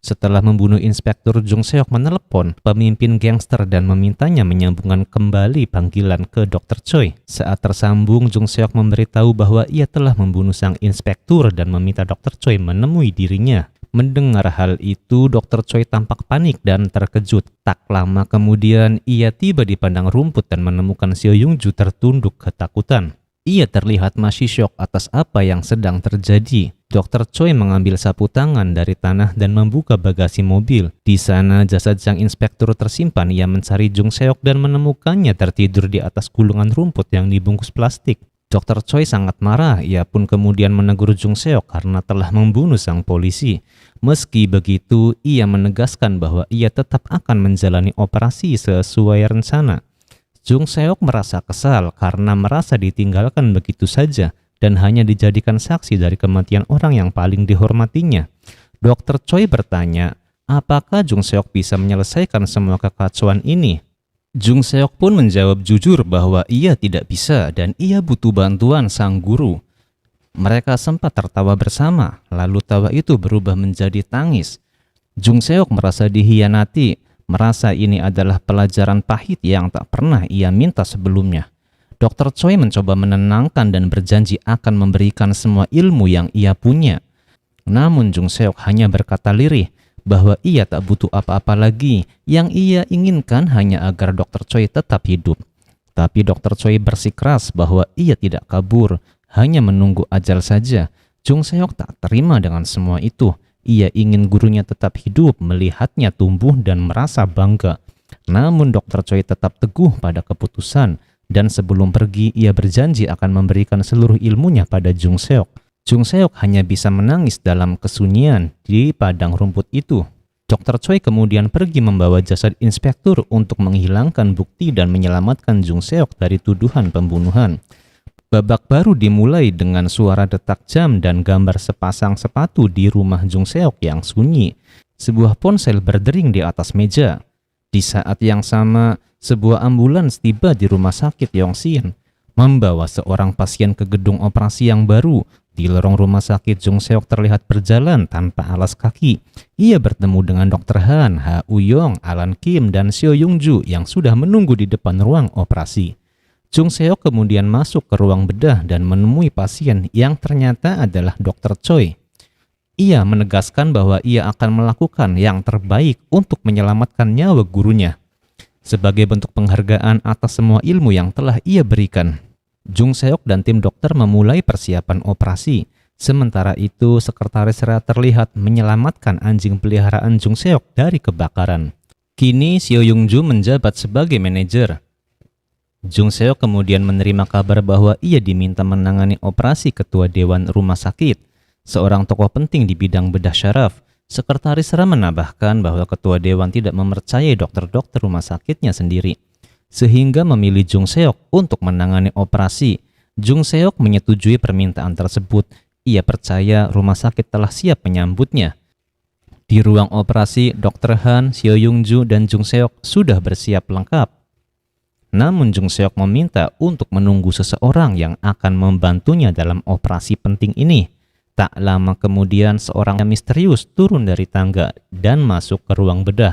Setelah membunuh inspektur, Jung Seok menelepon pemimpin gangster dan memintanya menyambungkan kembali panggilan ke Dr. Choi. Saat tersambung, Jung Seok memberitahu bahwa ia telah membunuh sang inspektur dan meminta Dr. Choi menemui dirinya. Mendengar hal itu, Dr. Choi tampak panik dan terkejut. Tak lama kemudian, ia tiba di padang rumput dan menemukan Seo Yung Ju tertunduk ketakutan. Ia terlihat masih syok atas apa yang sedang terjadi. Dr. Choi mengambil sapu tangan dari tanah dan membuka bagasi mobil. Di sana, jasad sang inspektur tersimpan. Ia mencari Jung Seok dan menemukannya tertidur di atas gulungan rumput yang dibungkus plastik. Dr. Choi sangat marah. Ia pun kemudian menegur Jung Seok karena telah membunuh sang polisi. Meski begitu, ia menegaskan bahwa ia tetap akan menjalani operasi sesuai rencana. Jung Seok merasa kesal karena merasa ditinggalkan begitu saja dan hanya dijadikan saksi dari kematian orang yang paling dihormatinya. Dr. Choi bertanya, apakah Jung Seok bisa menyelesaikan semua kekacauan ini? Jung Seok pun menjawab jujur bahwa ia tidak bisa dan ia butuh bantuan sang guru. Mereka sempat tertawa bersama, lalu tawa itu berubah menjadi tangis. Jung Seok merasa dihianati, merasa ini adalah pelajaran pahit yang tak pernah ia minta sebelumnya. Dr. Choi mencoba menenangkan dan berjanji akan memberikan semua ilmu yang ia punya. Namun Jung Seok hanya berkata lirih bahwa ia tak butuh apa-apa lagi. Yang ia inginkan hanya agar Dr. Choi tetap hidup. Tapi Dr. Choi bersikeras bahwa ia tidak kabur, hanya menunggu ajal saja. Jung Seok tak terima dengan semua itu. Ia ingin gurunya tetap hidup, melihatnya tumbuh dan merasa bangga. Namun Dr. Choi tetap teguh pada keputusan, dan sebelum pergi ia berjanji akan memberikan seluruh ilmunya pada Jung Seok. Jung Seok hanya bisa menangis dalam kesunyian di padang rumput itu. Dr. Choi kemudian pergi membawa jasad inspektur untuk menghilangkan bukti dan menyelamatkan Jung Seok dari tuduhan pembunuhan. Babak baru dimulai dengan suara detak jam dan gambar sepasang sepatu di rumah Jung Seok yang sunyi. Sebuah ponsel berdering di atas meja. Di saat yang sama, sebuah ambulans tiba di rumah sakit Yongsin, membawa seorang pasien ke gedung operasi yang baru. Di lorong rumah sakit, Jung Seok terlihat berjalan tanpa alas kaki. Ia bertemu dengan Dr. Han, Ha Uyong, Alan Kim, dan Seo Yung Ju yang sudah menunggu di depan ruang operasi. Jung Seok kemudian masuk ke ruang bedah dan menemui pasien yang ternyata adalah Dr. Choi. Ia menegaskan bahwa ia akan melakukan yang terbaik untuk menyelamatkan nyawa gurunya. Sebagai bentuk penghargaan atas semua ilmu yang telah ia berikan, Jung Seok dan tim dokter memulai persiapan operasi. Sementara itu, sekretaris Ra terlihat menyelamatkan anjing peliharaan Jung Seok dari kebakaran. Kini Seo Yung Ju menjabat sebagai manajer. Jung Seok kemudian menerima kabar bahwa ia diminta menangani operasi ketua dewan rumah sakit, seorang tokoh penting di bidang bedah syaraf. Sekretaris Ra menambahkan bahwa ketua dewan tidak mempercayai dokter-dokter rumah sakitnya sendiri, sehingga memilih Jung Seok untuk menangani operasi. Jung Seok menyetujui permintaan tersebut. Ia percaya rumah sakit telah siap menyambutnya. Di ruang operasi, Dr. Han, Seo Yung Ju, dan Jung Seok sudah bersiap lengkap. Namun Jung Seok meminta untuk menunggu seseorang yang akan membantunya dalam operasi penting ini. Tak lama kemudian seorang misterius turun dari tangga dan masuk ke ruang bedah.